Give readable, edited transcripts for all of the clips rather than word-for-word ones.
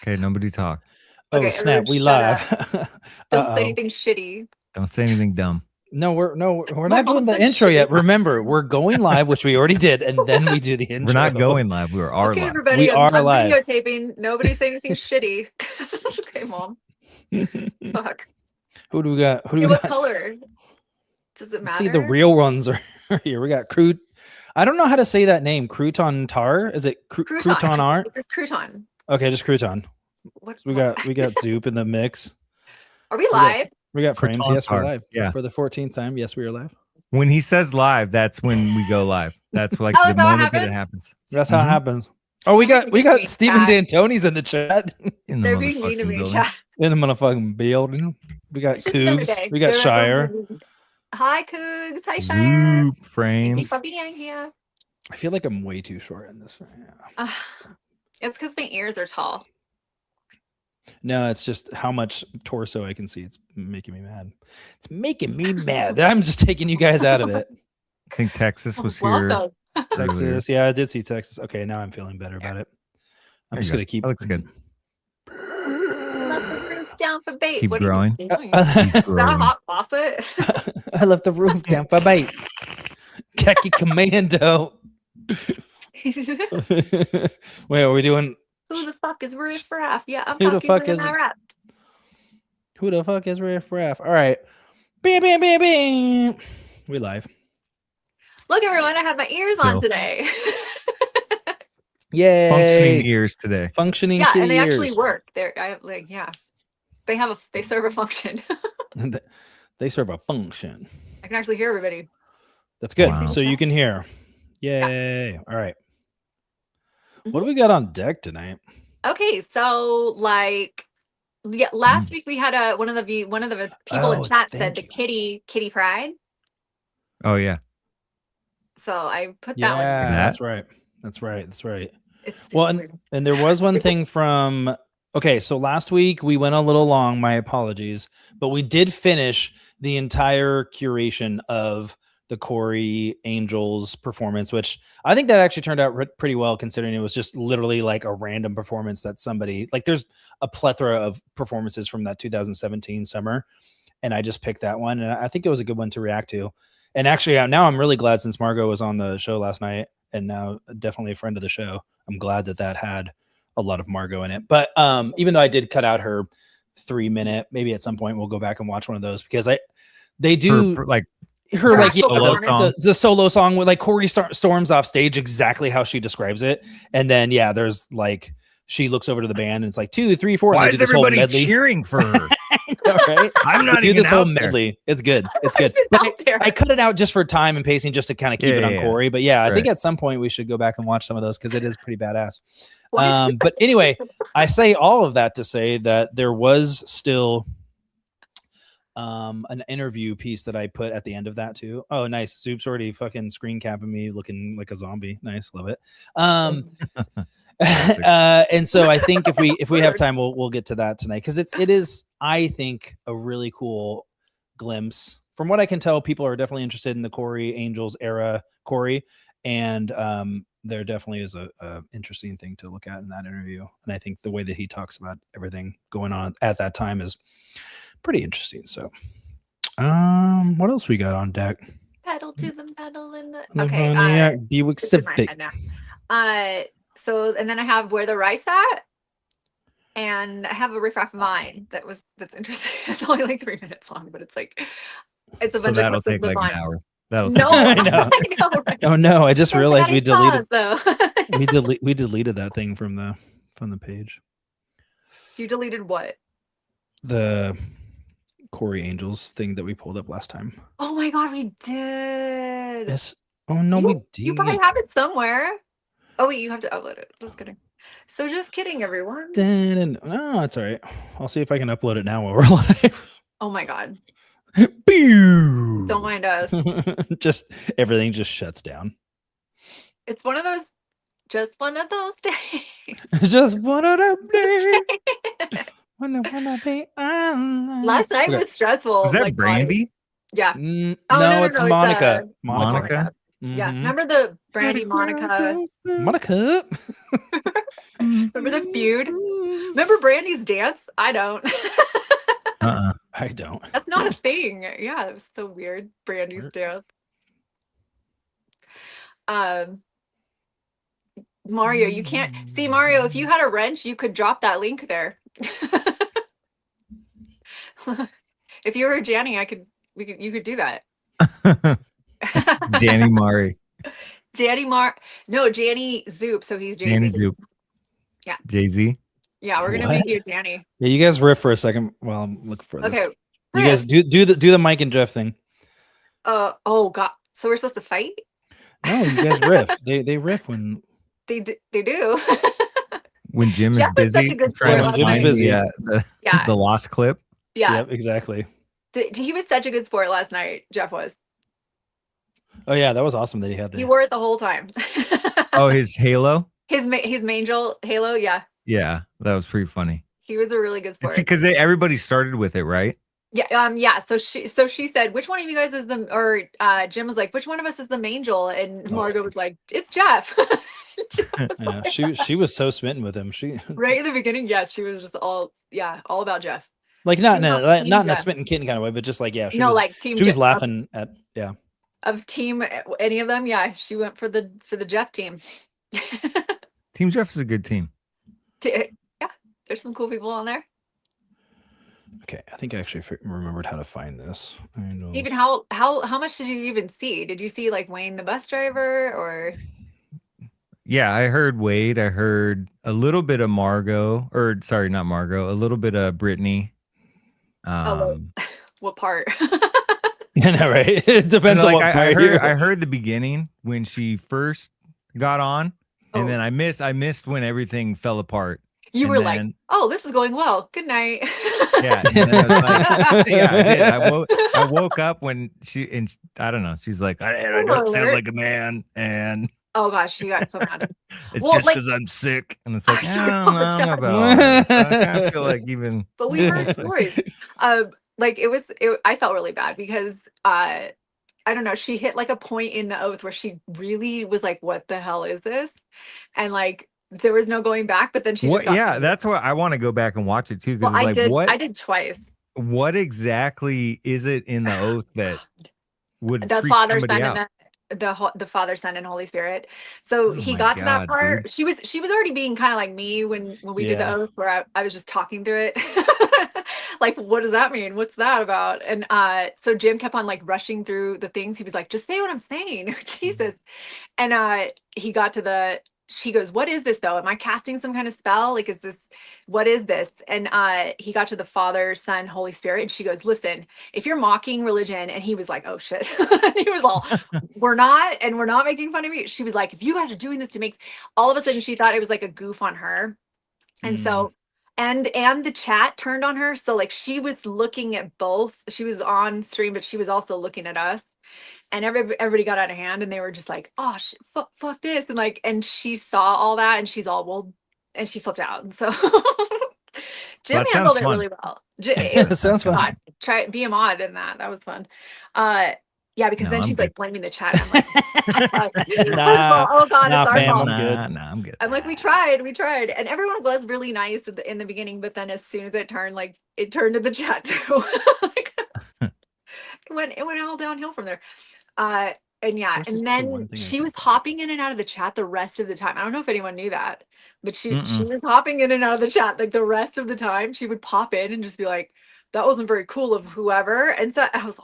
Okay, nobody talk. Oh, Okay, snap, everyone we shut live. Don't say anything shitty. Don't say anything dumb. No, we're My not doing mom the said intro shitty. yet. Remember, we're going live, which we already did, and then we do the intro. We're not going live. We are Okay, live. everybody, We are I'm live. videotaping. Nobody say anything shitty. Okay, Mom. Fuck. Who do we got? Who do Okay, we what got? color? Does it matter? See, the real ones are here. We got Crut. I don't know how to say that name. Crouton Tar? Is it Crouton R? It's just crouton. Okay, just Crouton. What? So we got Zoop in the mix. Are we live? We got frames. Crouton Yes, we're Tar. live. Yeah. For the 14th time. Yes, we are live. When he says live, that's when we go live. That's like Oh, the is that what moment that it happens? happens. That's how it Mhm. happens. Oh, we got Chat. Stephen D'Antoni's in the chat. In the They're being mean to motherfucking me, building. chat. In the motherfucking building. We got It's just another Cougs. day. We got They're Shire. Hi, Cougs. Hi, Shire. Zoop Thank you frames. for being here. I feel like I'm way too short in this. Yeah. It's because my ears are tall. No, it's just how much torso I can see. It's making me mad. It's making me mad. I'm just taking you guys out of it. I think Texas was here. Welcome. Texas. Yeah, I did see Texas. Okay, now I'm feeling better about it. I'm There just you going to keep. That looks good. Left the roof down for bait. Keep What growing. Are you doing? He's Is that a growing. hot faucet? I left the roof down for bait. Khaki Commando. Wait, are we doing? Who the fuck is Riff Raff? Yeah, I'm Who the talking fuck with is- my rap. Who the fuck is Riff Raff? All right. Bam, bam, bam, bam. We live. Look, everyone, I have my ears on Still. today. Yay. Functioning ears today. Functioning Yeah, kitty and they actually ears. work. They serve a function. They serve a function. I can actually hear everybody. That's good. Wow. So you can hear. Yay. All right. What do we got on deck tonight? Okay, so last week we had one of the people in chat said the kitty pride. Oh yeah. So I put that Yeah, one together. that's right. That's right. That's right. It's Well, super weird. and there was one thing from. Okay, so last week we went a little long. My apologies, but we did finish the entire curation of the Corey Angels performance, which I think that actually turned out pretty well, considering it was just literally like a random performance that somebody like. There's a plethora of performances from that 2017 summer, and I just picked that one, and I think it was a good one to react to. And actually, now I'm really glad, since Margot was on the show last night, and now definitely a friend of the show. I'm glad that had a lot of Margot in it. But even though I did cut out her 3-minute, maybe at some point we'll go back and watch one of those, because they do Her solo song. the solo song with like Corey storms off stage exactly how she describes it, and then there's like she looks over to the band and it's like 2, 3, 4. Why and they is do this whole everybody medley. cheering for her? Right? I'm not Do even this whole out there. medley. It's good. It's good. It's But out there. I cut it out just for time and pacing, just to kind of keep it on Yeah. Corey. But yeah, I think Right. at some point we should go back and watch some of those, because it is pretty badass. Why is But anyway, I say all of that to say that there was still an interview piece that I put at the end of that too. Oh, nice. Soup's already fucking screen capping me looking like a zombie. Nice. Love it. And so I think if we have time, we'll get to that tonight, because it is, I think, a really cool glimpse. From what I can tell, people are definitely interested in the Corey Angels era Corey, and there definitely is a interesting thing to look at in that interview. And I think the way that he talks about everything going on at that time is pretty interesting. So what else we got on deck? pedal to the metal in the Okay, okay. Buick This is my Civic. head now. So and then I have Where the Rice At, and I have a Riff Raff Vine that's interesting. It's only like 3 minutes long, but it's a So bunch that'll of clips take of the like Vine. an hour. That'll No, I know. I know, right? Oh no, I just Yes, I realized gotta we deleted pause, though. we deleted that thing from the page. You deleted what? The Corey Angels thing that we pulled up last time. Oh my god, we did. Yes. Oh no, we did. You probably have it somewhere. Oh wait, you have to upload it. Just kidding. So just kidding, everyone. No, it's all right. I'll see if I can upload it now while we're live. Oh my god. Pew! Don't mind us. Just everything just shuts down. It's just one of those days. Just one of them days. Wanna be on. Last night was stressful. Was that like, Brandy? Yeah. No, no, it's no, it's, Monica. Monica? Yeah. Mhm. Remember the Brandy Monica? Monica. Remember the feud? Remember Brandy's dance? I don't. I don't. That's not a thing. Yeah, it was so weird. Brandy's dance. Mario, you can't see Mario. If you had a wrench, you could drop that link there. If you were Janny, you could do that. Janny Mari. No, Janny Zoop. So he's Jay-Z. Janny Zoop. Yeah. Jay-Z. Yeah, we're gonna What? make you Janny. Yeah, you guys riff for a second while I'm looking for this. Okay. You guys do the Mike and Jeff thing. Oh god. So we're supposed to fight? No, you guys riff. They riff when They do. When Jim is Jeff was such busy a good trying sport to last find night. the lost clip. Yeah. Yep, exactly. He was such a good sport last night. Jeff was. Oh yeah, that was awesome that he had that. He wore it the whole time. Oh, his halo. His Mangel halo. Yeah. Yeah, that was pretty funny. He was a really good sport. Because everybody started with it, right? Yeah. Yeah. So she said, which one of you guys is Jim was like, which one of us is the Mangel? And Margot was like, it's Jeff. Jeff was Yeah, like- she was so smitten with him. She right in the beginning, yes, she was just all about Jeff. like not in a Team not in a Jeff. smitten kitten kind of way, but just like she No, was, like team. she was Jeff. laughing at Of team any of them. Yeah, she went for the Jeff team. Team Jeff is a good team. Yeah, there's some cool people on there. Okay, I think I actually remembered how to find this. Even how much did you even see? Did you see like Wayne the bus driver or? Yeah, I heard Wade. I heard a little bit of Margot, or sorry, not Margot. A little bit of Brittany. What part? I know, right? It depends on like what I part you're- heard the beginning when she first got on, and then I missed when everything fell apart. You And were like, then- "Oh, this is going well. Good night." Yeah, and then I was like, yeah, I did. I woke up when I don't know. She's like, I don't sound like a man, and Oh gosh, she got so mad. it's Well, just like- because I'm sick. And it's like, I I don't know about all that. I kind of feel like even. But we heard stories. Like I felt really bad because I don't know, she hit like a point in the oath where she really was like, what the hell is this? And like there was no going back, but then she just got Yeah, that's why I want to go back and watch it too. Because well, it's like, I did twice. What exactly is it in the oath that would The freak Father, somebody Son, out? and the Father, Son, and Holy Spirit. So Oh he my got to that God, part. dude. She was already being kind of like me when we did the Yeah. oath, where I was just talking through it. Like, what does that mean? What's that about? And so Jim kept on like rushing through the things. He was like, just say what I'm saying. Jesus. And he got to she goes, what is this though? Am I casting some kind of spell? Like, what is this? And he got to the Father, Son, Holy Spirit. And she goes, listen, if you're mocking religion, and he was like, oh shit. And he was all, we're not making fun of you. She was like, if you guys are doing this to make, all of a sudden she thought it was like a goof on her. And so, and the chat turned on her. So like she was looking at both. She was on stream, but she was also looking at us. And everybody got out of hand, and they were just like, "Oh, fuck this!" And like, and she saw all that, and she's all, "Well," and she flipped out. And so Jim That handled sounds it fun. really well. That sounds fun. Try be a mod in that. That was fun. Yeah, because No, then I'm she's good. like blaming the chat. I'm like, Nah, oh god, nah, it's our fam, fault. I'm good. Nah, I'm good. I'm like, we tried, and everyone was really nice in the beginning, but then as soon as it turned, like it turned to the chat too. Like, it went all downhill from there. And yeah, What's this and the then one thing I she was can't hopping in and out of the chat the rest of the time. I don't know if anyone knew that, but she Mm-mm. was hopping in and out of the chat like the rest of the time. She would pop in and just be like, "That wasn't very cool of whoever." And so I was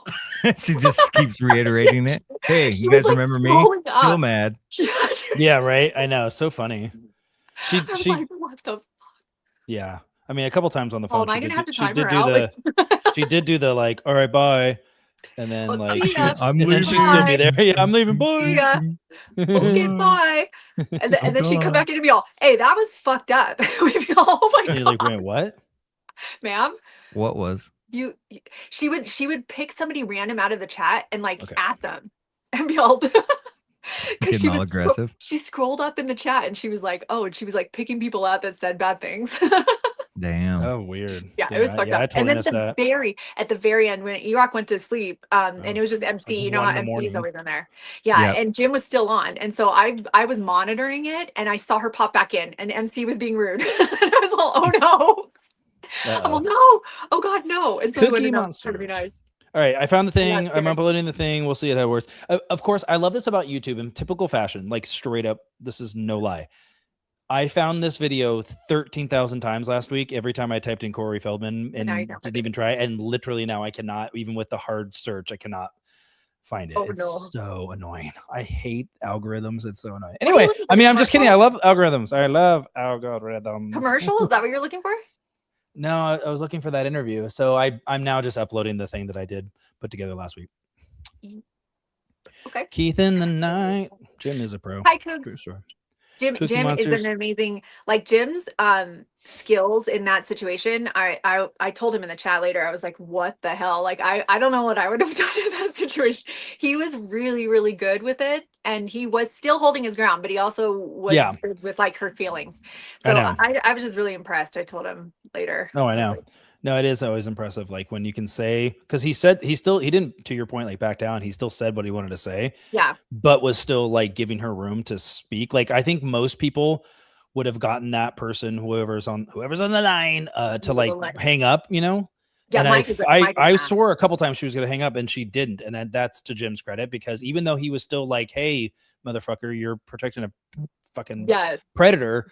like, She just keeps reiterating it. Hey, She you was, guys like, remember me? scrolling Still up. mad. Yeah, right. I know. So funny. I was She like, what the? yeah. I mean, a couple times on the phone. Oh, am I gonna have to she time did her do out? the she did do the like, all right, bye. And then Oh, like see she ya. would, I'm and then she'd leaving. still be there. Yeah, I'm leaving. Bye. See ya. Okay, bye. And then she'd come back in and be all, "Hey, that was fucked up." We'd be all, "Oh my And you're god, like, wait, what? ma'am." What was? She would pick somebody random out of the chat and like Okay. at them and be all because Getting all aggressive. she scrolled up in the chat and she was like, oh, and she was like picking people out that said bad things. Damn. Oh, weird. Yeah, Damn, it was fucked I up. totally And then missed that. at the very end when E-Rock went to sleep, and it was just It's MC. like You know 1 how in the MC is morning. always in there. Yeah, Yep. and Jim was still on, and so I was monitoring it, and I saw her pop back in, and MC was being rude. And I was like, oh no. I'm Uh-oh. like, no, oh god, no. And so I Cookie went up Monster. trying to be nice. All right, I found the I'm not thing. I'm scared. uploading the thing. We'll see how it works. Of course, I love this about YouTube in typical fashion, like straight up. This is no lie. I found this video 13,000 times last week. Every time I typed in Corey Feldman And now you and can't didn't find even try, and literally now I cannot, even with the hard search, I cannot find it. Oh, It's no. so annoying. I hate algorithms. It's so annoying. What are you Anyway, looking I for, mean, I'm just kidding. I commercials? love algorithms. I love algorithms. Commercial? Is that what you're looking for? No, I was looking for that interview. So I'm now just uploading the thing that I did put together last week. Okay. Keith in the night. Jim is a pro. Hi, True Cooks. story. Jim Cookie is Monsters. an amazing, like Jim's skills in that situation. I told him in the chat later, I was like, what the hell? Like I don't know what I would have done in that situation. He was really, really good with it. And he was still holding his ground, but he also was good with like her feelings. So I was just really impressed. I told him later. Oh, I know. No, it is always impressive. Like when you can say, because he didn't, to your point, like back down. He still said what he wanted to say. Yeah. But was still like giving her room to speak. Like I think most people would have gotten that person, whoever's on the line, to like hang up, you know? Yeah, and I swore a couple times she was going to hang up and she didn't. And that's to Jim's credit, because even though he was still like, hey, motherfucker, you're protecting a fucking predator.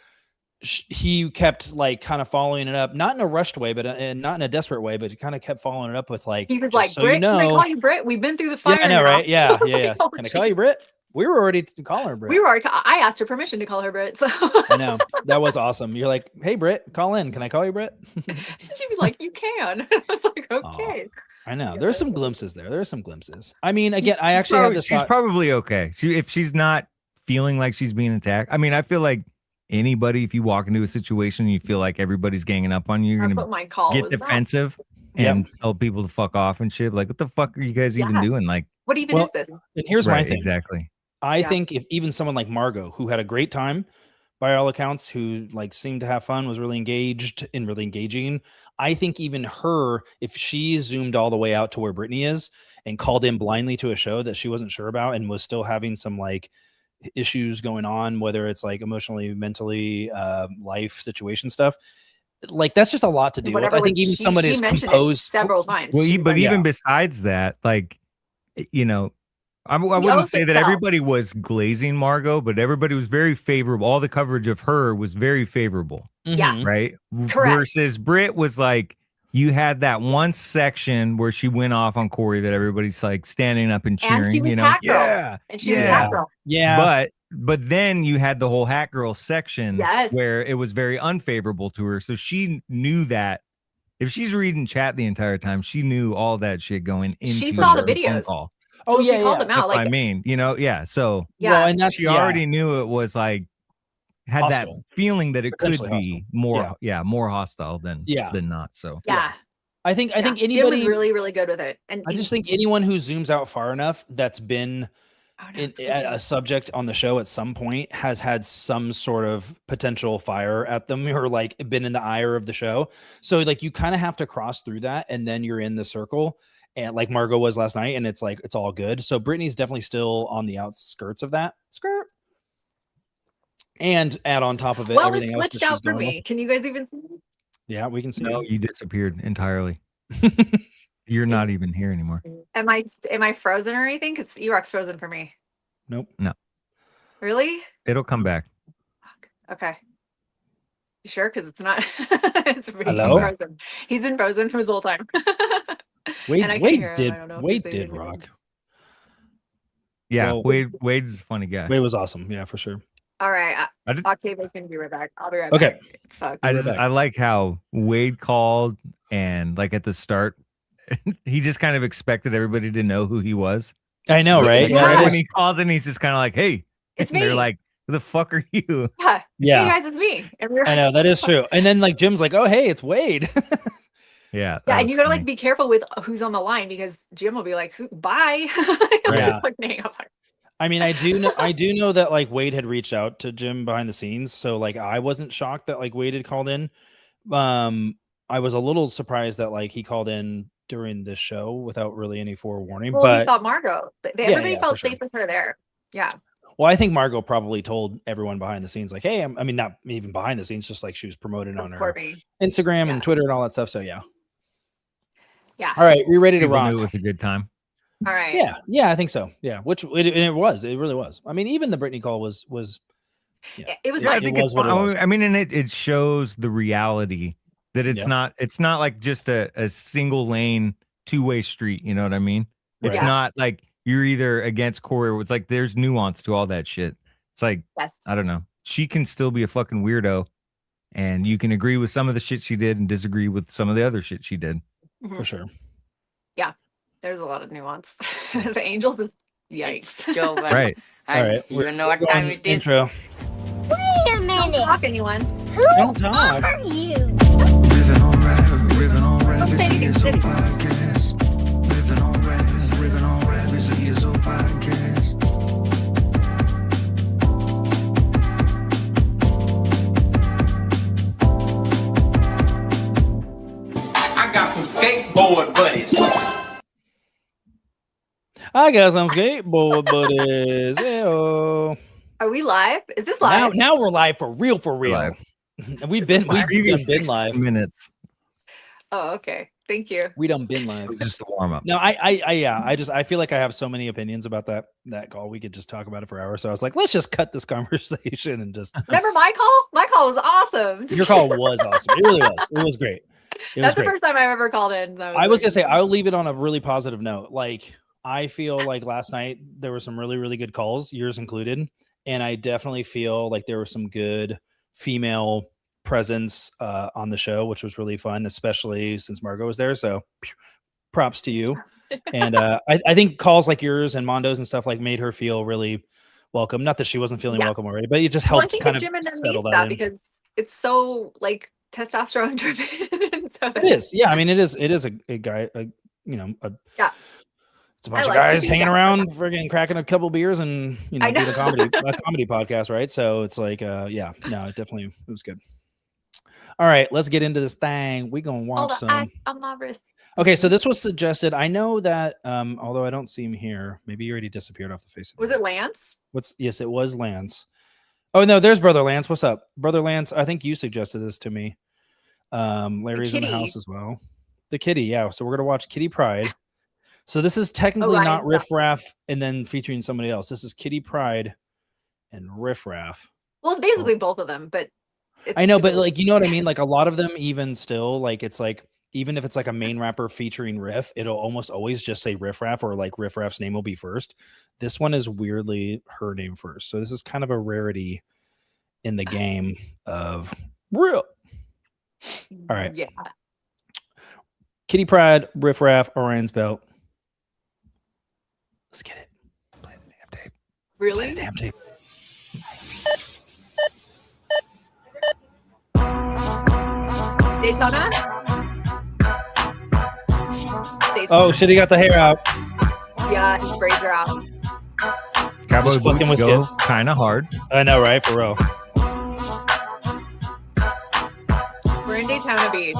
He kept like kind of following it up, not in a rushed way, but not in a desperate way, but he kind of kept following it up with like, he was like, so Britt, you know, can I call you Britt? We've been through the fire. Yeah, I know, right? Yeah, yeah. Like, oh, can I call you Britt? We were already calling her Britt. I asked her permission to call her Britt. So I know, that was awesome. You're like, hey Britt, call in. Can I call you Britt? She'd be like, you can. I was like, okay. I know. There's some glimpses there. There's some glimpses. I mean, again, I actually had this. She's probably okay. If she's not feeling like she's being attacked. I mean, I feel like anybody, if you walk into a situation and you feel like everybody's ganging up on you, you're gonna get defensive and tell people to fuck off and shit. Like, what the fuck are you guys even doing? Like, what even is this? And here's my thing. Exactly. I think if even someone like Margot, who had a great time by all accounts, who like seemed to have fun, was really engaged and really engaging, I think even her, if she zoomed all the way out to where Brittany is and called in blindly to a show that she wasn't sure about and was still having some like issues going on, whether it's like emotionally, mentally, life situation stuff, like that's just a lot to deal with. I think even somebody is composed several times. Well, but even besides that, like, you know, I wouldn't say that everybody was glazing Margot, but everybody was very favorable. All the coverage of her was very favorable. Yeah. Right. Correct. Versus Britt was like, you had that one section where she went off on Corey that everybody's like standing up and cheering, and she was you know, Hat Girl. And she was Hat Girl. Yeah. But then you had the whole Hat Girl section Yes. where it was very unfavorable to her. So she knew that if she's reading chat the entire time, she knew all that shit going into she saw the phone videos. call. Oh, so she called them out. That's like, what I mean, you know, So well, and that's she already knew it was like had hostile. That feeling that it could be more more hostile than not. So I think anybody Jim was really, really good with it. And I just think anyone who zooms out far enough that's been a subject on the show at some point has had some sort of potential fire at them or like been in the ire of the show. So like you kind of have to cross through that and then you're in the circle. And like Margot was last night, and it's like it's all good. So Brittany's definitely still on the outskirts of that skirt. And add on top of it everything else that she's out for going me. with. Can you guys even see me? Yeah, we can see. No, you disappeared entirely. You're not even here anymore. Am I frozen or anything? Because E-Rock's frozen for me. Nope. No. Really? It'll come back. Okay. You sure? Because it's not. It's Hello? Frozen. He's been frozen for the whole time. Wade did rock. Yeah, well, Wade's a funny guy. Wade was awesome. Yeah, for sure. All right. Octavia's gonna be right back. I'll be right back. Okay. I like how Wade called and like at the start, he just kind of expected everybody to know who he was. I know, right? Yeah. When he calls and he's just kind of like, "Hey," it's me. They're like, "Who the fuck are you?" Yeah. Hey guys, it's me. I know that is true. And then like Jim's like, "Oh, hey, it's Wade." Yeah, and you gotta like be careful with who's on the line because Jim will be like, "Bye." Just, like, hang up. I mean, I do know that like Wade had reached out to Jim behind the scenes, so like I wasn't shocked that like Wade had called in, I was a little surprised that like he called in during the show without really any forewarning. Well, but he thought Margot. Everybody felt safe with her there. Yeah. Well, I think Margot probably told everyone behind the scenes, like, hey, I mean, not even behind the scenes, just like she was promoted on her Instagram and Twitter and all that stuff. So yeah. Yeah. All right, we ready to rock? Knew it was a good time. All right. Yeah, I think so. Yeah, which it was. It really was. I mean, even the Britney call was. Yeah. It was. Yeah, I think it's fun. I mean, and it shows the reality that it's not like just a single lane two-way street. You know what I mean? It's not like you're either against Corey or it's like there's nuance to all that shit. It's like I don't know. She can still be a fucking weirdo, and you can agree with some of the shit she did and disagree with some of the other shit she did. For sure. Yeah, there's a lot of nuance. The Angels is yikes. It's Joe, right. All right. You know what time it is? Intro. Wait a minute. Don't talk, anyone. Who Don't talk. are you? Living on rap is the ESO podcast. Living on rap is the ESO podcast. I got some skateboard buddies. I got some skateboard buddies. Hey-oh. Are we live? Is this live? Now we're live for real. Live. We've done been live. Minutes. Oh, okay. Thank you. We done been live. Just a warm up. No, I feel like I have so many opinions about that call. We could just talk about it for hours. So I was like, let's just cut this conversation and just. Remember my call? My call was awesome. Your call was awesome. It really was. It was great. That's the first time I ever called in. So I was gonna say I'll leave it on a really positive note. Like I feel like last night there were some really, really good calls, yours included. And I definitely feel like there was some good female presence on the show, which was really fun, especially since Margot was there. So props to you. And I think calls like yours and Mondo's and stuff like made her feel really welcome. Not that she wasn't feeling welcome already, but it just helped kind of settle that in. Because it's so like testosterone driven. So it is. Yeah. I mean, it is a guy, it's a bunch of guys hanging around, friggin' cracking a couple beers and, doing a comedy podcast, right? So it's like, it was good. All right, let's get into this thing. We're going to watch some. Okay, so this was suggested. I know that, although I don't see him here, maybe he already disappeared off the face of the Was it Lance? Yes, it was Lance. Oh, no, there's Brother Lance. What's up? Brother Lance, I think you suggested this to me. Larry's in the house as well. The kitty, yeah. So we're going to watch Kitty Pride. So this is technically not Riff Raff and then featuring somebody else. This is Kitty Pride and Riff Raff. Well, it's basically both of them, but I know, but like, you know what I mean? Like a lot of them even still, like it's like, even if it's like a main rapper featuring Riff, it'll almost always just say Riff Raff or like Riff Raff's name will be first. This one is weirdly her name first. So this is kind of a rarity in the game of real. All right. Yeah. Kitty Pride, Riff Raff, Orion's Belt. Let's get it. Play the damn tape. Really? Play the damn tape. Daytona? Oh shit, he got the hair out. Yeah, his braids are out. Cowboy Just fucking boots with go kids. kind of hard. I know, right? For real. We're in Daytona Beach.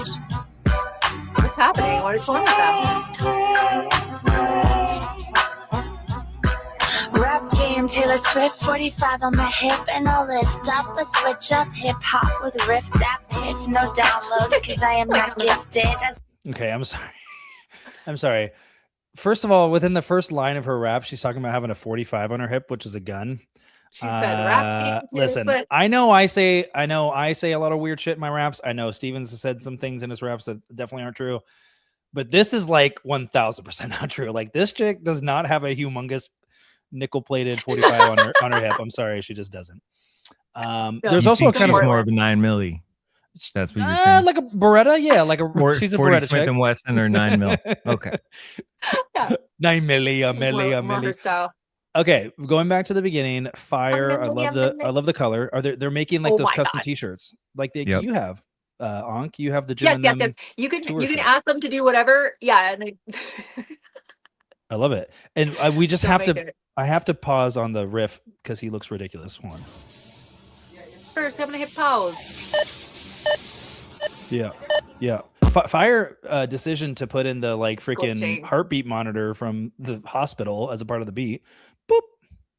What's happening? What is wrong with them? Rap game, Taylor Swift, 45 on my hip, and I'll lift up a switch up hip hop with riff that if no downloads, because I am not gifted. Okay, I'm sorry. I'm sorry. First of all, within the first line of her rap, she's talking about having a 45 on her hip, which is a gun. She said rap game, listen, Swift. I know I say a lot of weird shit in my raps. I know Stevens has said some things in his raps that definitely aren't true. But this is like 1000% not true. Like this chick does not have a humongous nickel-plated 45 on her hip. I'm sorry, she just doesn't. There's also kind of more of a 9 milli. That's what you're saying. Like a Beretta, yeah, like she's a 40 Beretta Smith chick. and Wesson or 9 mil. Okay. Yeah. 9 milli, a milli, a More her milli. style. Okay, going back to the beginning, fire. I love the color. They're making like Oh those my custom God. t-shirts like Yep. you have. Ankh, you have the Yes, Jim yes, and yes. them. You can tour you can set. ask them to do whatever. Yeah, and I love it. And we just Don't have to. make it. I have to pause on the riff because he looks ridiculous. One. First, I'm gonna hit pause. Yeah. Fire decision to put in the like freaking heartbeat monitor from the hospital as a part of the beat. Boop.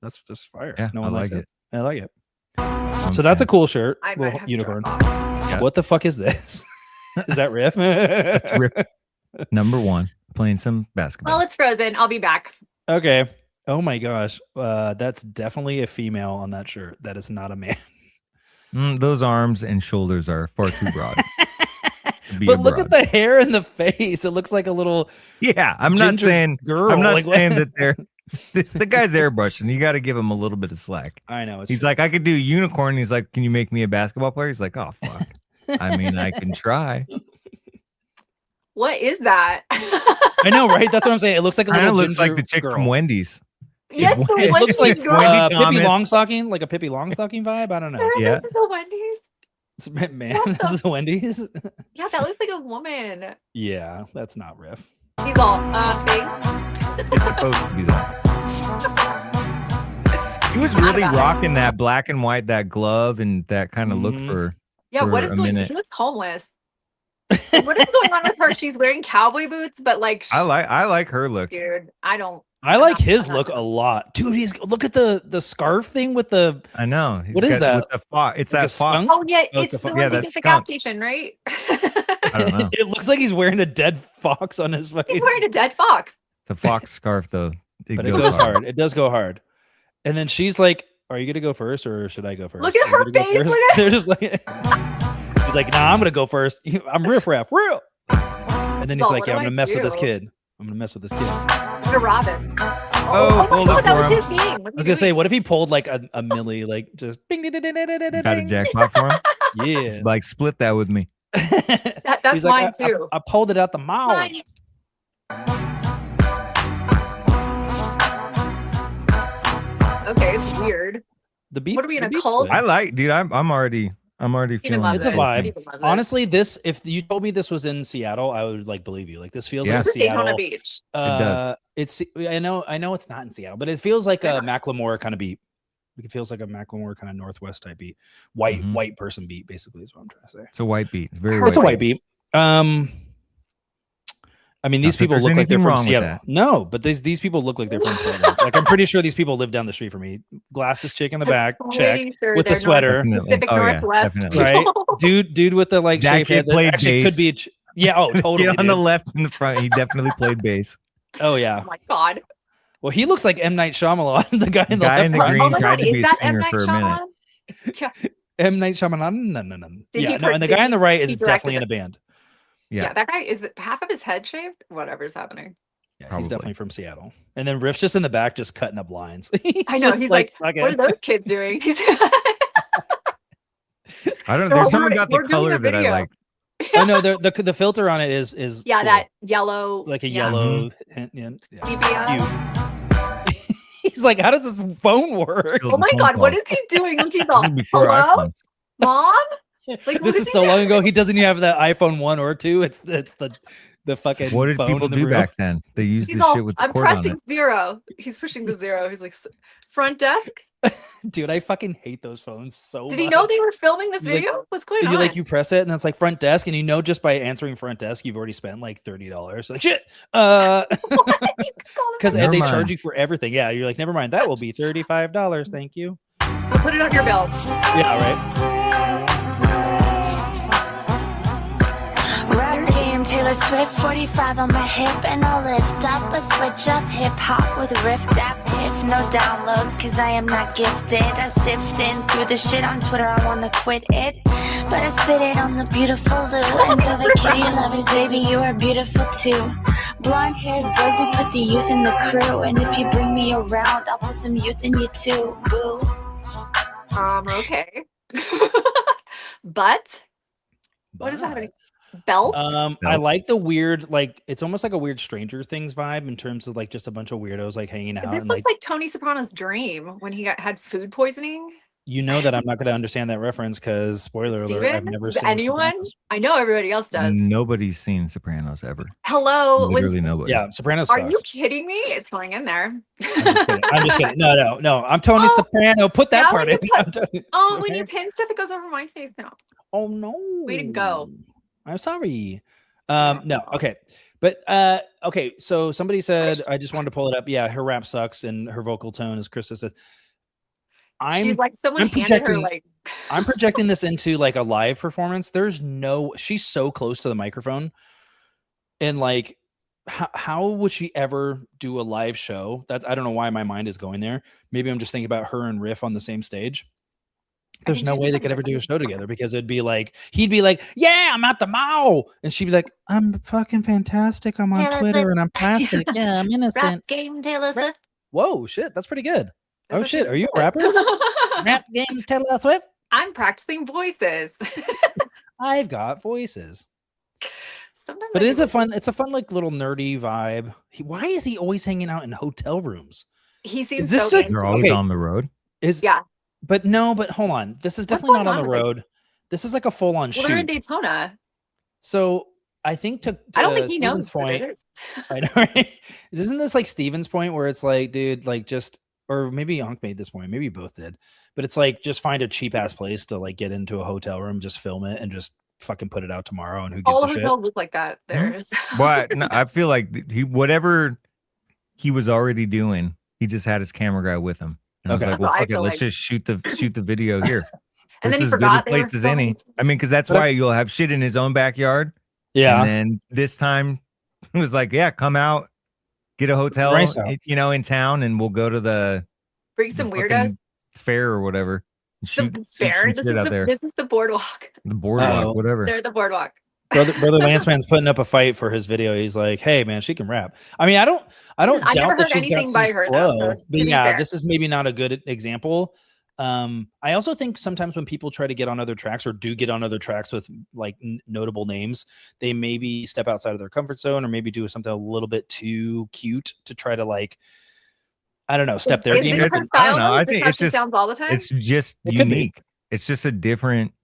That's just fire. Yeah, no one I likes like it. I like it. So that's a cool shirt. I might Little have to unicorn. drop off. Yeah. What the fuck is this? Is that Riff? That's Riff. Number 1, playing some basketball. Well, it's Frozen. I'll be back. Okay. Oh my gosh. That's definitely a female on that shirt. That is not a man. Those arms and shoulders are far too broad. But look at the hair in the face. It looks like a little I'm not saying girl. I'm not saying that they're the guy's airbrushing. You got to give him a little bit of slack. I know. He's like, I could do unicorn. He's like, can you make me a basketball player? He's like, oh fuck. I mean, I can try. What is that? I know, right? That's what I'm saying. It looks like a little looks like ginger the chick girl. from Wendy's. Yes, the It looks like girl. Pippi Thomas. Longstocking, like a Pippi Longstocking vibe. I don't know. Yeah. This is a Wendy's. Man, this is a Wendy's. Yeah, that looks like a woman. Yeah, that's not Riff. He's all, thanks. It's supposed to be that. He was really rocking that black and white, that glove and that kind of look for. Yeah, what is a going? minute. He looks homeless. What is going on with her? She's wearing cowboy boots, but like I like her look. dude, I don't. I like his look a lot, dude. Look at the scarf thing with the. I know. What is that? With the fox. It's Like a that fox. skunk? Oh yeah, Oh, it's it's the a ones you get at that's the gas skunk. station, right? I don't know. It looks like he's wearing a dead fox on his face. He's wearing a dead fox. It's a fox scarf though. But it goes hard. It does go hard. And then she's like, "Are you gonna go first, or should I go first?" Look at Are you her gonna go face, first?" look at- They're just like, he's like, "Nah, I'm gonna go first. I'm Riff Raff, real." And then he's So like, what "Yeah, do I'm I gonna mess with this do? kid. I'm gonna mess with this kid." I'm gonna rob him. Oh, hold my up God, that for was him. his game. I was gonna say, what if he pulled like a milli, like just bing, ding, ding, ding, ding, ding, Got a ding. jackpot for him. Yeah, It's like split that with me. That's He's like, mine too. I pulled it out the mouth. Mine. Okay, it's weird. The beat. What are we in the a beat's cult? good. I like, dude. I'm already Steven feeling loves It's a it. vibe. Steven loves it. Honestly, this if you told me this was in Seattle, I would like believe you. Like this feels Yeah. like It's Daytona Seattle. Beach. does. It's I know it's not in Seattle, but it feels like Yeah. a Macklemore kind of beat. It feels like a Macklemore kind of Northwest type beat. White person beat, basically, is what I'm trying to say. It's a white beat. It's very It's a white white beat. I mean, these Not that people there's look like they're anything from wrong with Seattle. that. No, but these people look like they're from Portland. Like I'm pretty sure these people live down the street from me. Glasses chick in the back, check. Pretty sure with the they're sweater. Definitely. Pacific Oh, yeah, Northwest. definitely. Right, dude with the like That shaved kid head. That played actually could be. bass. Yeah. Oh, totally. Get on the dude. left and the front. He definitely played bass. Oh yeah. Oh my God. Well, he looks like M. Night Shyamalan, the guy in the Guy left in the front. green Oh my tried God, to be is a that M. singer Night for a minute. Shyamalan? Yeah. M. Night Shyamalan. No. Did Yeah, he no, per- and the did guy on the right he is directed definitely in it? a band. Yeah. Yeah, that guy is half of his head shaved. Whatever's happening. Yeah, Probably. he's definitely from Seattle. And then Riff's just in the back, just cutting up lines. I know. just He's like, "Fuck what it." are those kids doing? I don't know. No, There's something we're- about the we're doing color a that I video. like. Oh no, the filter on it is Yeah, cool. that yellow. It's like a yeah. yellow hint. Yeah. Sepia. Cute. He's like, how does this phone work? Feels Oh my phone God, what call. is he doing? Look, he's This all, is before hello, iPhone. mom. Like, what This is he so doing? long ago. He doesn't even have that iPhone 1 or 2. It's the fucking. What did phone people in the do room. back then? They used He's this all, shit with the I'm cord on pressing it. 0. He's pushing the 0. He's like, front desk. Dude, I fucking hate those phones so much. Did he know they were filming this You're like- video? What's going And on? you press it and it's like front desk, and you know just by answering front desk you've already spent like $30. Like shit. Because Never they mind. charge you for everything. Yeah, you're like, never mind, that will be $35. Thank you. Put it on your bill. Yeah, right. Rap game, Taylor Swift, 45 on my hip, and I'll lift up a switch up hip hop with Riff Raff. If no downloads, cause I am not gifted. I sift in through the shit on Twitter, I wanna quit it. But I spit it on the beautiful Lou. And tell the kitty lovers, baby, you are beautiful too. Blonde haired boys who put the youth in the crew. And if you bring me around, I'll put some youth in you too. Boo. Okay. But what is that? Belt? I like the weird, like it's almost like a weird Stranger Things vibe in terms of like just a bunch of weirdos like hanging out. This And looks like Tony Soprano's dream when he had food poisoning. you know that I'm not going to understand that reference because spoiler alert, I've Steven? never Does seen anyone? Sopranos. I know everybody else does. Nobody's seen Sopranos ever. Hello. Literally nobody. Yeah, Sopranos Are sucks. you kidding me? It's going in there. I'm just kidding. No. I'm Tony Oh, Soprano. Put that now part when in. you I'm Tony Oh, when Soprano. you pin stuff, it goes over my face now. Oh no. Way to go. I'm sorry. No, okay. But okay, so somebody said, I just wanted to pull it up. Yeah, her rap sucks and her vocal tone, as Krista says. She's like someone handed her like I'm projecting this into like a live performance. She's so close to the microphone. And like how would she ever do a live show? That I don't know why my mind is going there. Maybe I'm just thinking about her and Riff on the same stage. There's no way they could ever do a show together because it'd be like, he'd be like, yeah, I'm at the mall. And she'd be like, I'm fucking fantastic. I'm on Twitter and I'm plastic. Yeah, I'm innocent. Rap game, Taylor Swift. Whoa, shit. That's pretty good. Oh, shit. Are you a rapper? Rap game, Taylor Swift? I'm practicing voices. I've got voices. Sometimes but it's a fun, like little nerdy vibe. Why is he always hanging out in hotel rooms? He seems they're always on the road. Yeah. But hold on. This is definitely not on the road. This is like a full-on shoot. They're in Daytona. So I think I don't think he Steven's knows point. I know, right? Isn't this like Steven's point where it's like, dude, like just, or maybe Yonk made this point. Maybe you both did. But it's like, just find a cheap ass place to like get into a hotel room, just film it, and just fucking put it out tomorrow. And who gives all a the shit? hotels look like that. There's. But no, I feel like whatever he was already doing, he just had his camera guy with him. And I was like, well, fuck it. Let's just shoot the video here. And this then he is forgot good a place as any. I mean, because that's why you'll have shit in his own backyard. Yeah. And then this time it was like, yeah, come out, get a hotel, in town, and we'll go to the bring some weirdos fair or whatever. Shoot out there. This is the boardwalk. The boardwalk, whatever. They're the boardwalk. Brother Lanceman's putting up a fight for his video. He's like, "Hey, man, she can rap." I mean, I don't doubt that she's got some flow. Though, so, but yeah, this is maybe not a good example. I also think sometimes when people try to get on other tracks or do get on other tracks with like notable names, they maybe step outside of their comfort zone or maybe do something a little bit too cute to try to like, I don't know, step their game. I don't know. I think it's just sounds all the time. It's just unique. It's just a different.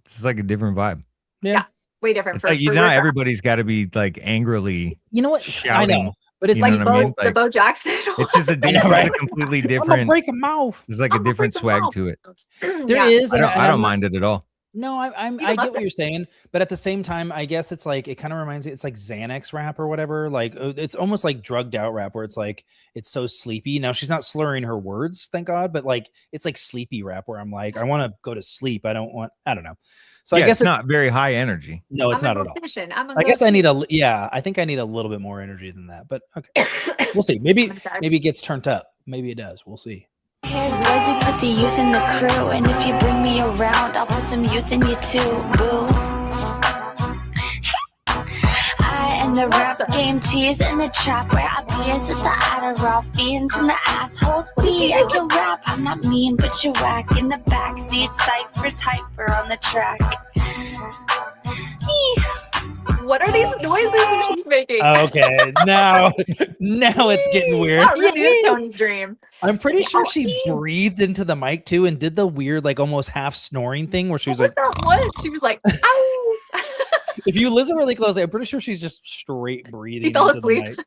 It's like a different vibe. Yeah. Way different. Like, not everybody's got to be like angrily. You know what? Shouting, I know, but it's like the Bo Jackson. It's just a completely different. I'm gonna break a mouth. There's like a different swag to it. There is. I don't mind it at all. No, I get what you're saying, but at the same time, I guess it's like it kind of reminds me. It's like Xanax rap or whatever. Like it's almost like drugged out rap, where it's like it's so sleepy. Now she's not slurring her words, thank God, but like it's like sleepy rap, where I'm like, I want to go to sleep. I don't know. So yeah, I guess it's not very high energy. No, it's not at all. I guess I think I need a little bit more energy than that, but okay. We'll see. Maybe it gets turned up. Maybe it does. We'll see. Hey, boys, you put the youth in the crew, and if you bring me around, I'll put some youth in you too, boo. I and the rap game tease in the trap where I BS with the Adderall fiends and the assholes. I can rap, I'm not mean, but you're whack. In the backseat, Cypher's hyper on the track. What are these noises she's making? Okay, now it's getting weird. That really is Tony's dream. I'm pretty sure she breathed into the mic too and did the weird, like almost half snoring thing where she was like, She was like, ow. If you listen really closely, I'm pretty sure she's just straight breathing. She fell asleep.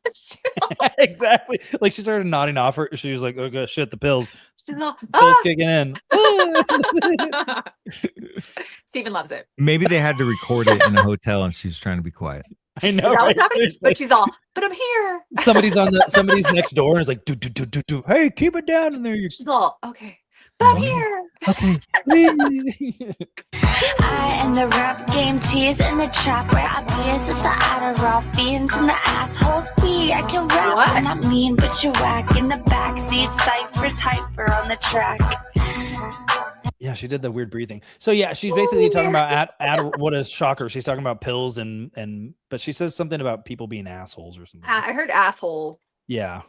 Exactly. Like she started nodding off her. She was like, "Oh god, shit, the pills. Pills kicking in." Steven loves it. Maybe they had to record it in a hotel, and she's trying to be quiet. I know. That was happening, but she's all, "But I'm here." Somebody's next door and is like, do. Hey, keep it down in there. She's all, "Okay, but I'm here." Okay. I and the rap game tease in the trap where I BS with the Adderall fiends and the assholes. I can rap, I'm not mean, but you're whack. In the backseat, Cypher's hyper on the track. Yeah, she did the weird breathing. So yeah, she's basically talking about what a shocker. She's talking about pills but she says something about people being assholes or something. I heard asshole. Yeah.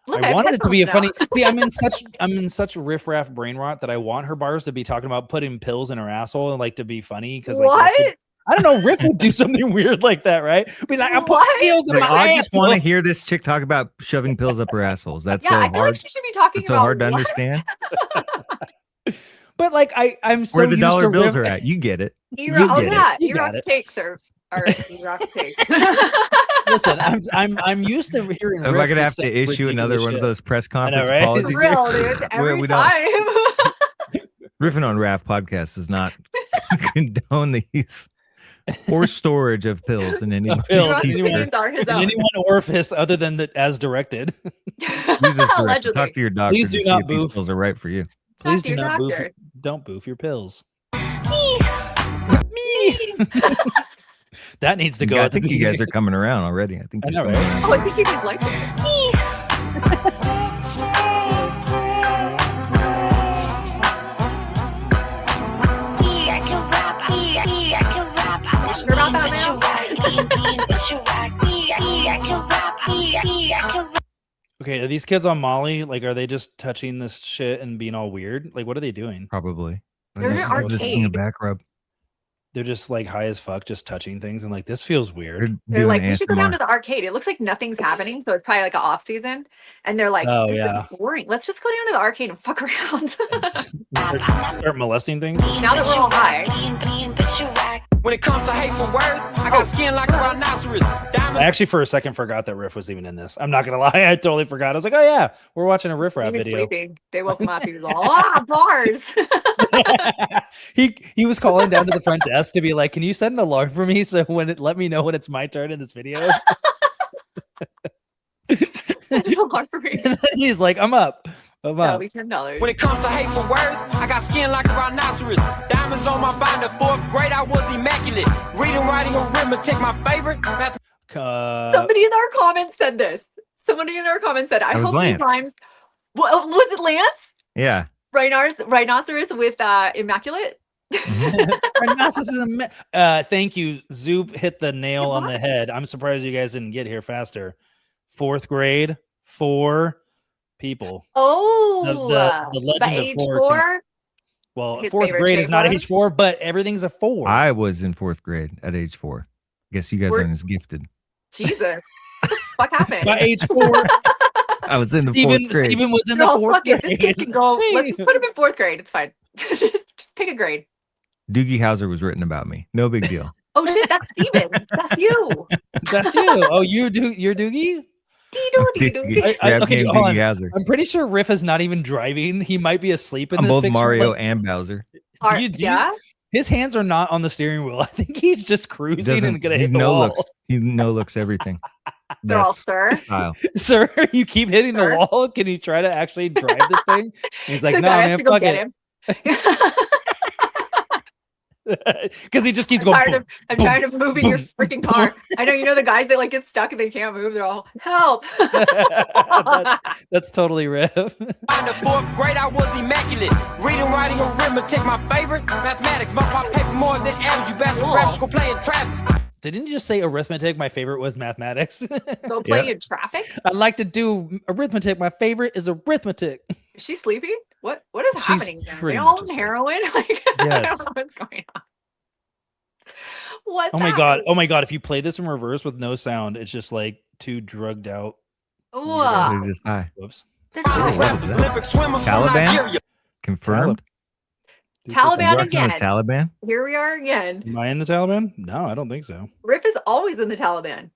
Look, I wanted it to be a funny. See, I'm in such riff raff brain rot that I want her bars to be talking about putting pills in her asshole and like to be funny because like, what? I don't know. Riff would do something weird like that, right? Be like, I put pills in my asshole. I just want to hear this chick talk about shoving pills up her assholes. That's so I feel hard. like she should be talking That's so hard to understand. But like, I'm so where the used dollar to bills are at. You get it. E-Rock's takes are E-Rock's takes. Listen, I'm used to hearing. Am I gonna have to issue another one of those press conference apologies? Real, dude. Every time. Riffing on Raff podcast does not condone the use or storage of pills in any pills. Are his in own. any one orifice other than as directed. Allegedly. Talk to your doctor Please to do see not if these boof. pills are right for you. Please to do your not boof. doctor. Don't boof your pills. Me. That needs to go. I at the think you guys beginning. are coming around already. I think I know, you're right? coming Oh, around. I think he just likes it. I can rap. I can rap. Sure about that, man? I can rap. I can rap. Okay, are these kids on Molly? Like, are they just touching this shit and being all weird? Like, what are they doing? Probably. They're in an Just getting a arcade. back rub. They're just like high as fuck, just touching things and like this feels weird. They're like, we should go down to ASMR. the arcade. It looks like nothing's happening, so it's probably like an off season. And they're like, Oh, this yeah. is boring. Let's just go down to the arcade and fuck around. Start molesting things. Now that we're all high. When it comes to hateful words, I got skin like a rhinoceros. I Diamonds actually for a second forgot that Riff was even in this. I'm not gonna lie, I totally forgot. I was like, oh yeah, we're watching a Riff Raff He was video. sleeping. They woke him up. He was all, bars. he was calling down to the front desk to be like, can you set an alarm for me so let me know when it's my turn in this video? Set an alarm for me. And then he's like, I'm up. That'll be $10. When it comes to hateful words, I got skin like a rhinoceros. Diamonds on my binder. 4th grade, I was immaculate. Reading, writing, arithmetic, my favorite. Somebody in our comments said this. Somebody in our comments said, I That was hope these Lance. rhymes. What was it, Lance? Yeah. Rhinoceros with immaculate. Rhinoceros is thank you. Zoop hit the nail on the head. I'm surprised you guys didn't get here faster. 4th grade, 4 people. Oh, The legend of age 4 4. Well, His 4th favorite grade is not shape age 4, but everything's a 4. I was in 4th grade at age 4. Guess you guys aren't as gifted. Jesus, what happened? By age 4, I was in the 4th grade. Steven was in the No, 4th fuck it. This grade. kid can go. Let's just put him in 4th grade. It's fine. just pick a grade. Doogie Howser was written about me. No big deal. Oh shit, that's Steven. That's you. That's you. Oh, you're Doogie? Dee-doo-dee-doo-dee. Okay, Doogie hold on. Howser. I'm pretty sure Riff is not even driving. He might be asleep in I'm this both picture. Mario but and Bowser. Yeah. his hands are not on the steering wheel. I think he's just He cruising and gonna he hit the wall. no-looks. He no-looks everything. They're all That's sir. his style. Sir, you keep hitting Sir? the wall. Can you try to actually drive this thing? He's like, The no, guy has man, to go fuck get it. him. Because he just keeps I'm going. tired, I'm tired of moving your freaking car. I know, you know, the guys that like get stuck and they can't move. They're all, help. That's totally Riff. In the 4th grade, I was immaculate. Reading, writing, arithmetic, my favorite. Mathematics, bump my paper more than average. You bastard Cool. raps, go play in traffic. Didn't you just say arithmetic? My favorite was mathematics. Go play in traffic. I like to do arithmetic. My favorite is arithmetic. Is she sleeping? What is She's happening? Then? Are pretty they all much on asleep. heroin? Like, I Yes. don't know what's going on. What's Oh my that? god! Oh my god! If you play this in reverse with no sound, it's just like 2 drugged out. Ooh, They're just high. Whoops. they're What fine. is that? Olympic swimmers from Taliban? Nigeria. Confirmed. Taliban You're watching again. the Taliban. Here we are again. Am I in the Taliban? No, I don't think so. Riff is always in the Taliban.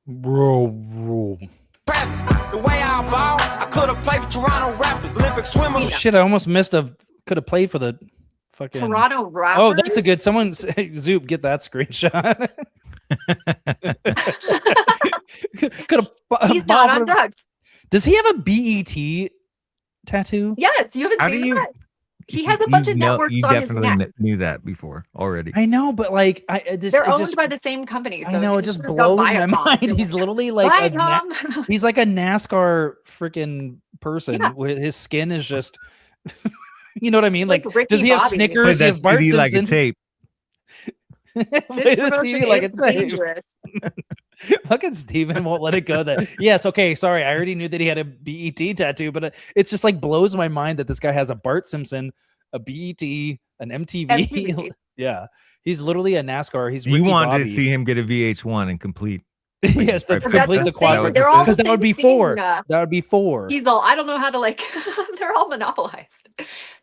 Bro. Traffic. The way I ball, I could have played for Toronto Raptors. Olympic swimmers. Shit, I almost missed could have played for the fucking Toronto Raptors. Oh, that's a good someone Zoop, get that screenshot. Could have He's not on drugs. Does he have a BET tattoo? Yes, you haven't How do seen you- that. He has a bunch of networks You on his definitely neck. knew that before already. I know, but like They're owned by the same company. I so know, you it just go blows buy my a Tom. mind. He's literally like Bye, a Tom. he's like a NASCAR freaking person. Yeah. With his skin is just you know what I mean? Like, Ricky does he have Bobby. Snickers? He Play has that Bart CD like a Simpson. tape. Play the promotion CD like is it's tape. dangerous. Fucking Steven won't let it go. That yes, okay, sorry. I already knew that he had a BET tattoo, but it's just like blows my mind that this guy has a Bart Simpson, a BET, an MTV. MTV. Yeah, he's literally a NASCAR. He's You Ricky wanted Bobby. to see him get a VH1 and complete. Yes, the Right, But complete that's the the thing, quad. they're all Because the that would be same 4. thing. That would be 4. He's all, I don't know how to like, they're all monopolized.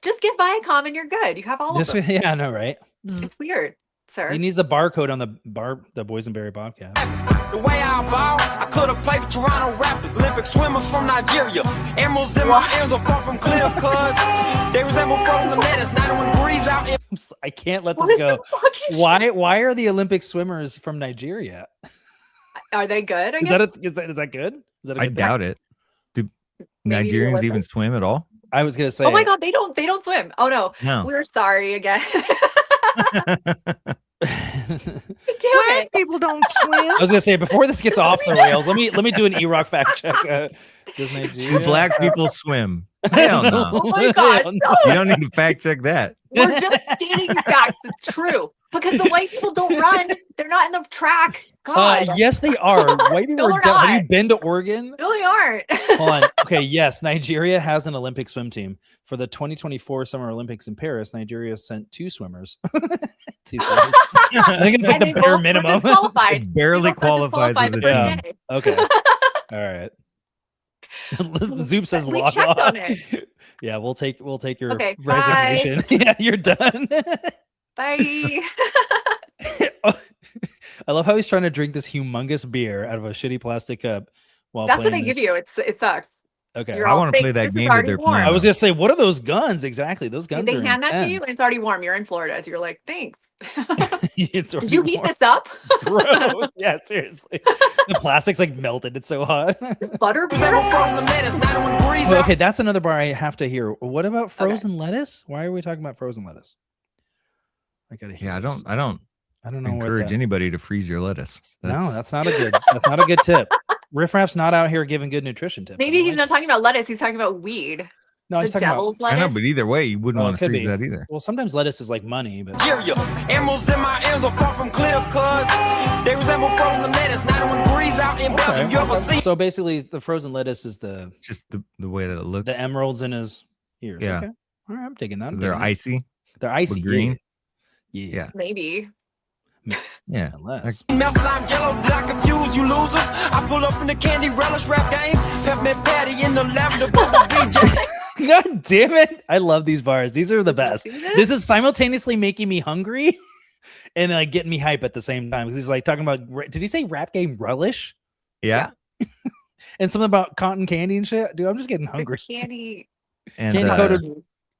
Just get Viacom and you're good. You have all Just, of them. yeah, I know, right? It's weird, sir. He needs a barcode on the Boysenberry Bobcat. The way I ball, I could have played for Toronto Raptors. Olympic swimmers from Nigeria. Emeralds in my ears are far from clear, cuz they resemble frozen lettuce. 91 degrees out in I can't let What this is go. the fucking Why are the Olympic swimmers from Nigeria? Are they good? I Is guess. that good? Is that a I good thing? doubt it. Do Maybe the Nigerians even Olympics? swim at all? I was gonna say. Oh my god, they don't swim. Oh no. No. We're sorry again. Black people don't swim. I was gonna say before this gets off the rails, let me do an E-Rock fact check. Does Nigeria? Do black people swim? Hell no. Oh my god, Hell no. You don't need to fact check that. We're just stating facts. It's true. Because the white people don't run. They're not in the track. God. Yes, they are. White people No, are they're Have you not. been to Oregon? No, they aren't. Hold on. Okay, yes, Nigeria has an Olympic swim team. For the 2024 Summer Olympics in Paris, Nigeria sent 2 swimmers. 2 swimmers. I think it's like And the they bare both were minimum. disqualified. It barely They both got qualifies disqualified as a the first team. day. Okay. All right. Zoop says We log checked off. on it. Yeah, we'll take your Okay, bye. resignation. Yeah, you're done. Bye. I love how he's trying to drink this humongous beer out of a shitty plastic cup while That's what playing they give this. you. It sucks. Okay. You're I all wanna play fake. that This is game that already they're warm. playing. I was gonna say, what are those guns exactly? Those guns They are hand that to you and intense. it's already warm. You're in Florida. So you're like, thanks. It's Did you already heat warm. this up? Gross. Yeah, seriously. The plastic's like melted. It's so hot. Is butter Resemble better? frozen lettuce, 91 degrees Well, out. okay, that's another bar I have to hear. What about frozen lettuce? Why are we talking about frozen lettuce? I gotta hear. Yeah, this. I don't I don't know encourage what that, anybody to freeze your lettuce. No, that's not a good. That's not a good tip. Riff Raff's not out here giving good nutrition tips. Maybe he's not talking about lettuce. He's talking about weed. No, The he's talking about. devil's I know, lettuce. but either way, you wouldn't Oh, want it to could freeze be. that either. Well, sometimes lettuce is like money, but Nigeria. Emeralds in my ears are far from clear, cuz they resemble frozen lettuce, 91 degrees out in Belgium. You ever see? so basically, the frozen lettuce is the Just the way that it looks. emeralds in his ears. Yeah. Okay. All right, I'm digging that. I'm They're digging that. icy. They're icy. green. Yeah. Yeah. Maybe. Yeah. Unless. Melt lime jello, did I confuse you losers? I pull up in the candy relish rap game. Peppermint patty in the lavender bumblebee jacket. God damn it. I love these bars. These are the best. See this? This is simultaneously making me hungry and like getting me hype at the same time. Because he's like talking about, did he say rap game relish? Yeah. And something about cotton candy and shit? Dude, I'm just getting hungry. Candy And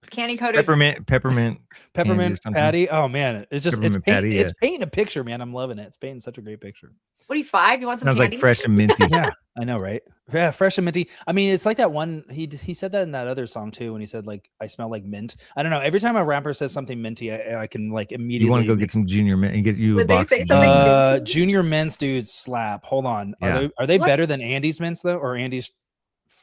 Candy coated peppermint peppermint something. patty. Oh man, it's just Peppermint patty, it's painting a picture, man. I'm loving it. It's painting such a great picture. What are you, 5? You want some sounds candy? like fresh and minty. Yeah, I know, right? Yeah, fresh and minty. I mean, it's like that one he said that in that other song too when he said like I smell like mint. I don't know. Every time a rapper says something minty, I can like immediately. You want to go get some junior mint and get you a Would they box. say of something Junior minty? Junior mints, dude, slap. Hold on. Yeah. Are they What? better than Andy's mints though, or Andy's?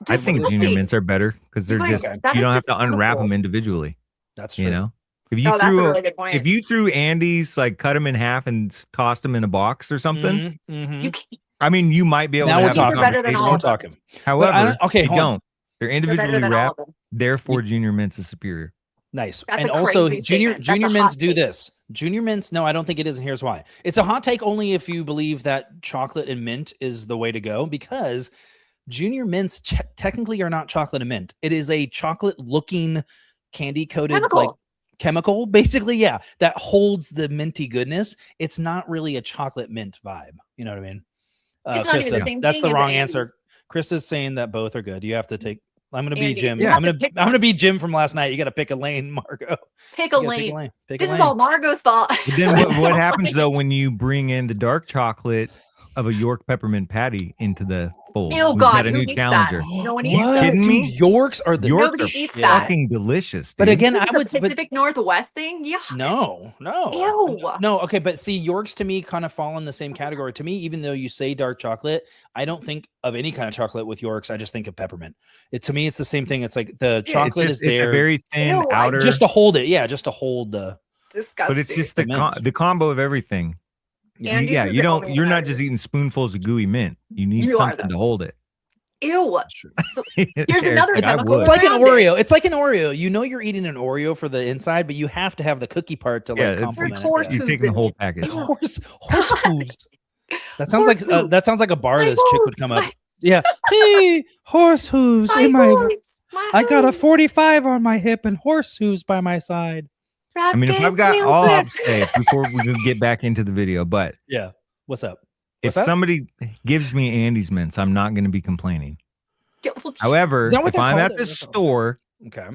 I think Disgusting. junior mints are better because they're You just guys- that you is don't have just to unwrap awful. them individually. That's true. You know, if you Oh, that's a threw really good point. if you threw Andy's, like cut them in half and tossed them in a box or something, Mhm, mhm. You can't- I mean, you might be able Now to we're have a talking. better than conversation. all We're of them. talking. However, I don't- okay, they hold on. don't. They're They're better individually than all wrapped. of them. Therefore, junior mints is superior. Nice. That's And a also crazy junior statement. That's a mints hot do take. this. Junior mints, no, I don't think it is, and here's why. It's a hot take only if you believe that chocolate and mint is the way to go, because junior mints technically are not chocolate and mint. It is a chocolate looking candy coated Chemical. like chemical, basically, yeah, that holds the minty goodness. It's not really a chocolate mint vibe. You know what I mean? It's not even the Krista, same that's thing the as wrong Andy's. answer. Chris is saying that both are good. You have to take. I'm gonna be Andy, Jim. you I'm have to pick gonna one. be Jim from last night. You got to pick a lane, Margo. Pick You a gotta lane. Pick a This lane. is all Margot's fault. But then what happens though when you bring in the dark chocolate of a York peppermint patty into the fold? Ew, We've God, got a who new eats challenger. that? No one eats What? that. kidding Dude, me? Yorks are the Yorks Nobody are eats that. fucking delicious. But dude. again, This I is the would. But Pacific Northwest thing. Yeah. no. Ew. No, okay, but see, Yorks to me kind of fall in the same category. To me, even though you say dark chocolate, I don't think of any kind of chocolate with Yorks. I just think of peppermint. To me, it's the same thing. It's like the Yeah, chocolate it's is a there very thin Ew, I outer, just to hold it. Yeah, just to hold the. Disgusting. but it's just the the mint. the combo of everything. Andy's Yeah, is you the don't. only You're one not I just would- eating spoonfuls of gooey mint. You need You are, something though. to hold it. Ew. That's true. Here's another I chemical. would. It's like an around it. Oreo. It's like an Oreo. You know you're eating an Oreo for the inside, but you have to have the cookie part to Yeah, like it's- complement horse it. You're hooves taking the in whole it. package. Horse hooves. That sounds like Horse hooves. that sounds like a bar My this chick would hooves, come up. my- Yeah. Hey, horse hooves My hooves, my I got a hooves. 45 on my hip and horse hooves by my side. I mean, if I've got all I'll say before we can get back into the video, but Yeah. What's up? if What's up? somebody gives me Andy's mints, I'm not going to be complaining. However, Is that what if they're I'm called? at the store, Okay.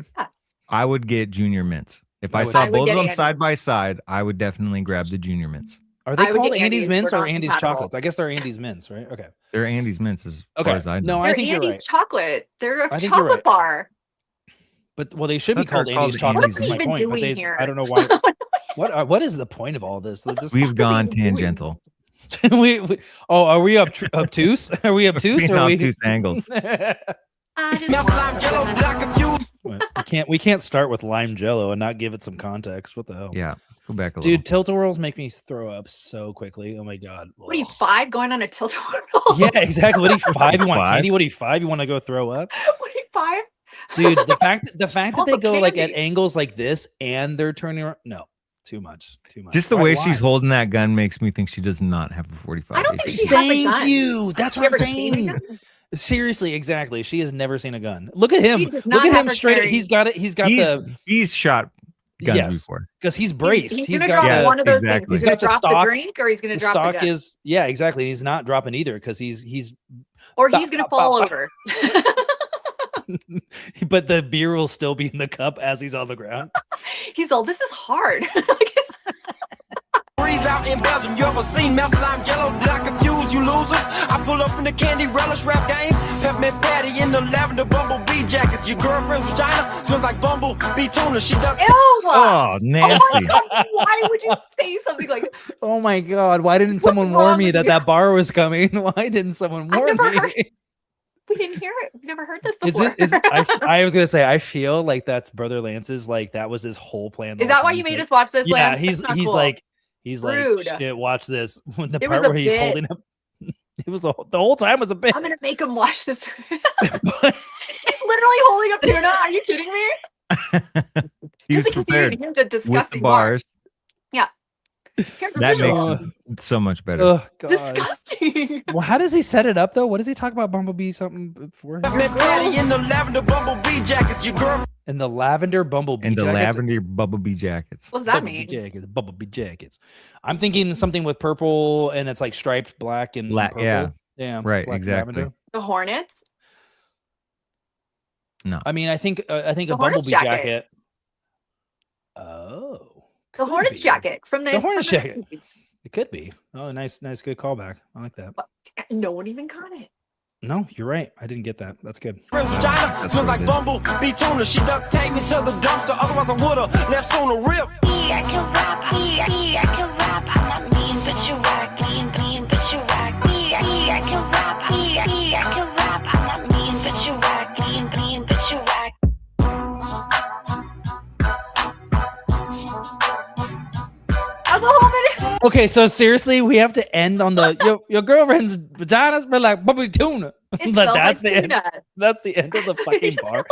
I would get junior mints If I saw both of them side by side, I would definitely grab the Junior Mints. Are they called Andy's Mints or Andy's Chocolates? I guess they're Andy's Mints, right? Okay. They're Andy's Mints as far as I know. No, I think you're right. Andy's chocolate. They're a chocolate bar. But they should be called Andy's Chocolates. Is my point. But I don't know why. What is the point of all this? We've gone tangential. Are we obtuse? Are we obtuse? Or obtuse angles? We can't start with lime jello and not give it some context. What the hell? Yeah, go back a little. Dude, tilt-a-whirls make me throw up so quickly. Oh my god. What are you, 5 going on a tilt-a-whirl? Yeah, exactly. What are you, 5? You want candy? What are you, 5? You want to go throw up? What are you, 5? Dude, the fact that they go like at angles like this and they're turning around, no, too much. Just the way she's holding that gun makes me think she does not have a 45. I don't think she has a gun. Thank you. That's what I'm saying. Seriously, exactly. She has never seen a gun. Look at him. Look at him straight. He's got it. He's shot guns before because he's braced. He's gonna drop one of those things. He's gonna drop the drink, or he's gonna drop the gun. Exactly. He's not dropping either because he's gonna fall over. But the beer will still be in the cup as he's on the ground. He's all, this is hard. Out in Belgium, you ever seen meth lime jello? Did I confuse you losers? I pull up in the candy relish rap game. Peppermint patty in the lavender bumblebee jackets. Your girlfriend's vagina smells like bumblebee tuna. She does. Ew! Oh, nasty. Oh, why would you say something like that? Oh my god! Why didn't someone warn me that bar was coming? Why didn't someone warn me? We didn't hear it. We've never heard this before. I was gonna say, I feel like that's Brother Lance's. Like that was his whole plan. Is that why you made us watch this? Yeah, Lance? he's cool. like. He's rude. Like, shit, watch this. When the part where he's holding up, it was the whole time was a bit. I'm gonna make him watch this. He's literally holding up tuna. Are you kidding me? He's prepared with the bars. Yeah. That makes it so much better. Oh, God. Disgusting. Well, how does he set it up though? What does he talk about Bumblebee something before? In the lavender bumblebee jackets, your girl. In the lavender bumblebee jackets. Lavender bumblebee jackets. What does that mean? Bumblebee jackets. I'm thinking something with purple and it's like striped black and purple. Yeah. Right. Exactly. Lavender. The Hornets. No. I mean, I think a bumblebee jacket. Oh. The Hornets jacket from the Hornets jacket. It could be. Oh, nice, good callback. I like that. No one even caught it. No, you're right. I didn't get that. That's good. Vagina smells like bumblebee tuna. She duct taped me to the dumpster. Otherwise, I woulda left on a rip. I can rap. I can rap. I'm not mean, but you whack. Mean, but you whack. I can rap. I can rap. I'm not mean, but you whack. Mean, but you whack. Okay, so seriously, we have to end on the your girlfriend's vagina smell like bumblebee tuna. That's the end. That's the end of the fucking bar.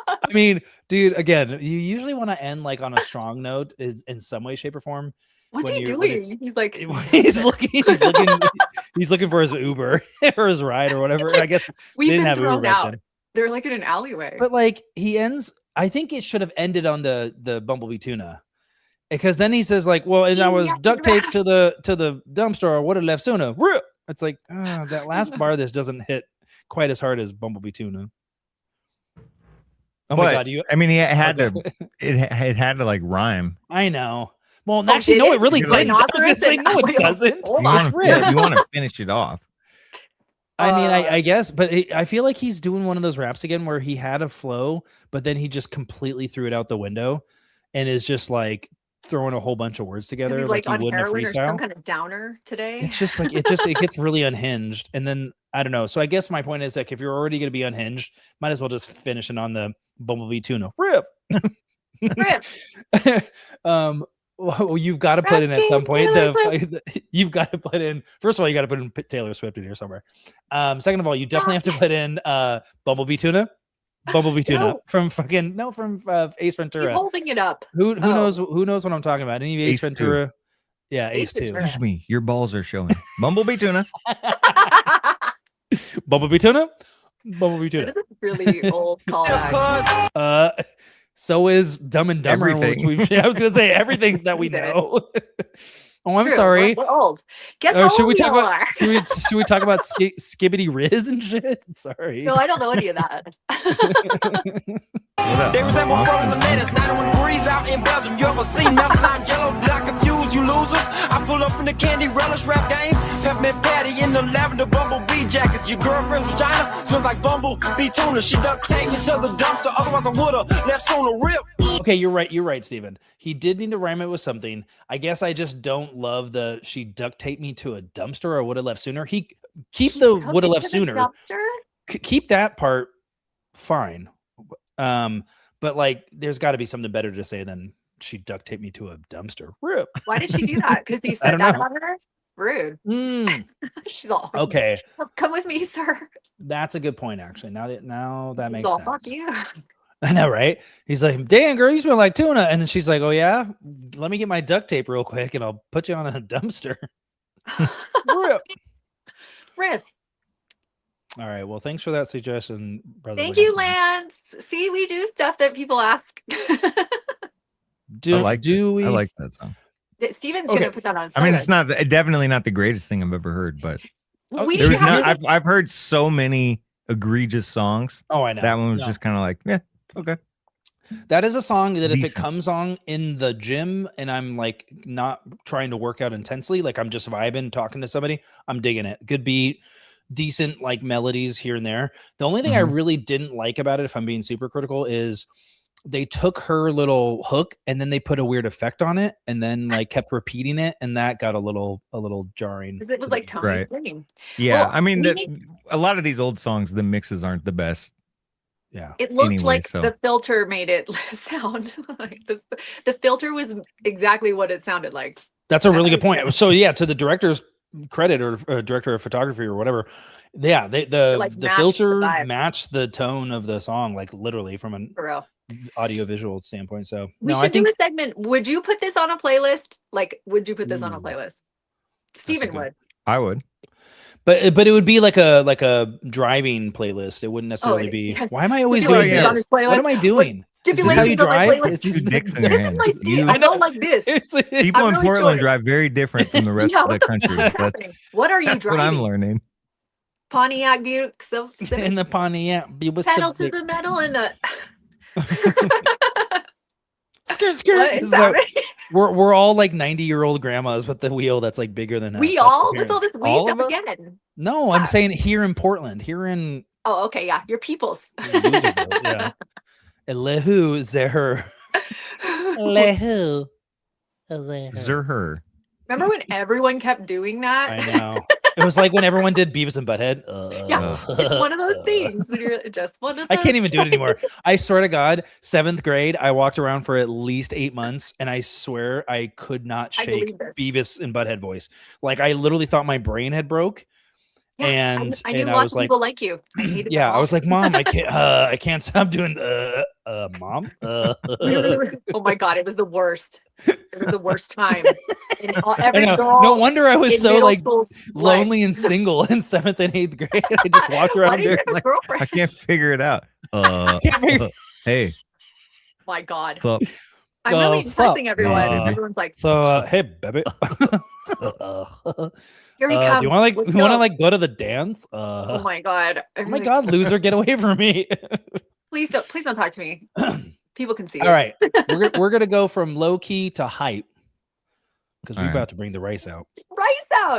I mean, dude, again, you usually want to end like on a strong note in some way, shape, or form. What's he doing? He's like he's looking for his Uber or his ride or whatever. I guess we didn't have Uber back then. They're like in an alleyway. But like he ends. I think it should have ended on the bumblebee tuna. Because then he says like, well, and I was duct taped to the dumpster. I would have left sooner. It's like that last bar. This doesn't hit quite as hard as Bumblebee Tuna. Oh my god! I mean, it had to. It had to like rhyme. I know. Well, actually, no, it really didn't. I was gonna say, no, it doesn't. You want to finish it off. I mean, I guess, but I feel like he's doing one of those raps again where he had a flow, but then he just completely threw it out the window, and is just like throwing a whole bunch of words together he's like on he would in a freestyle. Or some kind of downer today. It's just like it gets really unhinged, and then I don't know. So I guess my point is like if you're already going to be unhinged, might as well just finish it on the Bumblebee Tuna riff. Well, you've got to put in at some point. You've got to put in. First of all, you got to put in Taylor Swift in here somewhere. Second of all, you definitely have to put in Bumblebee Tuna. Bumblebee Tuna from Ace Ventura. He's holding it up. Who knows what I'm talking about? Any Ace Ventura? 2. Yeah, Ace 2. Excuse me, your balls are showing. Bumblebee Tuna. Bumblebee Tuna. Bumblebee Tuna. This is a really old callback. So is Dumb and Dumber. Which I was gonna say everything that we know. Oh, I'm sorry. We're old. Guess how should we old talk you about? are. Should we talk about Skibbity Riz and shit? Sorry. No, I don't know any of that. They resemble frozen lettuce, 91 degrees out in Belgium. You ever seen nothing? I'm jello, did I confuse you losers? I pull up in the candy relish rap game. Peppermint patty in the lavender bumblebee jackets. Your girlfriend from China smells like bumblebee tuna. She duct taped me to the dumpster, otherwise I would've left sooner. Rip. Okay, you're right, Steven. He did need to rhyme it with something. I guess I just don't love the she duct taped me to a dumpster or would have left sooner. Keep the would have left sooner. Keep that part fine. But like there's got to be something better to say than she duct taped me to a dumpster. Rip. Why did she do that? Because he said that about her? Rude. She's all okay. Come with me, sir. That's a good point, actually. Now that makes all, sense. Fuck you. I know, right? He's like, "Damn, girl, you smell like tuna," and then she's like, "Oh yeah, let me get my duct tape real quick, and I'll put you on a dumpster." Rip. Riff. All right. Well, thanks for that suggestion, brother. Thank you, Lance. See, we do stuff that people ask. do we? I like that song. Steven's gonna put that on his playlist. I mean, it's not definitely not the greatest thing I've ever heard, but I've heard so many egregious songs. Oh, I know. That one was just kind of like, yeah, okay. That is a song that if it comes on in the gym and I'm like not trying to work out intensely, like I'm just vibing, talking to somebody, I'm digging it. Good beat, decent like melodies here and there. The only thing I really didn't like about it, if I'm being super critical, is they took her little hook and then they put a weird effect on it and then like kept repeating it, and that got a little jarring. Because it was like Tony's thing. Yeah, well, I mean, a lot of these old songs, the mixes aren't the best. Yeah, it looked like the filter made it sound like this. The filter was exactly what it sounded like. That's a really good point. So yeah, to the director's credit or director of photography or whatever, yeah, the filter matched the tone of the song, like literally from an audio visual standpoint. So we should do a segment. Would you put this on a playlist? Like, would you put this on a playlist? Steven would. I would. But it would be like a driving playlist. It wouldn't necessarily be. Yes. Why am I always doing this? What am I doing? Is this how you drive? This is my Steve. I don't like this. People in Portland drive very different from the rest of the country. What are you driving? What I'm learning. Pontiac Buick. In the Pontiac. Pedal to the metal and the. So, we're all like 90-year-old grandmas with the wheel that's like bigger than us. We all with all this weed stuff again. No, I'm saying here in Portland. Here in Oh, okay, yeah. Your peoples. Yeah. Lehu Zerher. Lehu Zerher. Remember when everyone kept doing that? I know. It was like when everyone did Beavis and Butthead. Yeah, it's one of those things. You're just one of those. I can't even do it anymore. I swear to God, 7th grade, I walked around for at least 8 months, and I swear I could not shake Beavis and Butthead voice. Like I literally thought my brain had broke. Yeah, and I knew lots of people like you. I was like, Mom, I can't stop doing Mom. Oh my God, it was the worst. It was the worst time. No wonder I was so like lonely and single in 7th and 8th grade. I just walked around there like, I can't figure it out. Hey. My God. What's up? I'm really impressing everyone. Everyone's like, so hey, baby. Here he comes. You want to like go to the dance? Oh my God. Oh my God, loser, get away from me. Please don't talk to me. People can see. All right. We're gonna go from low key to hype. Because we're about to bring the rice out. We're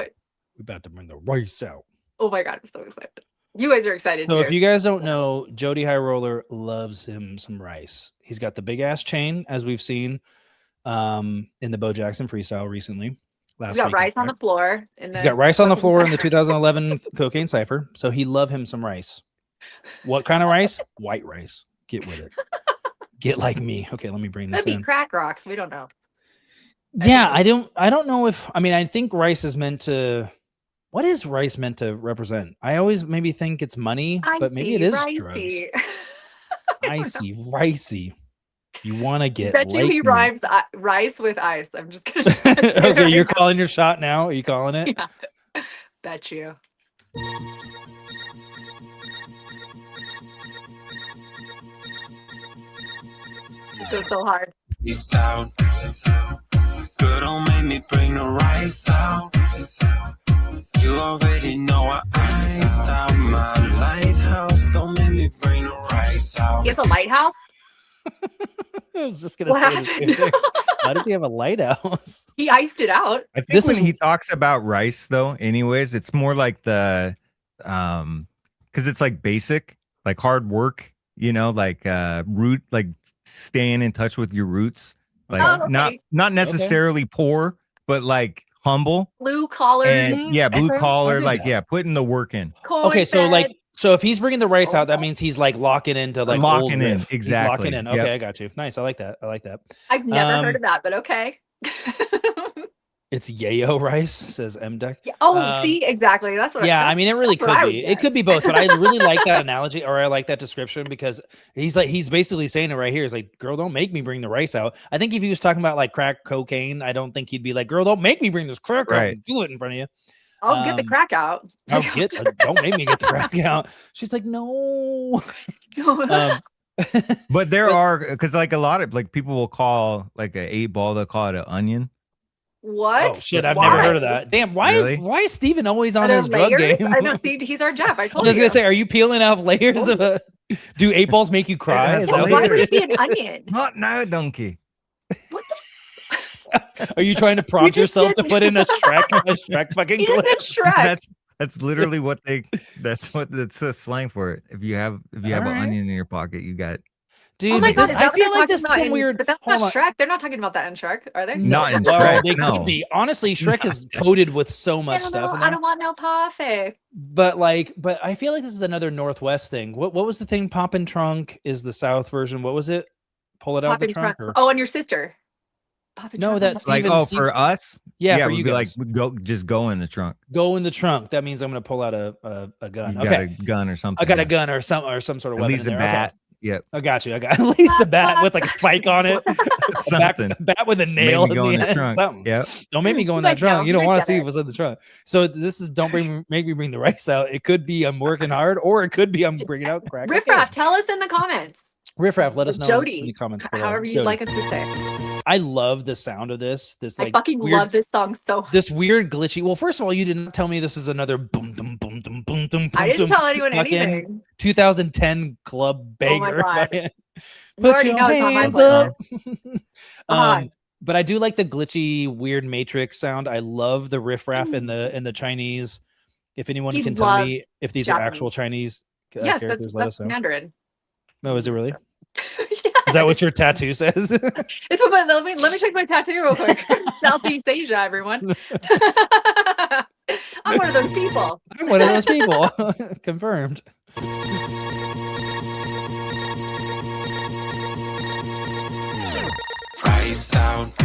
about to bring the rice out. Oh my God, I'm so excited. You guys are excited So too. if you guys don't know, Jody High Roller loves him some rice. He's got the big ass chain, as we've seen in the Bo Jackson freestyle recently. He's got rice on the floor. He's got rice on the floor in the 2011 Cocaine Cypher. So he love him some rice. What kind of rice? White rice. Get with it. Get like me. Okay, let me bring this in. That'd be crack rocks. We don't know. Yeah, I don't know if I think rice is meant to. What is rice meant to represent? I always maybe think it's money, but maybe it is drugs. Icy, ricey. You want to get? Bet you he rhymes rice with ice. I'm just gonna. Okay, you're calling your shot now. Are you calling it? Yeah. Bet you. This goes so hard. It's out. Girl, don't make me bring the rice out. You already know I iced out my lighthouse. Don't make me bring the rice out. It's a lighthouse? I was just gonna say the same thing. Why does he have a lighthouse? He iced it out. I think when he talks about rice, though, anyways, it's more like the because it's like basic, like hard work, like root, like staying in touch with your roots, like not necessarily poor, but like humble, blue collar, blue collar, like putting the work in. Okay, so if he's bringing the rice out, that means he's like locking into like locking in, riff. exactly. He's locking in. Okay, I got you. Nice, I like that. I've never heard of that, but okay. It's yayo rice, says MDeck. Yeah. See, exactly. That's what. Yeah, I mean, it really could be. It could be both, but I really like that analogy, or I like that description because he's basically saying it right here. He's like, "Girl, don't make me bring the rice out." I think if he was talking about like crack cocaine, I don't think he'd be like, "Girl, don't make me bring this crack out and do it in front of you." I'll get the crack out. Don't make me get the crack out. She's like, no. But there are, because like a lot of like people will call like an 8-ball, they'll call it an onion. What? Oh shit! I've never heard of that. Damn! Why is Steven always on his drug game? I know. See, he's our Jeff. I told you. I was gonna say, are you peeling off layers of a? Do 8-balls make you cry? Is that why would it be an onion? Not now, donkey. What the? Are you trying to prompt yourself to put in a Shrek fucking clip? Shrek. That's literally what that's a slang for it. If you have an onion in your pocket, you got. Dude, oh my God, I feel like this is some weird. But that's not Shrek. They're not talking about that in Shrek, are they? Not in Shrek. They could be. Honestly, Shrek is coated with so much stuff. I don't want no parfait. But I feel like this is another Northwest thing. What was the thing? Poppin' Trunk is the South version. What was it? Pull it out of the trunk. Oh, and your sister. No, that's like for us. Yeah, for you you guys. Like go in the trunk. Go in the trunk. That means I'm gonna pull out a gun. You got a gun or something. I got a gun or some sort of weapon. At least a bat. Okay. Yep. I got you. I got at least a bat with like a spike on it. Something. A bat with a nail in the trunk. Something. Yep. Don't make me go in that trunk. You don't want to see what's in the trunk. So this is make me bring the rice out. It could be I'm working hard, or it could be I'm bringing out crack. Riff Raff, tell us in the comments. Riff Raff, let us know Jody, in the comments below. However you'd like us to say. I love the sound of this. Like I fucking love this song so much. This weird glitchy. Well, first of all, you didn't tell me this is another boom boom boom boom boom boom. I didn't tell anyone anything. 2010 club banger. Oh my God. Put your hands up. But I do like the glitchy, weird Matrix sound. I love the Riff Raff in the Chinese. If anyone can tell me if these are actual Chinese characters, let us know. Mandarin. No, is it really? Yeah. Is that what your tattoo says? Let me check my tattoo real quick. Southeast Asia, everyone. I'm one of those people. I'm one of those people. Confirmed. Rice out.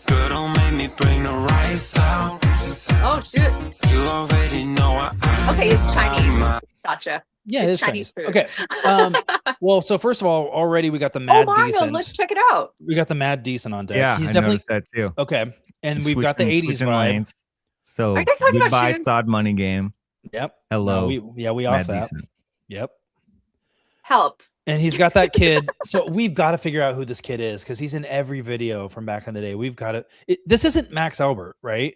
Girl, don't make me bring the rice out. Oh shit. You already know I. Okay, it's Chinese. Gotcha. Yeah, it's Chinese food. Okay. Well, so first of all, already we got the Mad Decent. Let's check it out. We got the Mad Decent on deck. Yeah, he's I definitely that too. Okay, and we've got the 80s vibe. Lanes. So are you guys talking goodbye, about Sod Money Game. Yep. Hello. We off that. Decent. Yep. Help. And he's got that kid. So we've got to figure out who this kid is because he's in every video from back in the day. We've got to. This isn't Max Albert, right?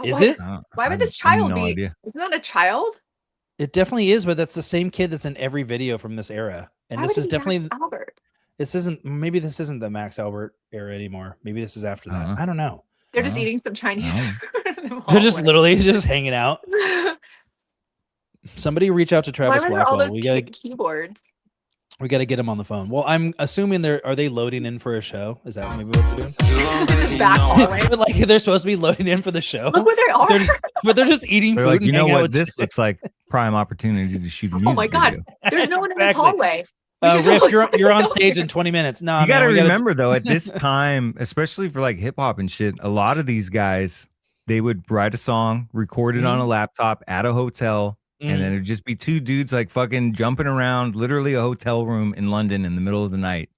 Is it? Why would this child be? Idea. Isn't that a child? It definitely is, but that's the same kid that's in every video from this era. And this is definitely Max Albert. This isn't the Max Albert era anymore. Maybe this is after that. I don't know. They're just eating some Chinese food. They're just literally just hanging out. Somebody reach out to Travis Blackwell. All those keyboards. We got to get him on the phone. Well, I'm assuming are they loading in for a show? Is that maybe what they're doing? But like they're supposed to be loading in for the show. Look where they are. But they're just eating food. Like, and know what? This looks like prime opportunity to shoot a music Oh my God. video. There's no one in this hallway. Riff, you're on stage in 20 minutes. No, you got to remember though, at this time, especially for like hip hop and shit, a lot of these guys, they would write a song, record it on a laptop at a hotel. And then it'd just be two dudes like fucking jumping around, literally a hotel room in London in the middle of the night,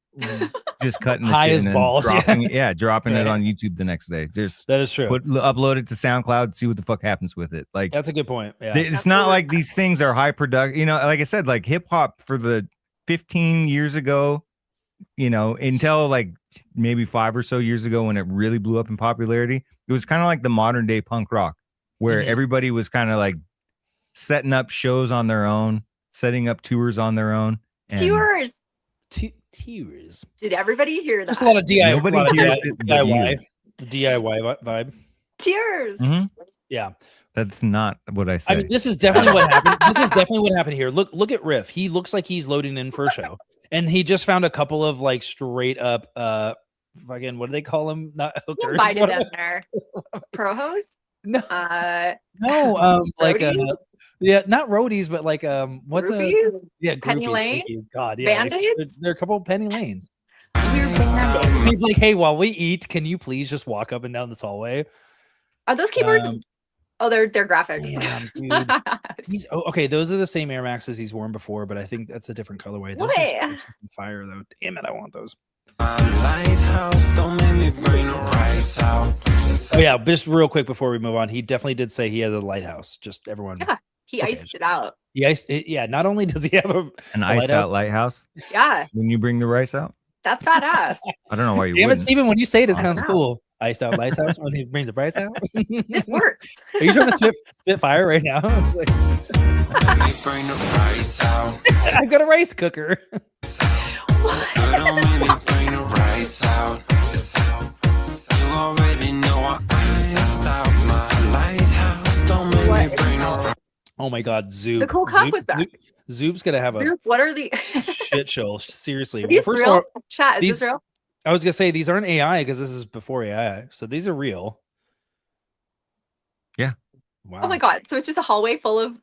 just cutting the high shit as and balls, dropping it on YouTube the next day. That is true. Upload it to SoundCloud, see what the fuck happens with it. Like that's a good point. Yeah, it's not like these things are high production. You know, like I said, like hip hop for the 15 years ago, you know, until like maybe 5 or so years ago when it really blew up in popularity, it was kind of like the modern day punk rock, where everybody was kind of like setting up shows on their own, setting up tours on their own. Tours. tears. Did everybody hear that? Just a lot of DIY. Nobody hears it but DIY. The DIY vibe. Tears. Yeah. That's not what I said. I mean, this is definitely what happened. This is definitely what happened here. Look at Riff. He looks like he's loading in for a show. And he just found a couple of like straight up fucking, what do they call them? Not hookers. Invited them there. Pro-hos? No. No, like yeah, not roadies, but like what's groupies? groupies, Penny Lane? thank you. God, yeah. Band-Aids? They're a couple of penny lanes. He's like, hey, while we eat, can you please just walk up and down this hallway? Are those keyboards? Oh, they're graphics. Damn, dude. Okay. Those are the same Air Maxes he's worn before, but I think that's a different colorway. Those are fire though. Damn it, I want those. Lighthouse, don't make me bring the price out. Oh yeah, just real quick before we move on, he definitely did say he has a lighthouse. Just everyone. Yeah, he iced it out. He iced it. Yeah, not only does he have an iced out lighthouse. Yeah. When you bring the rice out. That's badass. I don't know why you. Damn it, Steven, when you say it, it sounds Wow. cool. Iced out lighthouse when he brings the price out. This works. Are you trying to spit fire right now? Let me bring the price out. I've got a rice cooker. Don't make me bring the rice out. You already know I iced out my lighthouse. Don't make me bring the rice. Oh my God, Zoop. The cool cup was back. Zoop's gonna have Zoop, what are the shit show. Seriously. Are these First real? of all, Chat, is this real? I was gonna say these aren't AI because this is before AI, so these are real. Yeah. Wow. Oh my God! So it's just a hallway full of.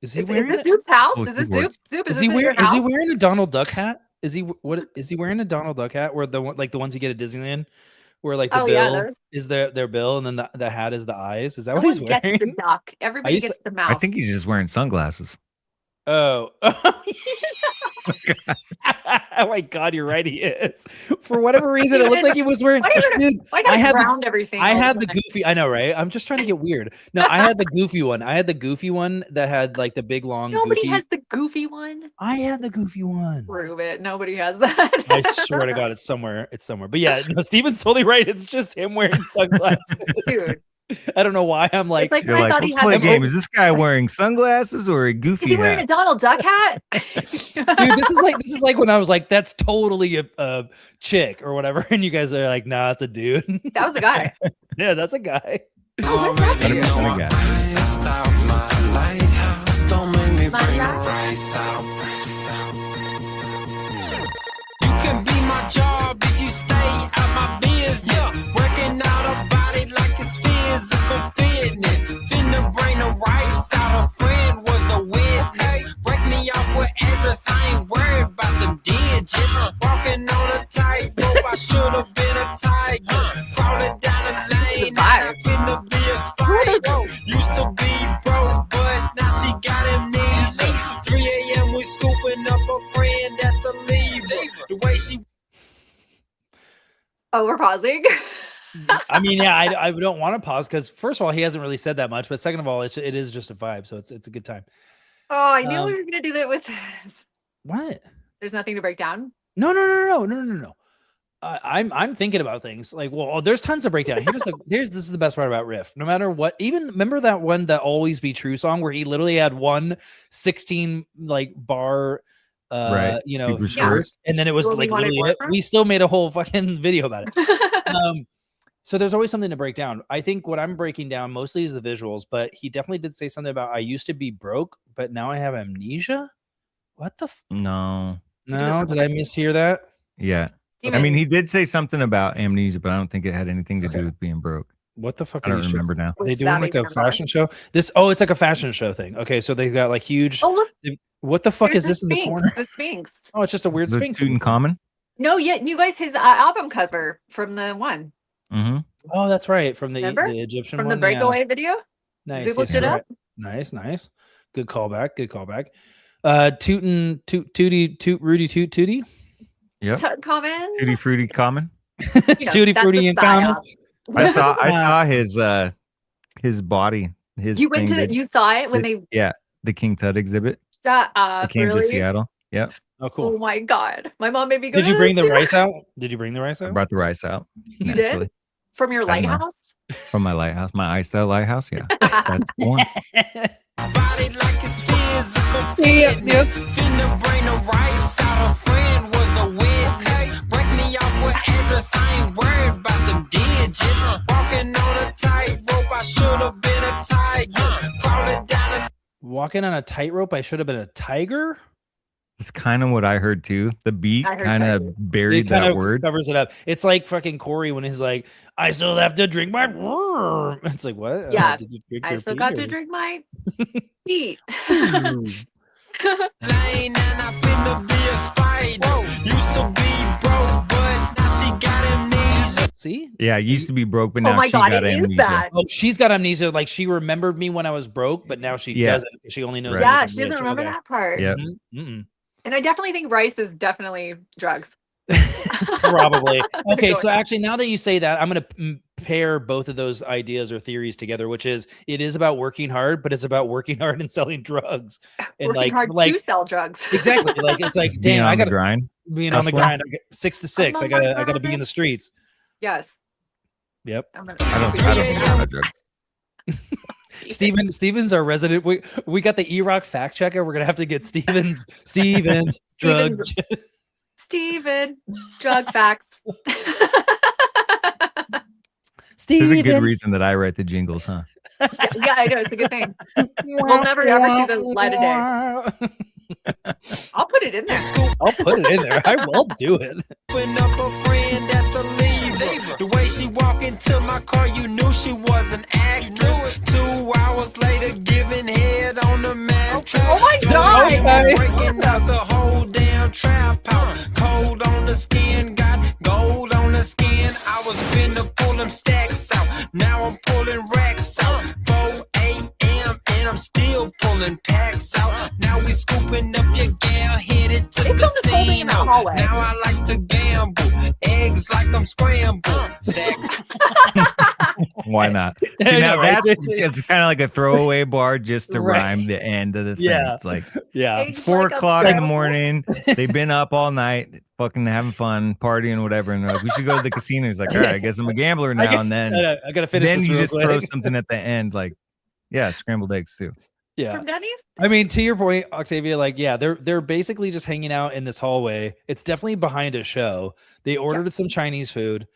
Is he Is wearing this it? Zoop's house? Oh, Is this keyboards. Zoop? Zoop, Is is he this wearing? your Is he house? wearing a Donald Duck hat? Is he what? Is he wearing a Donald Duck hat? Where the like the ones you get at Disneyland, where like the Oh, bill yeah, those. is their bill, and then the hat is the eyes. Is that No what he's one gets the wearing? duck. Everybody used gets the I mouth. think he's just wearing sunglasses. Oh. Oh my God, you're right. He is. For whatever reason, it looked like he was wearing. Why is it- Dude, Why gotta I had the- ground everything? I all had the the time? goofy. I know, right? I'm just trying to get weird. No, I had the goofy one. I had the goofy one that had like the big long. Nobody goofy. has the goofy one. I had the goofy one. Prove it. Nobody has that. I swear to God, it's somewhere. It's somewhere. But yeah, no, Steven's totally right. It's just him wearing sunglasses. Dude, I don't know why. I'm like, it's like You're when I like, thought he let's had. play a The, game. Is this guy wearing sunglasses or a is goofy he wearing a hat? Donald Duck hat? dude, this is like when I was like, that's totally a chick or whatever, and you guys are like, nah, it's a dude. That was a guy. Yeah, that's a guy. You already know What a I guy. iced out my lighthouse. Don't make me My bring the guy. rice out. You can be my job if you stay out my business. Working out a body like it's physical fitness. Finna bring the rice out. A friend was the witness. Break me off with Everest. I ain't worried about them digits. Walking on a tightrope. I should have been a tiger. Crawling down the lane. And I finna be a spider. Used to be broke, but now she got amnesia. 3 a.m. we scooping up a friend at the lever. The way she Oh, we're pausing. I mean, yeah, I don't want to pause because first of all, he hasn't really said that much, but second of all, it is just a vibe, so it's a good time. Oh, I knew we were gonna do that with. What? There's nothing to break down. No. I'm thinking about things like, well, there's tons of breakdown. This is the best part about Riff. No matter what, even remember that one, that Always Be True song where he literally had 16 like bar Right. Super short. verse, and then it was Well, we like wanted literally more? we still made a whole fucking video about it. So there's always something to break down. I think what I'm breaking down mostly is the visuals, but he definitely did say something about I used to be broke, but now I have amnesia. What the No. no, did I mishear that? Yeah. Steven, I mean, he did say something about amnesia, but I don't think it had anything to do with being broke. What the fuck I are don't these remember now. what's They doing that like a even about? fashion show? It's like a fashion show thing. Okay, so they've got like huge. Oh look, What the fuck there's is this in the Sphinx, corner? The Sphinx. Oh, it's just a weird The sphinx. Tutankhamun. No, yet you guys his album cover from the one Mm-hmm. Oh, that's right, from the Remember? Egyptian from one. the breakaway video. Yeah. Nice. Zoop looked yes, it you're up. right. Nice. Good callback. Rudy Toot Tootie. Yep. Common. Tutti Frutti Common. Tutti Frutti and Common. I saw his body. You went to you saw it when they the King Tut exhibit. shut It up. came to Really? Seattle. Yep. Oh, Oh cool. my god, my mom made me go. Did you to bring the this rice out? Did you bring the rice I out? brought the rice out. You naturally. did from your I know. lighthouse. From my lighthouse, my iced out lighthouse. Yeah. That's one. body like it's physical fitness. Finna bring the rice out. A friend was the witness. Walking on a tightrope, I should have been a tiger. It's kind of what I heard too. The beat kind of buried that word. Covers it up. It's like fucking Corey when he's like, I still have to drink my worm. It's like, what? Yeah. Did you drink I your still pee, got or- to drink my feet. Lane and I finna be a spider. Used to be broke, but now she got amnesia. See? Yeah, used to be broke, but now Oh my she God, got it is amnesia. that. Oh, she's got amnesia. Like she remembered me when I was broke, but now she doesn't. She only knows. Right. me as Yeah, a she doesn't bitch. remember Okay. that part. Yep. Mm-mm. And I definitely think rice is definitely drugs. Probably. Okay, Go so ahead. actually, now that you say that, I'm going to pair both of those ideas or theories together, which is it is about working hard, but it's about working hard and selling drugs. And Working hard to sell drugs. Exactly. Like it's like, Just being damn, on I got the grind. being on the Hustling. grind. 6 to 6. I on my gotta be in the streets. Yes. Yep. I'm gonna, I don't think I'm on drugs. Steven's our resident. We got the E-Rock fact checker. We're gonna have to get Steven's drug. Steven, drug facts. There's a good Steven. reason that I write the jingles, huh? Yeah, I know. It's a good thing. We'll never ever see the light of day. I'll put it in there. I'll put it in there. I will do it. Open up a friend at the lever. The way she walked into my car, you knew she was an actress. 2 hours later, giving head on the mattress. Oh my God. Okay. Breaking out the whole damn trap house. Cold on the skin, got gold on the skin. I was finna pull them stacks out. Now I'm pulling racks out. 4 a.m. and I'm still pulling packs out. Now we scooping up your gal, headed to It's just holding in the casino. hallway. Now I like to gamble. Eggs like I'm scrambled. Stacks. Why not? See, I now know, right? that's it's kind of like a throwaway bar just to Right. rhyme the end of the thing. Yeah. It's like Yeah. it's 4 o'clock in the morning. They've been up all night, fucking having fun, partying, whatever. And they're like, we should go to the casino. He's like, all right, I guess I'm a gambler now. And then I gotta finish. then this you real just throw quick. something at the end, like, yeah, scrambled eggs too. Yeah. From Denny's? I mean, to your point, Octavia, like, yeah, they're basically just hanging out in this hallway. It's definitely behind a show. They ordered some Chinese food,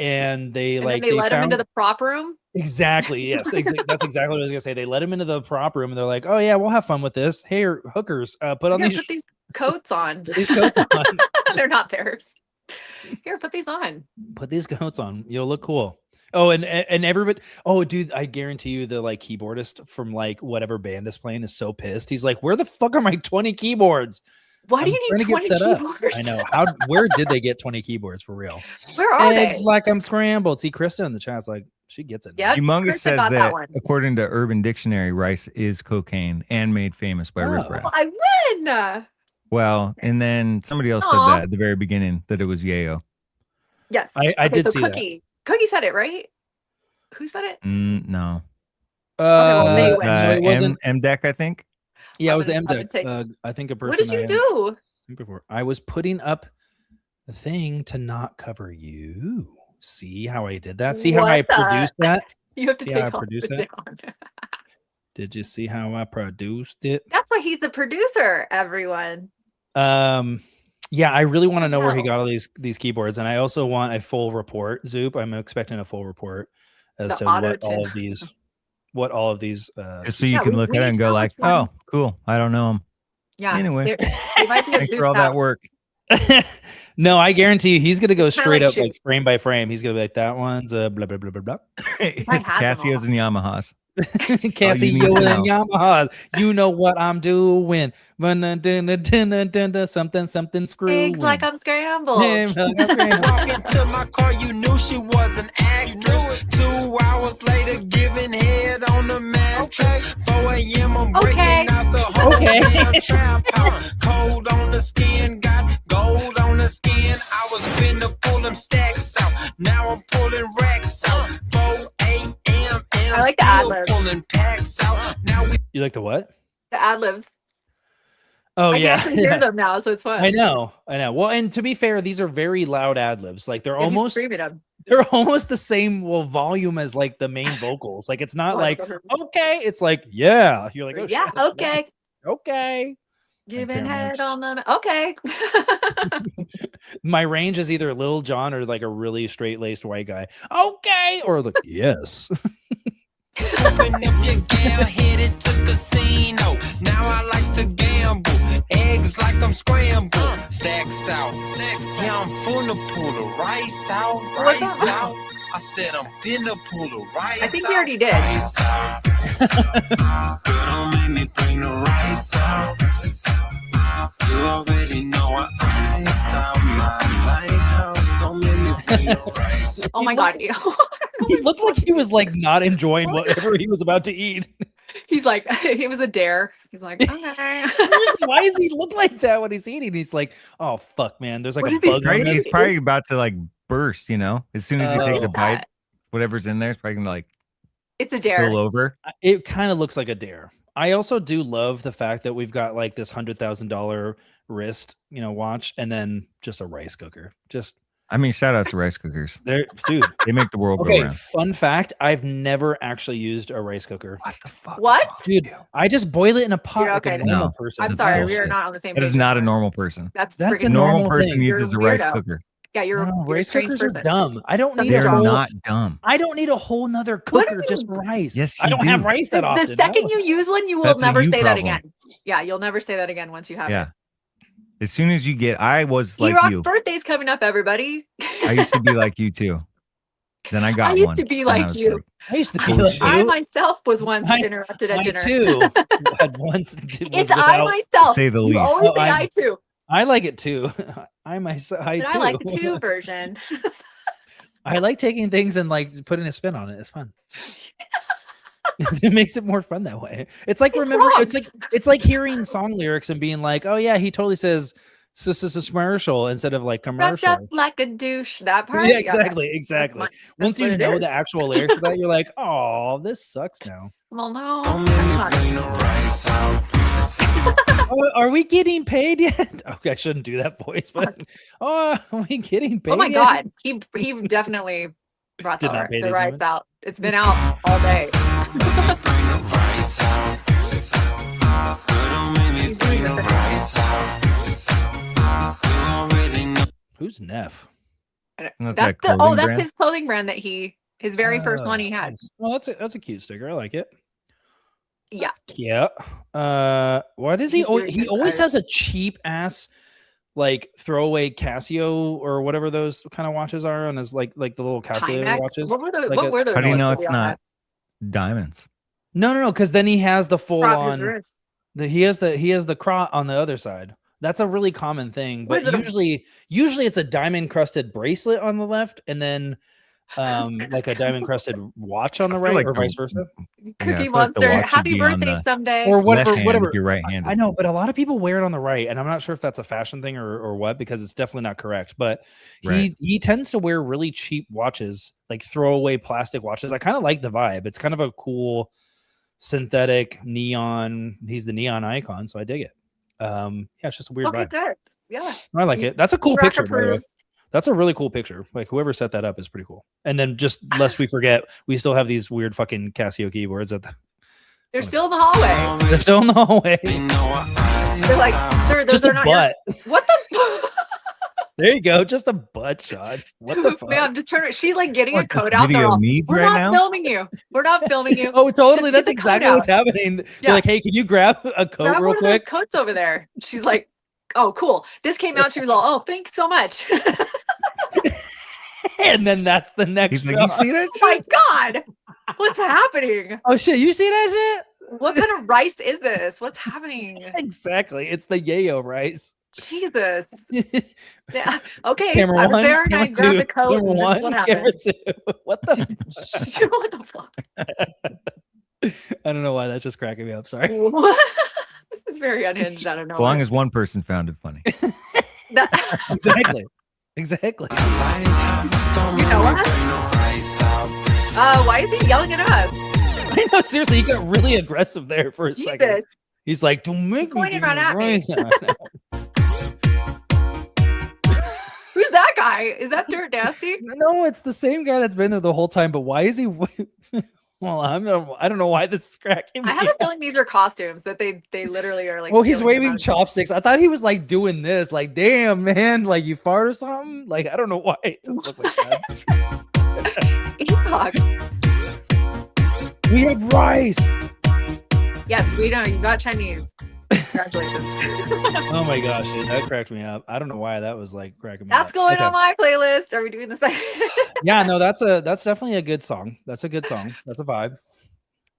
and they And like then they let him into found- the prop room. Exactly. Yes. That's exactly what I was gonna say. They let him into the prop room, and they're like, "Oh yeah, we'll have fun with this. Hey, hookers, put on Here, these put these coats on. these coats on. They're not theirs. Here, put these on. Put these coats on. You'll look cool." Oh, and everybody. Oh, dude, I guarantee you, the like keyboardist from like whatever band is playing is so pissed. He's like, "Where the fuck are my 20 keyboards? Why do I'm you trying need to get 20 set up." keyboards? I know. Where did they get 20 keyboards for real? Where are Eggs they? like I'm scrambled. See, Krista in the chat's like, she gets it. now. Yep. Humongous Krista says got that, that one. according to Urban Dictionary, rice is cocaine and made famous by Riff Oh. Raff. Well, I win. Well, and then somebody else said Aw. that at the very beginning that it was yayo. Yes. I Okay, did so see that. Cookie said it, right? Who said it? No, well, they it was, win. no, it wasn't. M-Deck, I think. Yeah, it was the I would say- MDEC. I think a person. What did you I do? seen before. I was putting up the thing to not cover you. See how I did that? See how I What the- produced that? You have to See how I take off produced the that? down. Did you see how I produced it? That's why he's the producer, everyone. Yeah, I really want to know where he Wow. got all these keyboards, and I also want a full report. Zoop, I'm expecting a full report as The to what auto-tune. all of these. Just so you Yeah, can we- look we at it just and go know like, which ones. oh, cool. I don't know them. Yeah. Anyway. They might be at Thanks Zeus' for all that house. work. No, I guarantee you, he's gonna go straight like up like shoes. frame by frame. He's gonna be like, that one's blah blah blah blah blah. It's had them Casios all. and Yamahas. Cassie, you need you to and know. Yamaha, you know what I'm doing. Something screwing. Eggs like I'm scrambled. Walk into my car, you knew she was an actress. 2 hours later, giving head on the mattress. 4 a.m. I'm breaking Okay. out the whole Okay. damn trap house. Cold on the skin, got gold on the skin. I was finna pull them stacks out. Now I'm pulling racks out. 4 a.m. and I I'm like the still ad-libs. pulling packs out. Now we You like the what? The ad libs. Oh I yeah. can actually hear them now, so it's fun. I know. Well, and to be fair, these are very loud ad libs. Like they're Yeah, he's almost screaming them. they're almost the same volume as like the main vocals. Like it's not like okay, it's like yeah. You're like oh yeah, shit. okay. Okay. Giving Paramount. head on the okay. My range is either Lil Jon or like a really straight laced white guy. Okay, or like yes. scooping up your gal, headed to casino. pull the rice out, rice out. I said I'm finna pull the rice out. I think you already did. Rice out. Girl, don't make me bring the rice out. You already know I iced out my lighthouse. Don't make me bring the rice out. Oh my God. He looked like he was like not enjoying whatever he was about to eat. He's like, it was a dare. He's like, okay. Why does he look like that when he's eating? He's like, oh fuck, man. There's like What a is he bug on Right? this. He's probably about to like burst, you know? As soon as he takes a Oh. bite, whatever's in there is probably gonna like It's a dare. spill over. It kind of looks like a dare. I also do love the fact that we've got like this $100,000 wrist, watch, and then just a rice cooker. Just I mean, shout out to rice cookers. there, dude. They make the world go Okay, round. fun fact: I've never actually used a rice cooker. What the fuck? What? Dude, I just boil it in a pot Dude, like okay. a normal No. person. I'm That's sorry, we bullshit. are not on the same That page. is not a anymore. normal person. That's That's freaking a A normal normal person thing. uses a You're a rice weirdo. cooker. Yeah, you're a Rice strange cookers are person. dumb. I don't Something's need a They're wrong. whole, not dumb. I don't need a whole nother What do cooker, you- just rice. Yes, I you don't have do. rice that The often. second no. you use one, you will That's a never you say that problem. again. Yeah, you'll never say that again once you have Yeah. it. As soon as you get, I was like E-Rock's you. birthday's coming up, everybody. I used to be like you too. Then I got I used one. to be and I like was you. I used to be Oh, like shit. I you. myself was once I- interrupted at I dinner. too had once. Was It's I without, myself. say the You least. always Oh, say I'm- I too. I like it too. I myself. I But too. I like the two version. I like taking things and like putting a spin on it. It's fun. It makes it more fun that way. It's like It's remember, wrong. it's like hearing song lyrics and being like, oh yeah, he totally says commercial instead of like Wrapped up commercial. like a douche. That part. Yeah, exactly. my- Once what you it know is. the actual lyrics of that, you're like, oh, this sucks now. Well, no. Don't make me bring the rice out. Oh, are we getting paid yet? Okay, I shouldn't do that voice, but are we getting paid? Oh my yet? God. He definitely brought Did not pay the these rice women? out. It's been out all day. Don't make me bring the rice out. Girl, don't make me bring the rice out. You already know. Who's Neff? Not That's that the clothing that's brand? his clothing brand that his very first one he had. Nice. Well, that's a cute sticker. I like it. Yeah. Yeah. Why does he? He's doing He good always art. has a cheap ass, like throwaway Casio or whatever those kind of watches are on his like the little calculator Timex? watches. What were those? Like What a- were those? How do you ones know that it's we all not diamonds? No, because then he has the full had? Prop his on. wrist. He has the crot on the other side. That's a really common thing, What but is it? usually it's a diamond encrusted bracelet on the left, and then like a diamond encrusted watch on the I feel right, like or the- vice versa. I Cookie feel like the Monster. watch should Happy be on birthday the someday. Or whatever, left hand whatever. if you're right-handed. I know, but a lot of people wear it on the right, and I'm not sure if that's a fashion thing or what, because it's definitely not correct. But Right. he tends to wear really cheap watches, like throwaway plastic watches. I kind of like the vibe. It's kind of a cool synthetic neon. He's the neon icon, so I dig it. Yeah, it's just a weird Okay, vibe. good. Yeah. I like it. That's a cool E-Rock picture, by the way. approves. That's a really cool picture. Like whoever set that up is pretty cool. And then just lest we forget, we still have these weird fucking Casio keyboards at the They're still in the hallway. they're still in the hallway. You know I iced They're like out. they're Just they're a not butt. What the There you go. Just a butt shot. What the fuck? Man, I'm just turning. She's like getting a What, this coat out. They're video all, needs We're right not now? filming you. We're not filming you. Oh, totally. Just get That's the exactly coat what's happening. Yeah. You're like, hey, can you grab a coat Grab real one of those quick? coats over there. She's like, oh, cool. This came out. She was all, oh, thanks so much. And then that's the next He's like, you shot. see that Oh my shit? God. What's happening? Oh shit, you see that What kind of rice is this? What's happening? shit? Exactly. It's the yayo rice. Jesus. Yeah. Okay. Camera I was one, there and I camera grabbed two, the coat. camera And this is one, what camera happened. two. What the? What the fuck? I don't know why that's just cracking me up. Sorry. What? This is very unhinged. I don't know. As long as one person found it funny. that, Exactly. Exactly. Lighthouse, don't You know make me what? bring the rice out. why is he yelling at us? I know. Seriously, he got really aggressive there for a second. Jesus. He's like, "Don't make me pointing do right the at me. rice." Who's that guy? Is that Dirt Nasty? No, it's the same guy that's been there the whole time. But why is he? Well, I don't know why this is cracking me. I have a feeling these are costumes that they literally are like. Oh, he's stealing them waving out of- chopsticks. I thought he was like doing this. Like, damn, man, like you fart or something. Like, I don't know why. It just looked like that. Ewok. We have rice. Yes, we know you got Chinese. Congratulations. Oh my gosh, dude, that cracked me up. I don't know why that was like cracking me That's up. going on my playlist. Are we doing the second? Yeah, no, that's definitely a good song. That's a good song. That's a vibe.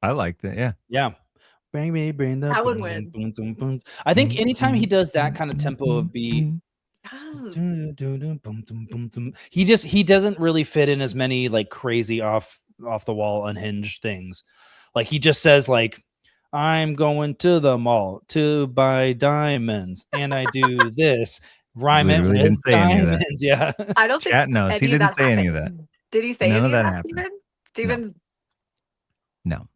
I like that. Yeah. Yeah. Bring me, bring the. That would boom, win. boom, boom, boom. I think anytime he does that kind of tempo of beat, he doesn't really fit in as many like crazy off the wall unhinged things. Like he just says like, I'm going to the mall to buy diamonds, and I do this. Rhyme it Literally with didn't say any of that. diamonds. Yeah. I don't think Chat knows. any He of didn't that say any of that. happened. Did he say None any of that that, happened. Steven? No.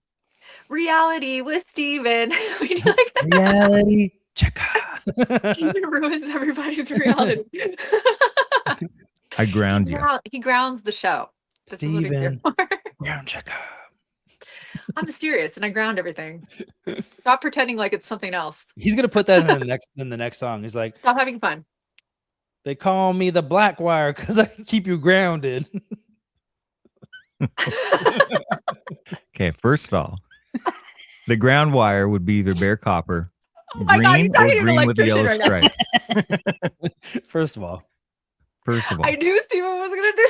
Reality with Steven. We do like that. Reality checker. Steven ruins everybody's reality. I ground you. He grounds the show. This is what he's here Steven. for. Ground checker. I'm mysterious and I ground everything. Stop pretending like it's something else. He's gonna put that in the next song. He's like, Stop having fun. they call me the black wire because I keep you grounded. Okay, first of all, the ground wire would be either bare copper, Oh my God, green, you're or talking to an green with the yellow electrician right stripe. First of all, I knew Steven was gonna do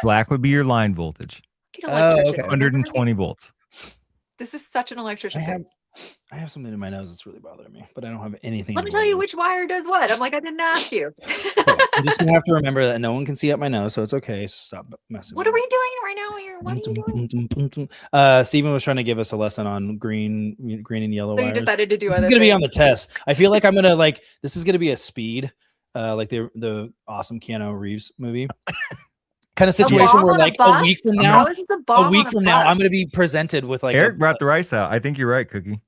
black would be your line voltage, electrician. okay. 120 volts. This is such an electrician thing. I have something in my nose that's really bothering me, but I don't have anything. Let me tell you which wire does what. I'm like, I didn't ask you. I'm just gonna have to remember that no one can see up my nose, so it's okay. So stop messing. What are we doing right now? What are you doing? Steven was trying to give us a lesson on green and yellow So you wires. decided to do This is other gonna be things. on the test. I feel like I'm gonna like this is gonna be a speed, like the awesome Keanu Reeves movie. Kind of situation bomb where on a like a bus? week from How now, is this a bomb on I'm bus? gonna be presented with like Eric brought the rice out. I think you're right, Cookie.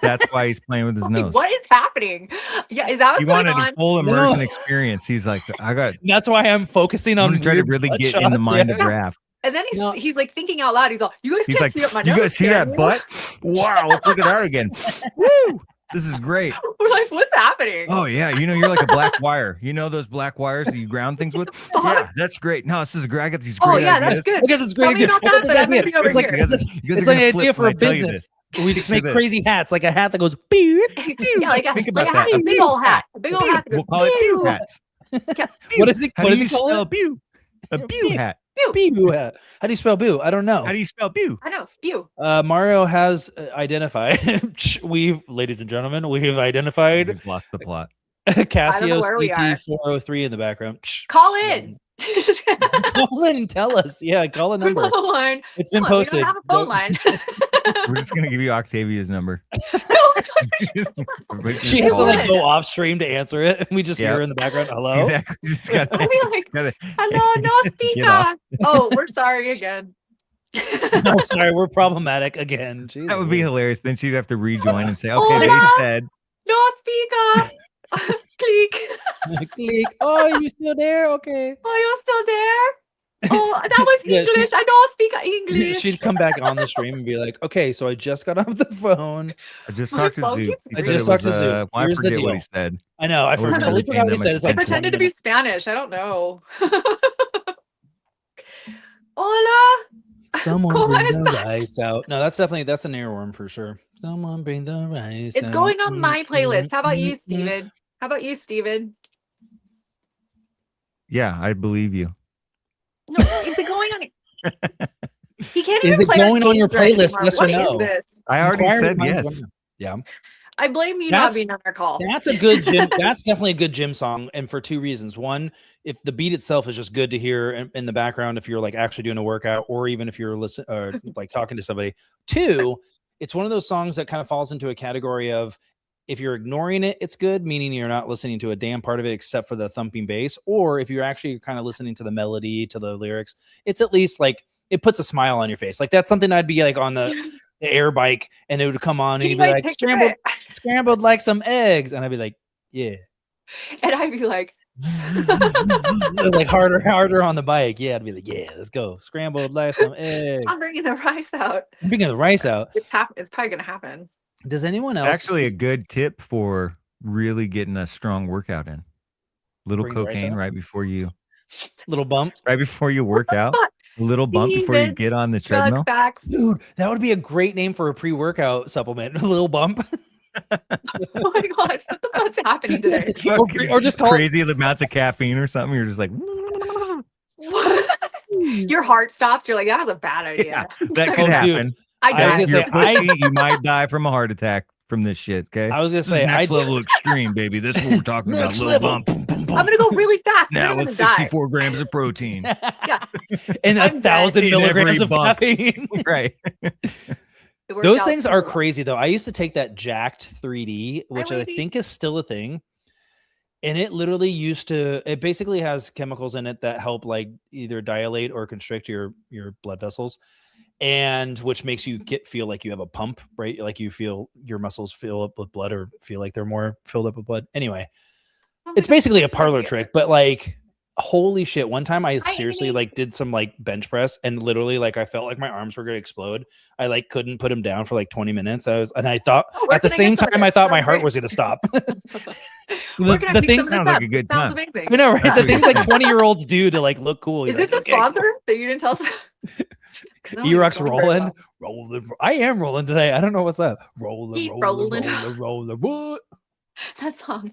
That's why he's playing with his Like, nose. what is happening? Yeah, is that what's He going wanted on? a full immersion experience. He's like, That's why I'm focusing I'm on gonna try to weird really butt get in the shots, mind yeah. of Raff. And then No. he's like thinking out loud. He's all, you guys He's can't like, see up my you nose. guys see can that you?" butt? Wow, let's look at that again. Woo! This is great. We're like, what's happening? Oh yeah, you know you're like a black wire. You know those black wires that you ground things with? Yeah, that's great. No, this is great. I got these great Oh, yeah, ideas. that's good. Look at this great Tell me idea. about Look at that, this but that idea. may be over It's like here. You guys are it's like gonna an flip idea for when a I tell you business. this. We just Look make at crazy hats, like a hat that goes beep. Yeah, like a, Think like about a hat, that. a big old hat. A big old hat. that We'll goes, call it pew "Pew." hats. What is it? How What do is you it called? spell pew? A pew hat. Boo hat. How do you spell boo? I don't know. How do you spell pew? I know. Pew. Mario has identified. Ladies and gentlemen, we've identified We've lost the plot. Casio where we are. CT403 in the background. Call in. Call in and tell us. Yeah, call a Who's number. on the line? It's been Come on, we posted. don't have a phone line. We're just gonna give you Octavia's number. She has to like would. go off stream to answer it, and we just hear her in the background. Hello. Exactly. Just gotta, I'll be like, gotta, hello, no Get speaker. off. Oh, we're sorry again. No, sorry, we're problematic again. Jesus. that would be hilarious. Then she'd have to rejoin and say, "Okay, Hola. they said." No speaker. Click. Click. Oh, you still there? Okay. Oh, you're still there? Oh, that was Yeah, she- English. I don't speak English. She'd come back on the stream and be like, "Okay, so I just got off the phone. I just My talked to phone Zeus. keeps He ringing. said I just it talked was, to Zeus. well, I Here's the forget what deal. he said. I know. I wasn't totally forgot what he understanding said. It's that I like much. 20 pretended to be minutes. Spanish. I don't know. Hola. Someone ¿Cómo bring the estás? rice out. No, that's an earworm for sure. Someone bring the rice It's out. going on my playlist. How about you, Steven? How about you, Steven? Yeah, I believe you. No, is it going on? He can't Is even it play our going on your games right playlist, anymore. yes or What is no? this? I already Inquiry said minds yes. wonder. Yeah. I blame you That's- not being on our call. That's a good gym. That's definitely a good gym song, and for two reasons. One, if the beat itself is just good to hear in the background, if you're like actually doing a workout, or even if you're listening or like talking to somebody. Two, it's one of those songs that kind of falls into a category of if you're ignoring it, it's good, meaning you're not listening to a damn part of it except for the thumping bass. Or if you're actually kind of listening to the melody, to the lyrics, it's at least like it puts a smile on your face. Like that's something I'd be like on the air bike, and it would come on, and Can you'd you be guys like picture scrambled like some eggs, and I'd be like, yeah. And I'd be like, Like harder on the bike. Yeah, I'd be like, yeah, let's go. Scrambled like some eggs. I'm bringing the rice out. I'm bringing the rice out. It's probably gonna happen. Does anyone else Actually, a good tip for really getting a strong workout in. Little Bring the rice cocaine out? right before you little bump? work out. fuck? A little bump before you Steven, get on the Drug treadmill. facts. Dude, that would be a great name for a pre-workout supplement. A little bump. Oh my god, what the fuck's happening today? Or just call crazy amounts of caffeine or something. You're just like, your heart stops. You're like, that was a bad idea. yeah, that could happen. I was gonna say, pussy, you might die from a heart attack from this shit. Okay, I was gonna say, next level extreme, baby. This is what we're talking about. Little bump. I'm gonna go really fast. Now with 64 grams of protein. Yeah, and 1,000 milligrams of caffeine. Right. Those things are crazy, though. I used to take that Jacked 3D, which I think is still a thing. And it literally it basically has chemicals in it that help like either dilate or constrict your blood vessels, and which makes you feel like you have a pump, right? Like you feel your muscles fill up with blood or feel like they're more filled up with blood. Anyway, it's basically a parlor trick, but like, holy shit. One time I seriously like did some like bench press and literally like I felt like my arms were going to explode. I like couldn't put them down for like 20 minutes. I thought at the same time I thought my heart was going to stop. the thing sounds like a good time. I know, right? The things like 20-year-olds do to like look cool. Is this a sponsor that you didn't tell us? E-Rock's rolling. I am rolling today. I don't know what's up. Rolling. What? That song.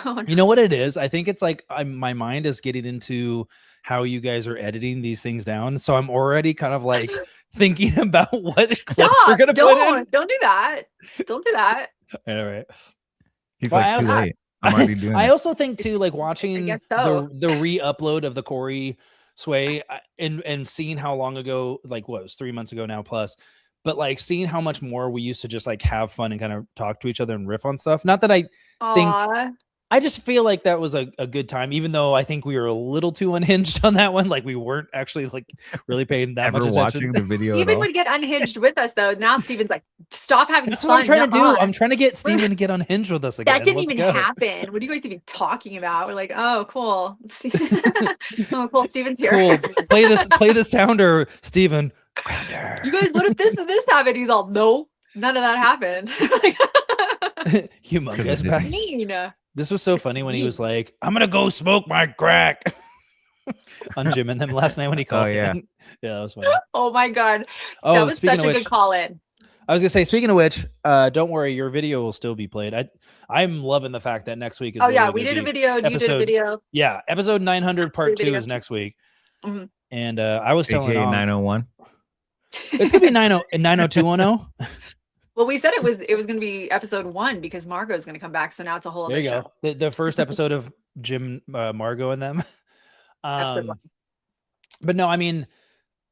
Oh, no. You know what it is? I think it's like my mind is getting into how you guys are editing these things down. So I'm already kind of like thinking about what clips we're going to put in. Don't do that. Don't do that. All right. He's like, too late. I'm already doing I it. also think too, like watching the re-upload of the Corey Sway and seeing how long ago, like what it was 3 months ago now plus, but like seeing how much more we used to just like have fun and kind of talk to each other and riff on stuff. Not that I think, I just feel like that was a good time, even though I think we were a little too unhinged on that one. Like we weren't actually like really paying that much attention. Watching the video. Steven would get unhinged with us though. Now Steven's like, stop having That's fun. What I'm trying to do. I'm trying to get Steven to get unhinged with us again. That didn't even happen. What are you guys even talking about? We're like, oh, cool. Oh, cool. Steven's here. Cool. Play the sounder, Steven. You guys, what if this happened? He's all, no, none of that happened. Humongous back. Mean. This was so funny when he was like, I'm gonna go smoke my crack on Jim and them last night when he called. Oh yeah. Yeah, that was funny. Oh my god. Oh, that was such a good call in. I was gonna say, speaking of which, don't worry, your video will still be played. I'm loving the fact that next week is we did a video, you did a video. Yeah, episode 900 part 2 is next week. Mm-hmm. And I was telling 901. It's gonna be 90210. Well, we said it was going to be episode 1 because Margot is going to come back. So now it's a whole other show. The first episode of Jim, Margot, and them. But no, I mean,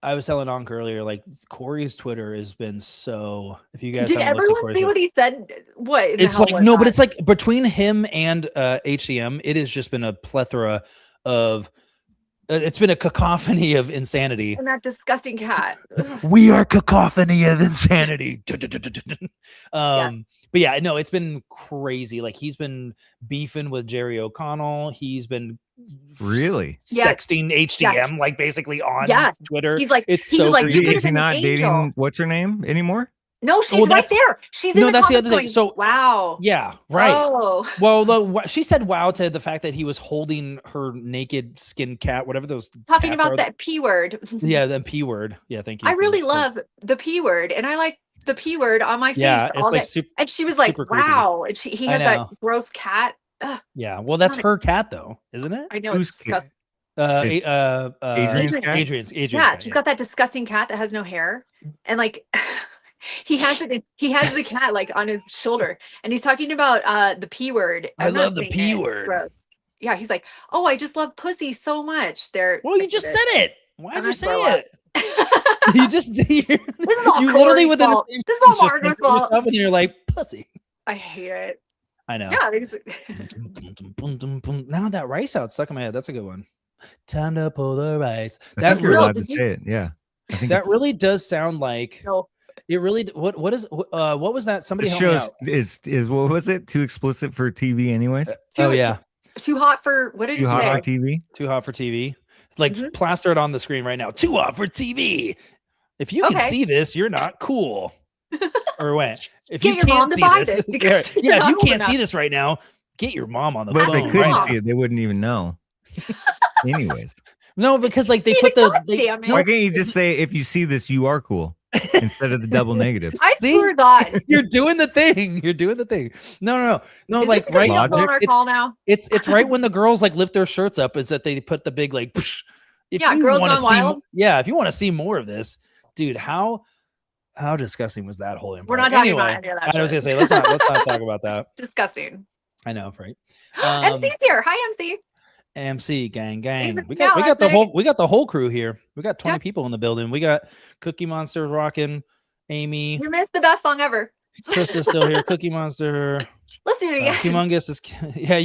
I was telling Ankh earlier, like Corey's Twitter has been so. If you guys did everyone see what he said? What it's like? No, but it's like between him and HCM, it has just been a plethora of. It's been a cacophony of insanity. And that disgusting cat. We are cacophony of insanity. But yeah, no, it's been crazy. Like he's been beefing with Jerry O'Connell. He's been really sexting HDM, like basically on Twitter. He's like, it's so like, is he not dating what's her name anymore? No, she's right there. She's in that's the other thing. So wow. Yeah, right. Oh. Well, she said wow to the fact that he was holding her naked skin cat, whatever those talking about that P word. Yeah, the P word. Yeah, thank you. I really love the P word, and I like the P word on my face. Yeah, it's like super, and she was like, "Wow!" And he has that gross cat. Ugh. Yeah, well, that's her cat, though, isn't it? I know. It's disgusting. Adrian's yeah, she's got that disgusting cat that has no hair, and like. He has the cat like on his shoulder, and he's talking about the P word. I love the P word. Gross. Yeah, he's like, oh, I just love pussy so much. Well, you just said it. Why'd you say it? You just you literally within this is all Margot's fault. And you're like pussy. I hate it. I know. Yeah. Now that rice out stuck in my head. That's a good one. Time to pull the rice. That you're allowed to say it. Yeah. I think that really does sound like. No. It really. What was that? Somebody the help me out. Is what was it? Too explicit for TV, anyways. Too hot for what did you say? Too hot for TV. Too hot for TV. Like plaster it on the screen right now. Too hot for TV. If you can see this, you're not cool. Or what? If you can't see this, if you can't see this right now, get your mom on the phone. But if they couldn't see it, they wouldn't even know. Anyways. No, because like they put the. Why can't you just say if you see this, you are cool? instead of the double negatives. I swear to God. You're doing the thing. You're doing the thing. No. Is Like this right. on our call now? It's right when the girls like lift their shirts up. Is that they put the big like. Psh, if Yeah, you Girls wanna Gone see, Wild. if you want to see more of this, dude, how disgusting was that whole empire? We're not talking about any of that. I was gonna say let's not talk about that. Disgusting. I know, right? MC's here. Hi, MC. MC gang. for We coming got out last we got the whole crew here. We got 20 Yep. people in the building. We got Cookie Monster rocking, Amy, You missed the best song ever. Chris is still here. Cookie Monster, Let's do it again. Humongous is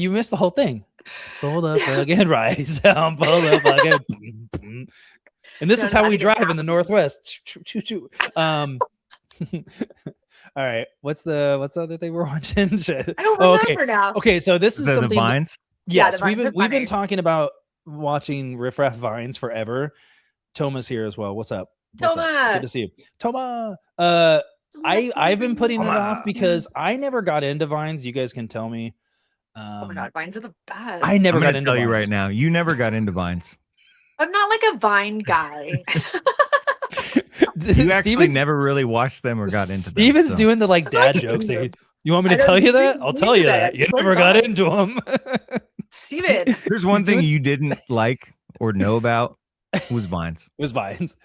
you missed the whole thing. Pull up again, rise down, pull up again. And this is how we drive in the Northwest. Choo. All right, what's the other thing we're watching? I don't remember now. Okay, so this is The something. Vines. Yes, the we've Vines are been funny. talking about watching Riff Raff Vines forever. Toma's here as well. What's up? Toma. Good to see you. Toma. I've been putting it off because I never got into Vines. You guys can tell me. Oh my God, Vines are the best. I never I'm got gonna into tell you Vines. right now. You never got into Vines. I'm not like a Vine guy. You actually Steven's- never really watched them or got into Steven's them. so. doing the like dad like jokes. them. You want me I to tell don't you that? think I'll we tell do you that. that. You Swear never to got God. into them. Steven. There's one He's thing doing- you didn't like or know about was Vines. It was Vines.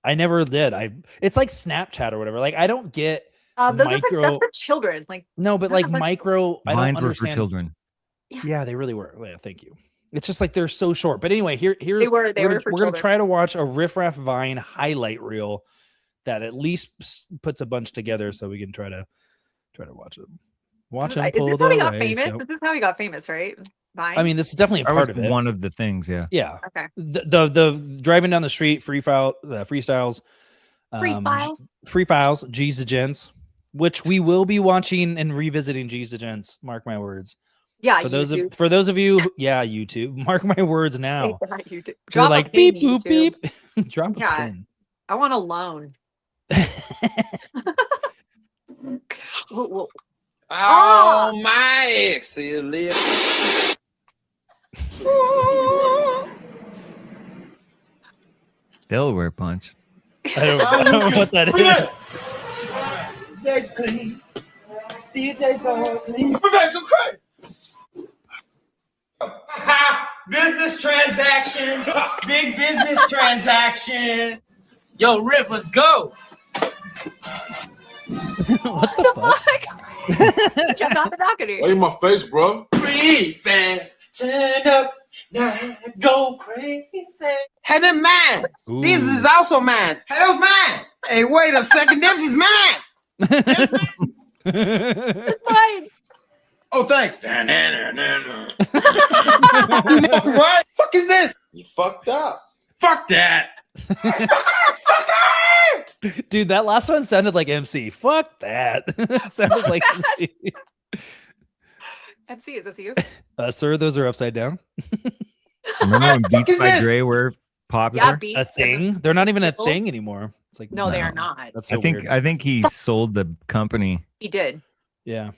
I never did. It's like Snapchat or whatever. Like I don't get Those are micro. that's for children. Like No, but like micro. I don't Vines were for understand. children. Yeah, they really were. Yeah, thank you. It's just like they're so short. But anyway, here's they were we're for gonna children. try to watch a Riff Raff Vine highlight reel that at least puts a bunch together, so we can try to watch it. Watch Is him pull this how he the got race. famous? Yep. This is how he got famous, right? Vine. I mean, this is definitely a That part was of it. one of the things. Yeah. Yeah. okay. The driving down the street freestyles, free files, G's to Gents, which we will be watching and revisiting G's to Gents. Mark my words. Yeah. For those of you, YouTube, mark my words now. YouTube. You're Drop like a pin, beep boop YouTube. beep. Drop a Yeah. pin. I want a loan. Whoa. Oh, my ex. See you later. Delaware Punch. I don't know what that is. DJ's clean. DJ's all clean. Rebecca Craig. Business transactions. Big business transaction. Yo, Riff, let's go. What the fuck? Jumped off the balcony. Lay in my face, bro. Free fans. Turn up. Now go crazy. Hey, them mines. Ooh. These is also mines. Hey, those mines. Hey, wait a second. Them is mines. It's fine. Oh, thanks. What? Fuck is this? You fucked up. Fuck that. Dude, that last one sounded like MC. Fuck that. Sounded like MC. MC, is this you? Sir, those are upside down. Remember when What the fuck Beats is by this? Dre were popular? Yeah, beats. A thing? They're not even a People? thing anymore. It's like No, they are No. not. That's so I think weird. I think he sold the company. He did. Yeah.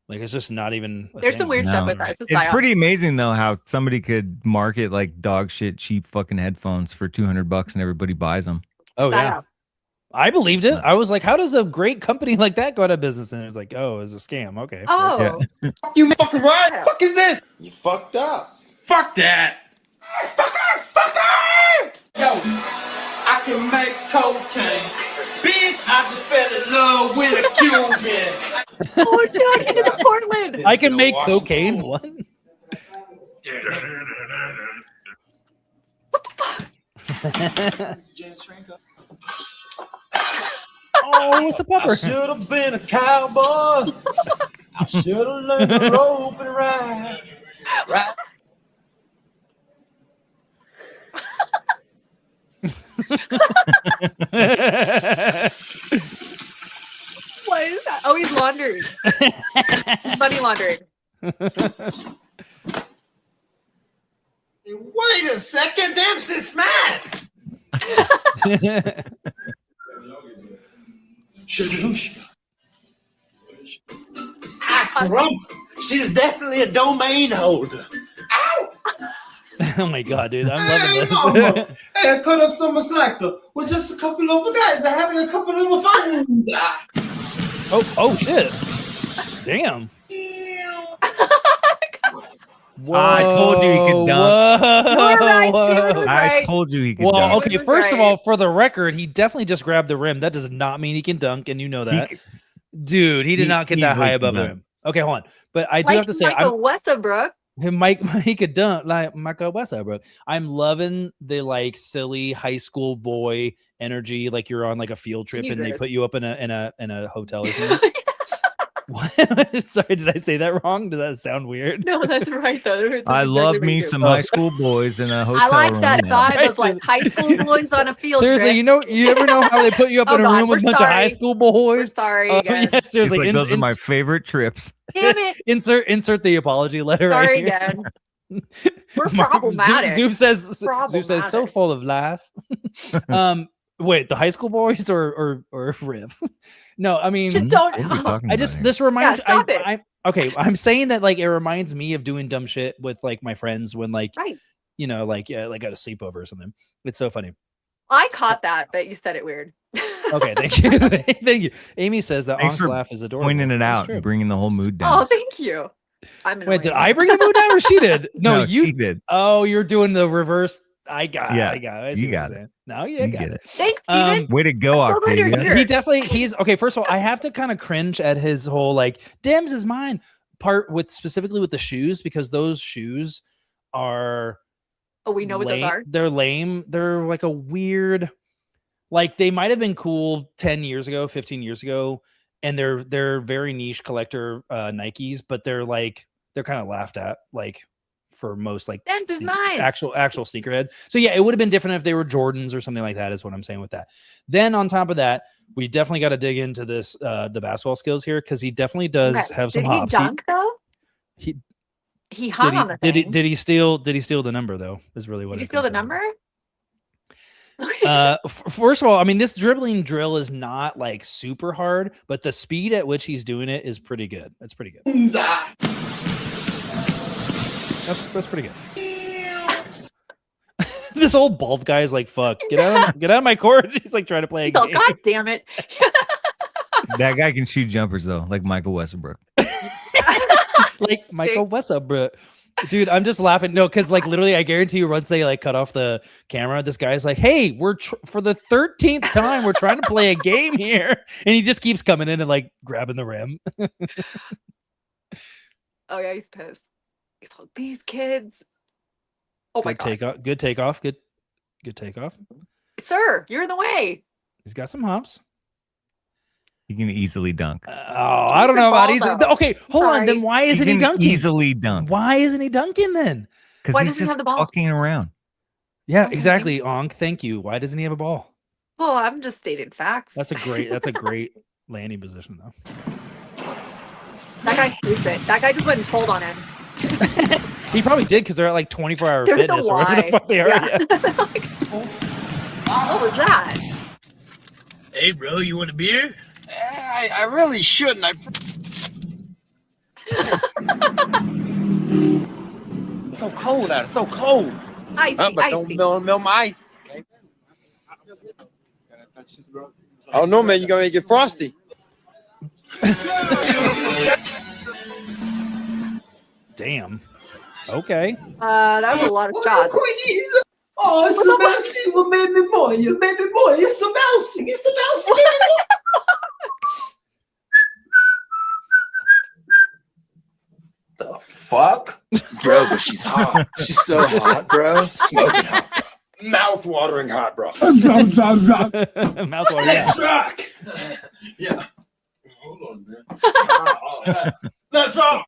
Like it's just not even a There's thing. some weird stuff No. with that. It's, a It's psyop. pretty amazing though how somebody could market like dog shit cheap fucking headphones for $200 and everybody buys them. Oh yeah. Psyop. I believed it. I was like, how does a great company like that go out of business? And it was like, oh, it's a scam. Okay. Oh, You fucking right? Fuck is this? You fucked up. Fuck that. Fucker. Yo, I can make cocaine. Bitch, I just fell in love with a Cuban. oh, dude, into the Portland. I can make cocaine. What? Oh, it's a I pupper. should have been a cowboy. I should have learned to rope and ride. Right. What is that? Oh, he's laundering. Money laundering. Wait a second, that's his smash. She's definitely a domain holder. Ow! Oh my god, dude, I'm loving this. Hey, I cut us some slacker. We're just a couple of guys are having a couple of fun. Oh shit! Damn. Whoa, I told you he could dunk. Right, I told you he could dunk. Well, okay, first of all, for the record, he definitely just grabbed the rim. That does not mean he can dunk, and you know that. Dude, he did not get that high above the rim. Okay, hold on. But I do have to say, Michael Westbrook. He could dunk like Michael Westbrook. I'm loving the like silly high school boy energy, like you're on like a field trip and they put you up in a hotel or something. Sorry, did I say that wrong? Does that sound weird? No, that's right though. I love me some high school boys in a hotel. I like that vibe of like high school boys on a field seriously, trip. You ever know how they put you up in a room with a bunch of high school boys? We're sorry, again. Yeah, seriously, those are my favorite trips. Damn it. Insert the apology letter. Sorry right here. again. We're problematic. Zoom says so full of laugh. Wait, the high school boys or Riff? No, I mean, this reminds I'm saying that like it reminds me of doing dumb shit with like my friends when like you know like at a sleepover or something. It's so funny. I caught that, but you said it weird. Okay, thank you. Thank you. Amy says that Onk's laugh is adorable. Pointing it out and bringing the whole mood down. Oh, thank you. Wait, did I bring the mood down or she did? No, she did. Oh, you're doing the reverse. I got it. You got it. No, you got it. Thanks, Steven. Way to go, Octavia. He's okay. First of all, I have to kind of cringe at his whole like Dims is mine part with specifically with the shoes because those shoes are. Oh, we know what those are. They're lame. They're like a weird, like they might have been cool 10 years ago, 15 years ago, and they're very niche collector Nikes, but they're kind of laughed at like. For most like actual sneakerheads. So yeah, it would have been different if they were Jordans or something like that is what I'm saying with that. Then on top of that, we definitely got to dig into this the basketball skills here because he definitely does have some hops. Did he dunk though? He hung on the thing. Did he steal the number though? Is really what did he steal the number? First of all, I mean this dribbling drill is not like super hard, but the speed at which he's doing it is pretty good. That's pretty good. That's pretty good. This old bald guy is like, fuck, get out of my court. He's like trying to play a game. God damn it. That guy can shoot jumpers though, like Michael Westbrook. Like Michael Westbrook. Dude, I'm just laughing. No, because like literally, I guarantee you, once they like cut off the camera, this guy's like, "Hey, we're for the 13th time, we're trying to play a game here," and he just keeps coming in and like grabbing the rim. Oh yeah, he's pissed. He's like, these kids. Oh my god! Good takeoff. Good takeoff. Sir, you're in the way. He's got some hops. He can easily dunk. I don't know about easily. Okay, hold on. Then why isn't he dunking? Easily dunk. Why isn't he dunking then? Because he's just fucking around. Yeah, exactly. Onk, thank you. Why doesn't he have a ball? Well, I'm just stating facts. That's a great landing position though. That guy hates it. That guy just went and told on him. He probably did because they're at like 24-hour fitness or whatever the fuck they are. Yeah. What was that? Hey, bro, you want a beer? I really shouldn't. It's so cold out. It's so cold. Icy, but don't melt my ice. Okay. Oh no, man! You're gonna make it frosty. Damn. Okay. That was a lot of shots. Oh, it's a bouncing, little baby boy, it's a bouncing, baby boy. The fuck? Bro, but she's hot. She's so hot, bro. Smoking hot, bro. Mouth-watering hot, bro. Mouth-watering. Let's rock. Yeah. Hold on, man. Let's rock.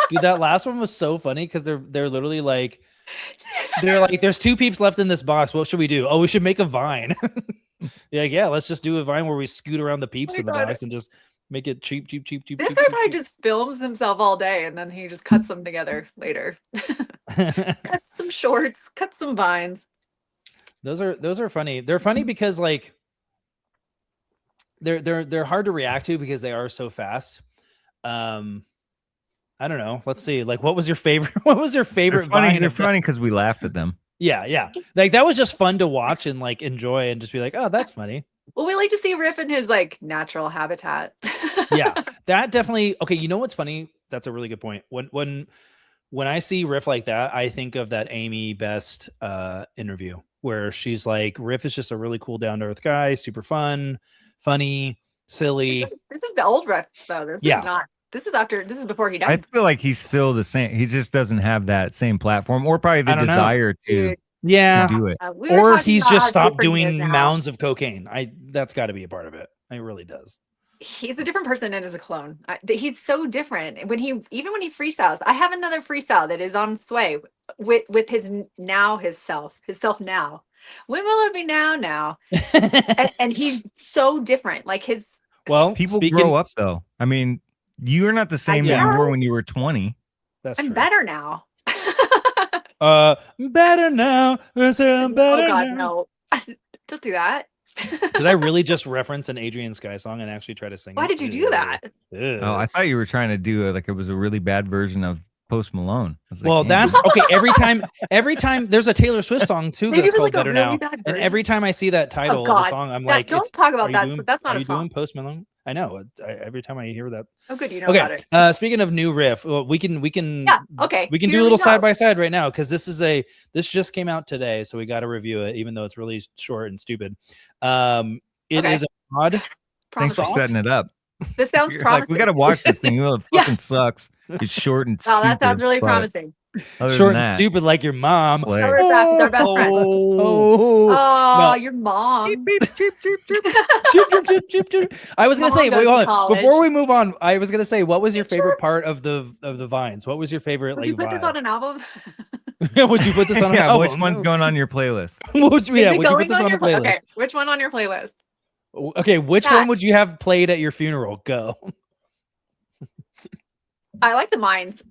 Dude, that last one was so funny because they're literally like there's 2 peeps left in this box. What should we do? Oh, we should make a vine. Yeah, let's just do a vine where we scoot around the peeps in the box and just make it cheap. This guy probably just films himself all day and then he just cuts them together later. Cuts some shorts, cuts some vines. Those are funny. They're funny because like they're hard to react to because they are so fast. I don't know. Let's see. Like, what was your favorite? What was your favorite? They're funny because we laughed at them. Yeah. Like that was just fun to watch and like enjoy and just be like, oh, that's funny. Well, we like to see Riff in his like natural habitat. Yeah, that definitely. Okay, you know what's funny? That's a really good point. When I see Riff like that, I think of that Amy Best interview where she's like, Riff is just a really cool, down to earth guy, super fun, funny, silly. This is the old Riff though. This is not. This is before he died. I feel like he's still the same. He just doesn't have that same platform or probably the desire to do it. Or he's just stopped doing mounds of cocaine. That's got to be a part of it. It really does. He's a different person and is a clone. He's so different. Even when he freestyles, I have another freestyle that is on Sway with his self now. When will it be now? and he's so different. Like people grow up though. I mean, you're not the same that you were when you were 20. That's I'm true. better now. Better now. I'm better God, now. no. Don't do that. Did I really just reference an Adrian Sky song and actually try to sing it? Why did you do that? Oh, I thought you were trying to do it was a really bad version of Post Malone. Well, that's okay. Every time there's a Taylor Swift song too that's called Better Now, and every time I see that title of the song, I'm like, don't talk about that. That's not a song. Are you doing Post Malone? I know. Every time I hear that. Oh, good. You know about it. Speaking of new riff, well, we can. Yeah. Okay. We can do a little side by side right now because this just came out today, so we got to review it, even though it's really short and stupid. It is a mod. Thanks for setting it up. This sounds promising. Like, we got to watch this thing. It fucking sucks. It's short and stupid. Oh, that sounds really promising. Short and stupid like your mom. Riff Raff is our best friend. Oh, your mom. I was gonna say, wait, hold on. Before we move on, I was gonna say, what was your favorite part of the vines? What was your favorite? Would you put this on an album? Would you put this on an album? Which one's going on your playlist? Would you put this on a playlist? Okay, which one on your playlist? Okay, which one would you have played at your funeral? Go. I like the mines.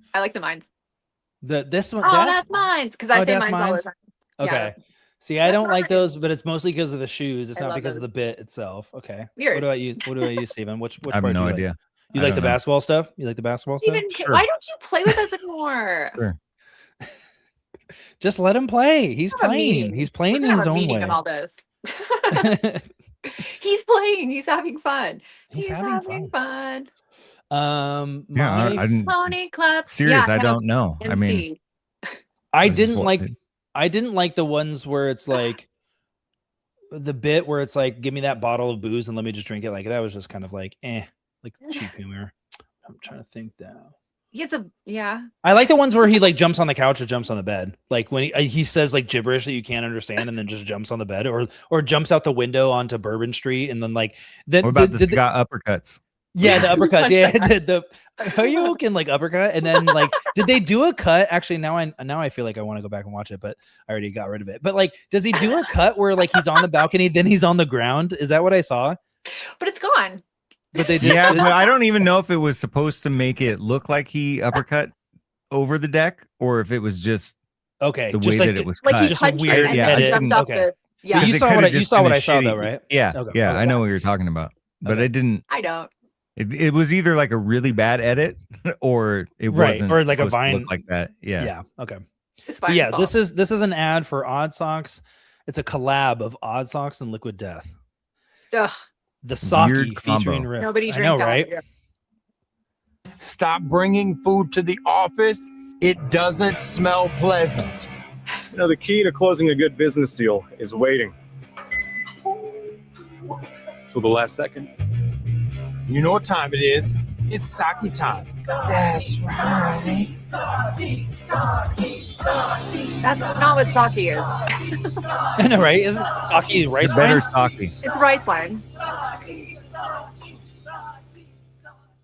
This one. Oh, that's mines because I say mines all the time. Okay. Yeah, see, I don't like those, but it's mostly because of the shoes. It's not because of the bit itself. Okay. Weird. What about you, Steven? Which I have part no do you idea. Like? You like the basketball stuff? You like the basketball stuff? Sure. Why don't you play with us anymore? Sure. Just let him play. He's playing. He's playing in his own way. All this. He's playing. He's having fun. He's having fun. Pony Club. Serious, I don't know. MC. I mean, I didn't like the ones where it's like the bit where it's like, give me that bottle of booze and let me just drink it. Like that was just kind of like, like cheap humor. I'm trying to think now. I like the ones where he like jumps on the couch or jumps on the bed. Like when he says like gibberish that you can't understand and then just jumps on the bed or jumps out the window onto Bourbon Street and then like what about the uppercuts? Yeah, the uppercuts. Yeah, the you can like uppercut and then like did they do a cut? Actually, now I feel like I want to go back and watch it, but I already got rid of it. But like, does he do a cut where like he's on the balcony, then he's on the ground? Is that what I saw? But it's gone. But they did. Yeah, but I don't even know if it was supposed to make it look like he uppercut over the deck or if it was just the way that it was cut. Like just a weird edit. Okay. Yeah, you saw what I saw though, right? Yeah, yeah, I know what you're talking about, but I didn't. I don't. It was either like a really bad edit or it wasn't, or like a Vine like that. Yeah. Yeah. Okay. Yeah. This is an ad for Odd Socks. It's a collab of Odd Socks and Liquid Death. Ugh. The Saki featuring Riff. Nobody I know, right? Stop bringing food to the office. It doesn't smell pleasant. You know, the key to closing a good business deal is waiting till the last second. You know what time it is. It's sake time. That's right. That's not what sake is. I know, right? Isn't sake rice It's better wine? sake. It's rice wine.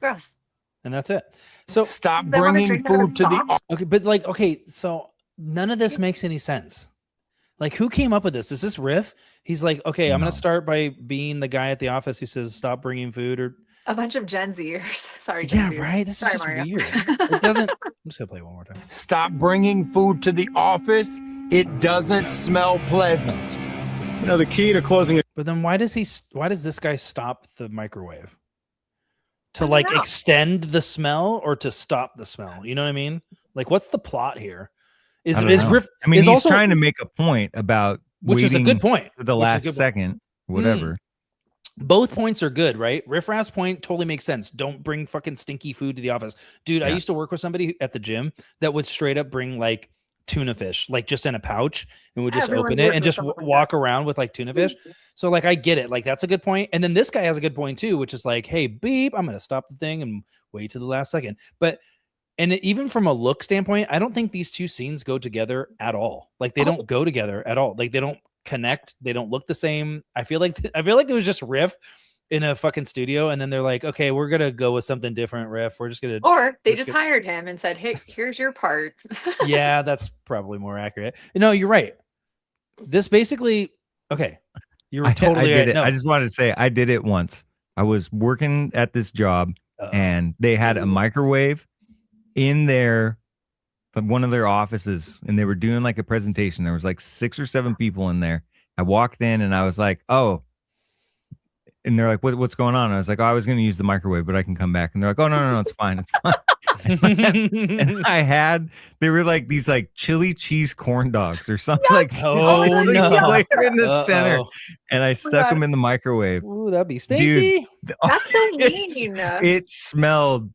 Gross. And that's it. So stop bringing food to the okay, but like so none of this makes any sense. Like, who came up with this? Is this Riff? He's like, okay, I'm gonna start by being the guy at the office who says stop bringing food or a bunch of Gen Zers. Sorry, Gen yeah, Zers. right. This is just Mario. weird. It doesn't. I'm just gonna play it one more time. Stop bringing food to the office. It doesn't smell pleasant. You know, the key to closing But then why does this guy stop the microwave? To I don't like know. extend the smell or to stop the smell? You know what I mean? Like, what's the plot here? I don't know. Riff? I mean, is he's also, trying to make a point about which is a good point. for the which is a last good second, whatever. Both points are good, right? Riff Raff's point totally makes sense. Don't bring fucking stinky food to the office. Dude, I Yeah. used to work with somebody at the gym that would straight up bring like tuna fish, like just in a pouch, and would just Everyone's open it worked and with just someone like walk around with like tuna fish. So like I get it. Like that's a good point. And then this guy has a good point too, which is like, hey, beep, I'm gonna stop the thing and wait to the last second. But even from a look standpoint, I don't think these two scenes go together at all. Like they don't go together at all. Like they don't connect. They don't look the same. I feel like it was just Riff in a fucking studio, and then they're like, okay, we're gonna go with something different, Riff. We're just gonna Or they just hired him and said, hey, here's your part. yeah, that's probably more accurate. No, you're right. This basically, okay, you're totally I did right. it. No. I just wanted to say I did it once. I was working at this job and they had a microwave in one of their offices, and they were doing like a presentation. There was like 6 or 7 people in there. I walked in and I was like, oh. And they're like, what's going on? And I was like, oh, I was going to use the microwave, but I can come back. And they're like, oh, no, it's fine. It's fine. And they were like these like chili cheese corn dogs or something like Oh, no. flavor in the center. And I stuck them in the microwave. Ooh, that'd be stinky. Dude, That's so mean. it smelled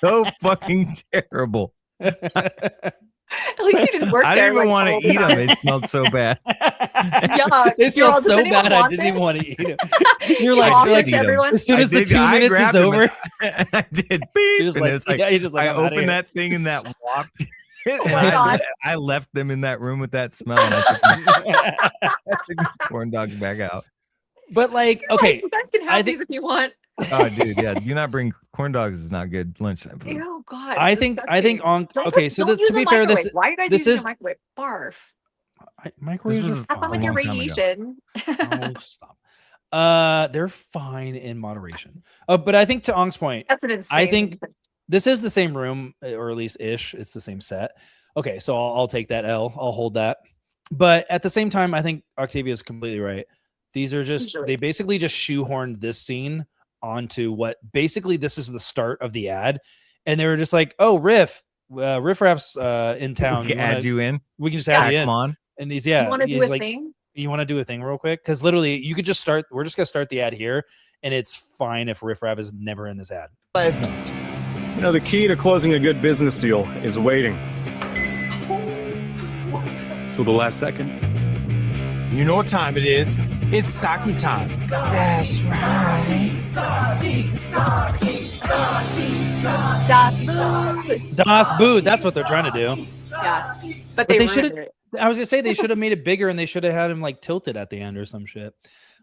so fucking terrible. At least you didn't work I there. didn't even want all to the eat time. them. It smelled so bad. Yuck. They You're smell all, "Does so anyone bad. I want didn't even this?" want to eat it. You're You like, offered you're it like to everyone? as soon as the 2 I minutes grabbed is them over, and I did beep. just And like, it's like, yeah, you're just like, I I'm outta opened here. that thing and that walked. And my God. I left them in that room with that smell. And I took the corn dogs back out. But like, okay, You guys can have these if you want. Oh, dude, yeah. Do not bring corn dogs. Is not good lunchtime food. Oh God. I think on okay. So this, to be fair, this why are you guys this using is a microwave? Barf. microwaves This are was Have fun with a your long time ago. radiation. Oh, stop. They're fine in moderation. But I think to Ong's point, That's an insane. I think this is the same room, or at least ish. It's the same set. Okay, so I'll take that L. I'll hold that. But at the same time, I think Octavia is completely right. These are just they basically just shoehorned this scene onto what basically this is the start of the ad, and they were just like, "Oh, Riff Raff's in town. We can add you in. We can just add you in." Come on. And he's You want to do he's a like, thing? you want to do a thing real quick? Because literally, you could just start. We're just gonna start the ad here, and it's fine if Riff Raff is never in this ad. Pleasant. You know, the key to closing a good business deal is waiting till the last second. You know what time it is. It's sake time. That's right. Das Boot. That's what they're trying to do. Yeah, but But they ruined should have. it. I was gonna say they should have made it bigger, and they should have had him like tilted at the end or some shit,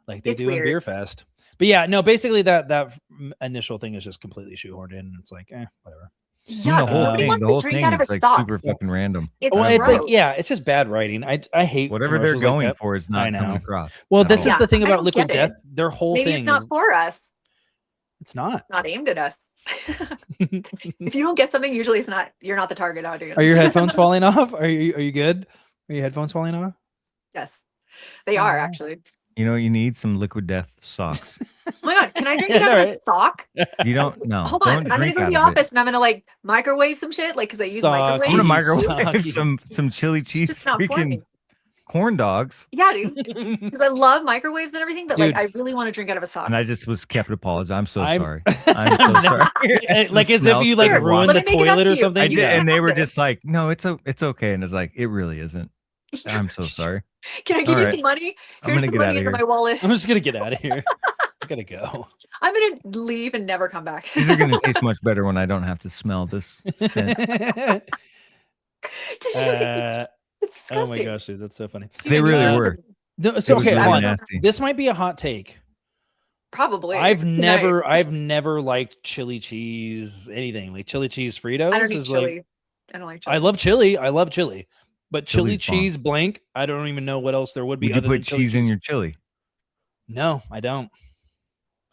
like they It's do in weird. Beer Fest. But yeah, no. Basically, that initial thing is just completely shoehorned in. And it's like, whatever. Yeah, the whole nobody thing, wants the to whole drink thing out of is a like sock. super fucking random. It's Well, it's like, gross. yeah, it's just bad writing. I hate Whatever they're commercials like going that. for is I not know. coming across. Well, at this all. is the thing I about don't Liquid get it. Death. Their whole Maybe thing it's not is for us. it's not. Not aimed at us. If you don't get something, usually it's not. You're not the target audience. Are your headphones falling off? Are you good? Are your headphones falling off? Yes, they are actually. You know, you need some Liquid Death socks. Oh my God, can I drink it out of Alright. a sock? You don't know. Hold Don't on, I'm gonna drink go to out the of office it. and I'm gonna like microwave some shit, like because I use Socky. I'm microwaves. gonna microwave Socky. some chili cheese just not for freaking me. corn dogs. Yeah, dude, because I love microwaves and everything, but Dude. like I really want to drink out of a sock. And I just was kept apologize. I'm so I'm- sorry. I'm so sorry. It's like the as if smell you like so ruined wrong. the Let me make it up toilet to or you. something. I did, Yeah. and they were Have just like, "No, it's okay." And it's like, it really isn't. I'm so sorry. Can I give you Alright. some money? I'm Here's gonna some get money out of into here. my wallet. I'm just gonna get out of here. I gotta go. I'm gonna leave and never come back. These are gonna taste much better when I don't have to smell this scent. Uh, It's disgusting. oh my gosh, dude, that's so funny. They really were. No, so It was okay, really hold on. nasty. This might be a hot take. Probably. I've tonight. never liked chili cheese anything like chili cheese Fritos. I don't eat is chili. like I don't like chili. I love chili, but chili Chili's bomb. cheese blank. I don't even know what else there would be. Would you other than put chili cheese in your chili? No, I don't.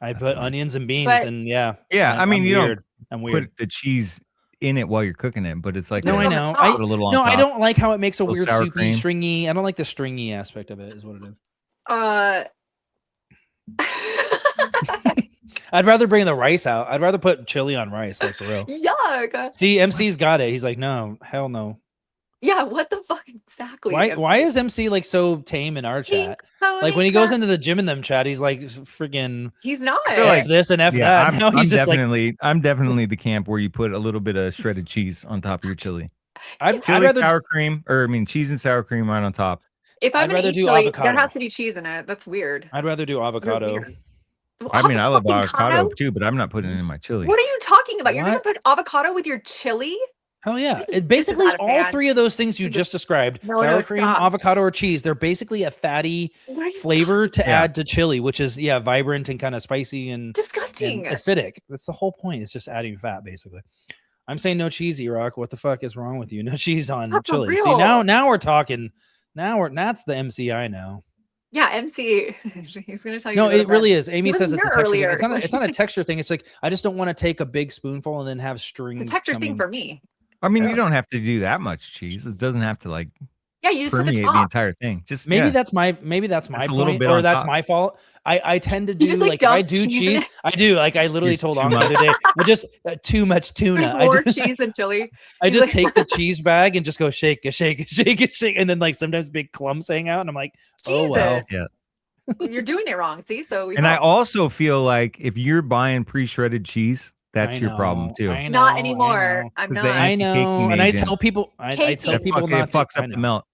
I That's put fine. onions and beans, But- and yeah. Yeah, I mean, I'm you don't weird. I'm weird. put the cheese in it while you're cooking it, but it's like No, Put I it on the know. top. put a little on No, top. I don't like how it makes a Little weird sour soupy, cream. stringy. I don't like the stringy aspect of it. Is what it is. I'd rather bring the rice out. I'd rather put chili on rice, like for real. Yuck. See, MC's got it. He's like, no, hell no. Yeah, what the fuck exactly? Why is MC like so tame in our chat? Like when he goes into the gym in them chat, he's like freaking. He's not. F this and F that. Now he's just I'm definitely the camp where you put a little bit of shredded cheese on top of your chili. I'd chili, rather sour cream, or I mean cheese and sour cream right on top. If I'm I'd rather gonna eat do chili, avocado. there has to be cheese in it. That's weird. I'd rather do avocado. I mean, I love Avocado? avocado too, but I'm not putting it in my chili. What are you talking about? You're gonna What? put avocado with your chili? Hell yeah. This is It basically not a all fan. three of those things you just described, No, sour no, cream, stop. avocado, or cheese, they're basically a fatty What are you flavor to Yeah. add to chili, which is vibrant and kind of spicy and disgusting? acidic. That's the whole point. It's just adding fat, basically. I'm saying no cheese, E-Rock. What the fuck is wrong with you? No cheese on Not for chili. See, real. now we're talking. That's the MCI now. Yeah, MC. He's gonna tell you. No, to go to it really bed. is. Amy He says wasn't it's a here texture thing. earlier. It's not a texture thing. It's like I just don't want to take a big spoonful and then have strings. It's a texture thing coming. for me. I mean, Yeah. you don't have to do that much cheese. It doesn't have to like Yeah, you just put the permeate the top. entire thing. Just Maybe yeah. that's my Just a little point, bit or on that's top. my fault. I tend to do just, like, if I dump do cheese in cheese, it? I do like I literally It's told too Anka the much. other day, I just too much tuna. Like more cheese and chili. I He's just like- take the cheese bag and just go shake, and then like sometimes big clumps hang out, and I'm like, oh wow, Jesus. Yeah. You're doing it wrong. See, so we And I help. also feel like if you're buying pre-shredded cheese, that's I your problem know, too. I Not know, anymore. I'm 'Cause not. they I anti-caking know, and I agent. tell people, I tell Caking. people It not to. fucks I up the know. melt.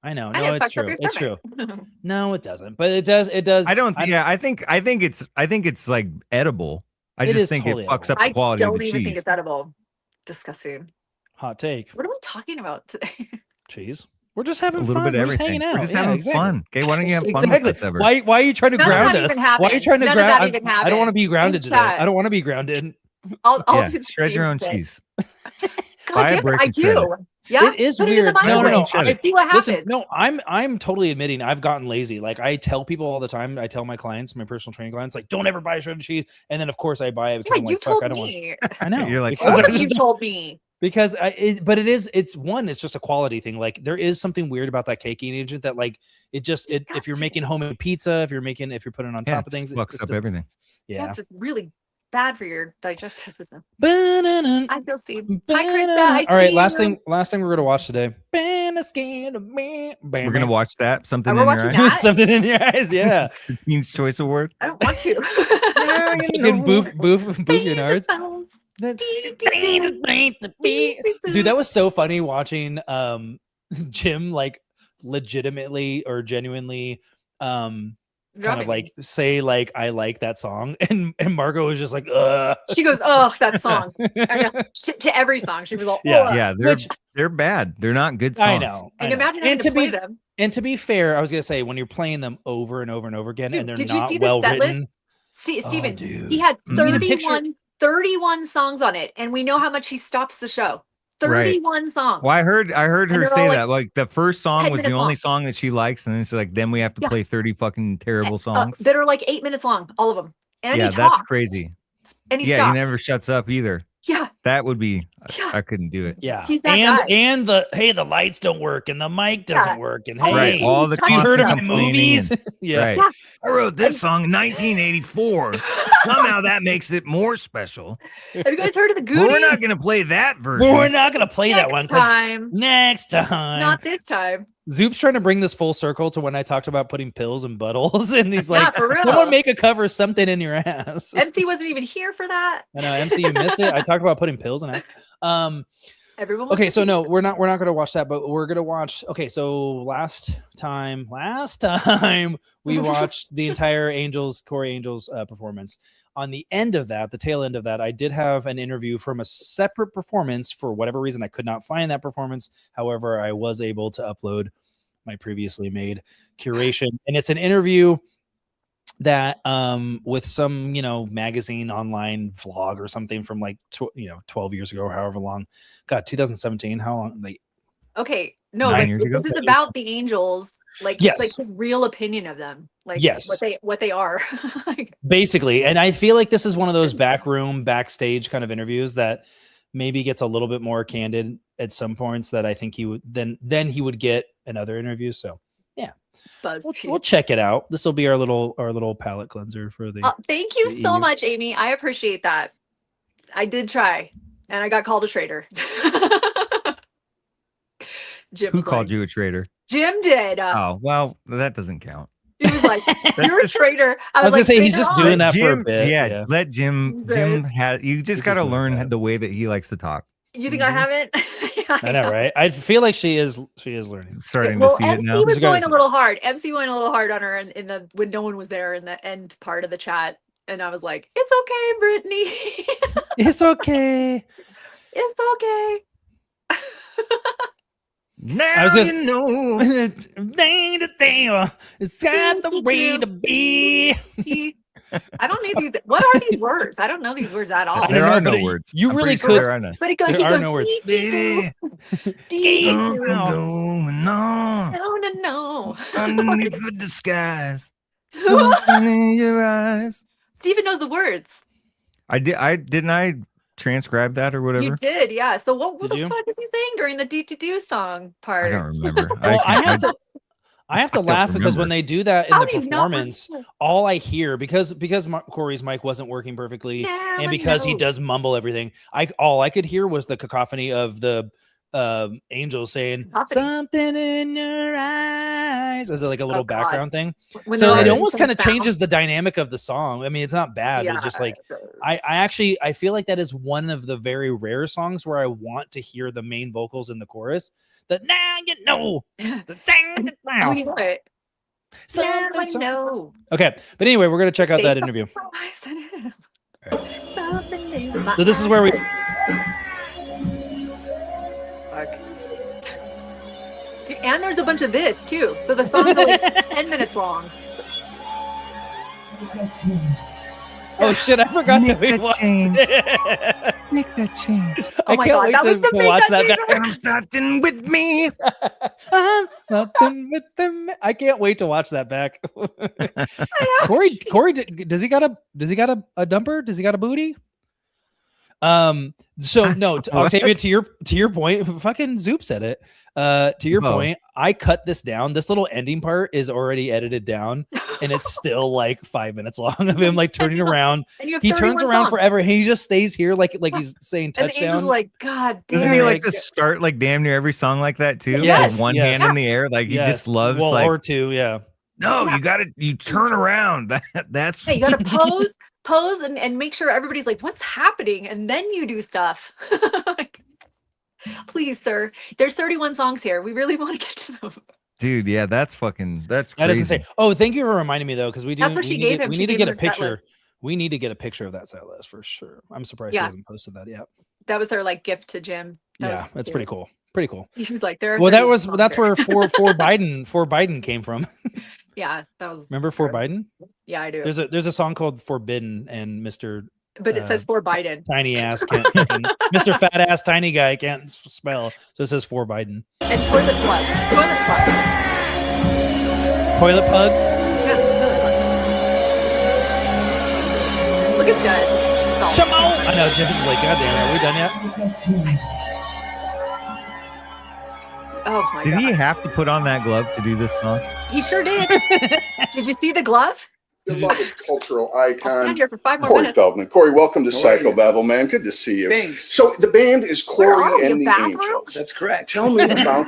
I know. And No, it it's fucks up true. your It's true. stomach. No, it doesn't. But it does. It does. I don't. Yeah, I think it's like edible. I It just is think totally it fucks edible. up the quality I of don't the even cheese. think it's edible. Disgusting. Hot take. What are we talking about today? Cheese. We're just A having little fun. bit of We're just everything. hanging out. We're just Yeah, having exactly. fun. Okay, why don't you have fun Exactly. with us ever? Why are you trying to None of ground that us? even Why are you happened. trying to None of that ground? even I don't want to be happened. grounded In today. chat. I don't want to be grounded. I'll Yeah, do the shred your same own thing. cheese. God Buy a damn it, brick I and shred do. Yeah, It is put it in the weird. No, microwave. shred it. And see what happens. Listen, no, I'm totally admitting I've gotten lazy. Like I tell people all the time. I tell my clients, my personal training clients, like don't ever buy shredded cheese. And then of course I buy it because Yeah, I'm you like, fuck, told I don't want. me. I know. You're like, because, Both I of you just, told me. because but it's one. It's just a quality thing. Like there is something weird about that caking agent that like if you're Disgusting. making homemade pizza, if you're putting it on yeah, top of things, it fucks up everything. Yeah. That's really bad for your digestive system. Ba-na-na, I feel seen. Hi, ba-na-na. Krista. I All right, see last you. thing we're gonna watch today. We're We're gonna watch that. Something We're in your watching eye. that? something in your eyes. Yeah. The Teen's Choice Award. I don't want to. Fucking boof your nards. Dude, that was so funny watching Jim like legitimately or genuinely kind of like say like I like that song, and Margot was just like She goes, oh, that song. I know. To every song, she was all, Yeah. "Ugh." Yeah, they're bad. They're not good songs. I know. And imagine having And to to play be them. and to be fair, I was gonna say when you're playing them over and over and over again, Dude, and they're did you not see the well set list? written. Steven, dude. he had You need a picture- 31 songs on it, and we know how much he stops the show. Right. 31 songs. Well, I heard her they're say all, that like the first song 10 was the minutes only long. song that she likes, and then it's like then we have to Yeah. play 30 fucking terrible songs. that are like 8 minutes long, all of them. And Yeah, he that's talks, crazy. and he Yeah, he stops. never shuts up either. Yeah, That would be Yeah. I couldn't do it. Yeah, He's that and guy. and the lights don't work and the mic doesn't Yeah. work and Oh, hey, Right, all the you heard of constant my complaining movies? and- Yeah. Right. Yeah. I wrote this song in 1984. Somehow that makes it more special. have you guys heard of the But Goonies? we're not gonna play that version. Well, we're not gonna play that Next one 'cause time. next time. Not this time. Zoop's trying to bring this full circle to when I talked about putting pills in buttholes, and he's Yeah, like, for real. "Someone make a cover something in your ass." MC wasn't even here for that. I know, MC, you missed it. I talked about putting pills in ass. Everyone. wants Okay, to so see no, it. we're not gonna watch that, but we're gonna watch. Okay, so last time we watched the entire Corey Angels performance. On the end of that, the tail end of that, I did have an interview from a separate performance. For whatever reason, I could not find that performance. However, I was able to upload my previously made curation, and it's an interview that with some magazine online vlog or something from like 12 years ago or however long. God, 2017, how long? Like Okay, no, 9 but years ago? this is about the Angels. Like, Yes. it's like his real opinion of them. Like, Yes. what they are. Like, basically, and I feel like this is one of those backstage kind of interviews that maybe gets a little bit more candid at some points that I think he would then he would get in other interviews. So yeah, we'll check it out. This will be our little palate cleanser for the. Thank you so much, Amy. I appreciate that. I did try, and I got called a traitor. Jim Who called you a traitor? Jim did. Oh, well, that doesn't count. He was like, "You're a traitor." I was gonna say he's just doing that for a bit. Yeah, let Jim. Jim has. You just got to learn the way that he likes to talk. You think I haven't? I know, right? I feel like she is learning. Starting to see it now. MC was going a little hard. MC went a little hard on her in the when no one was there in the end part of the chat, and I was like, "It's okay, Brittany. It's okay. It's okay." Now you know, it's got the way to be. I don't need these. What are these words? I don't know these words at all. There are no words. You really could. There are none. But he goes, no words. Baby, going on. No. Underneath the disguise, something in your eyes. Steven knows the words. I didn't I transcribe that or whatever? You did, yeah. So what the you? fuck is he saying during the do song part? I don't remember. Well, I have to laugh because when they do that in the performance, all I hear because Corey's mic wasn't working perfectly, and because he does mumble everything, all I could hear was the cacophony of the angel saying something in your eyes as like a little background thing. So it almost kind of changes the dynamic of the song. I mean, it's not bad. It's just like I feel like that is one of the very rare songs where I want to hear the main vocals in the chorus. The now you know. The dang now. You know it. Now I know. Okay, but anyway, we're gonna check out that interview. So this is where we. And there's a bunch of this too. So the song's only 10 minutes long. Oh shit, I forgot that we watched it. Make that change. I can't wait to watch that back. I'm starting with me. Nothing with them. I can't wait to watch that back. Corey, does he got a dumper? Does he got a booty? So no, Octavia, to your point, fucking Zoop said it. To your point, I cut this down. This little ending part is already edited down, and it's still like 5 minutes long of him like turning around. He turns around forever, and he just stays here like he's saying touchdown. And like, God damn. Doesn't he like to start like damn near every song like that too? Yes, with one hand in the air, like he just loves or two, yeah. No, you turn around. That's hey, you gotta pose and make sure everybody's like, what's happening? And then you do stuff. Like, please, sir. There's 31 songs here. We really want to get to them. Dude, yeah, that's crazy. That doesn't say. Oh, thank you for reminding me though, because we do. That's what she gave him. We need to get a picture. We need to get a picture of that set list for sure. I'm surprised he hasn't posted that yet. That was her like gift to Jim. That's pretty cool. Pretty cool. He was like, there. Well, that's where for Biden came from. Yeah, that was. Remember For Biden? Yeah, I do. There's a song called Forbidden, and Mr. But it says For Biden. Tiny ass can't. Mr. Fat ass tiny guy can't spell, so it says For Biden. And toilet plug. Toilet plug. Toilet plug. Yeah, toilet plug. Look at Jess. Shamo! I know Jess is like, God damn it, are we done yet? Oh my God. Did he have to put on that glove to do this song? He sure did. Did you see the glove? Beloved cultural I'll icon, stand here for 5 more Corey minutes. Feldman. Corey, welcome to Psychobabble, man. Good to see you. Thanks. So the band is Where are Corey you, and the bathroom? Angels. That's correct. Tell me about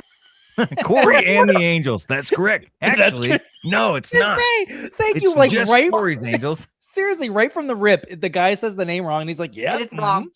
Corey and the Angels. That's correct. Actually, no, it's not. Thank It's you. Like just right, Corey's Angels. seriously, right from the rip, the guy says the name wrong, and he's like, "Yeah, And it's wrong.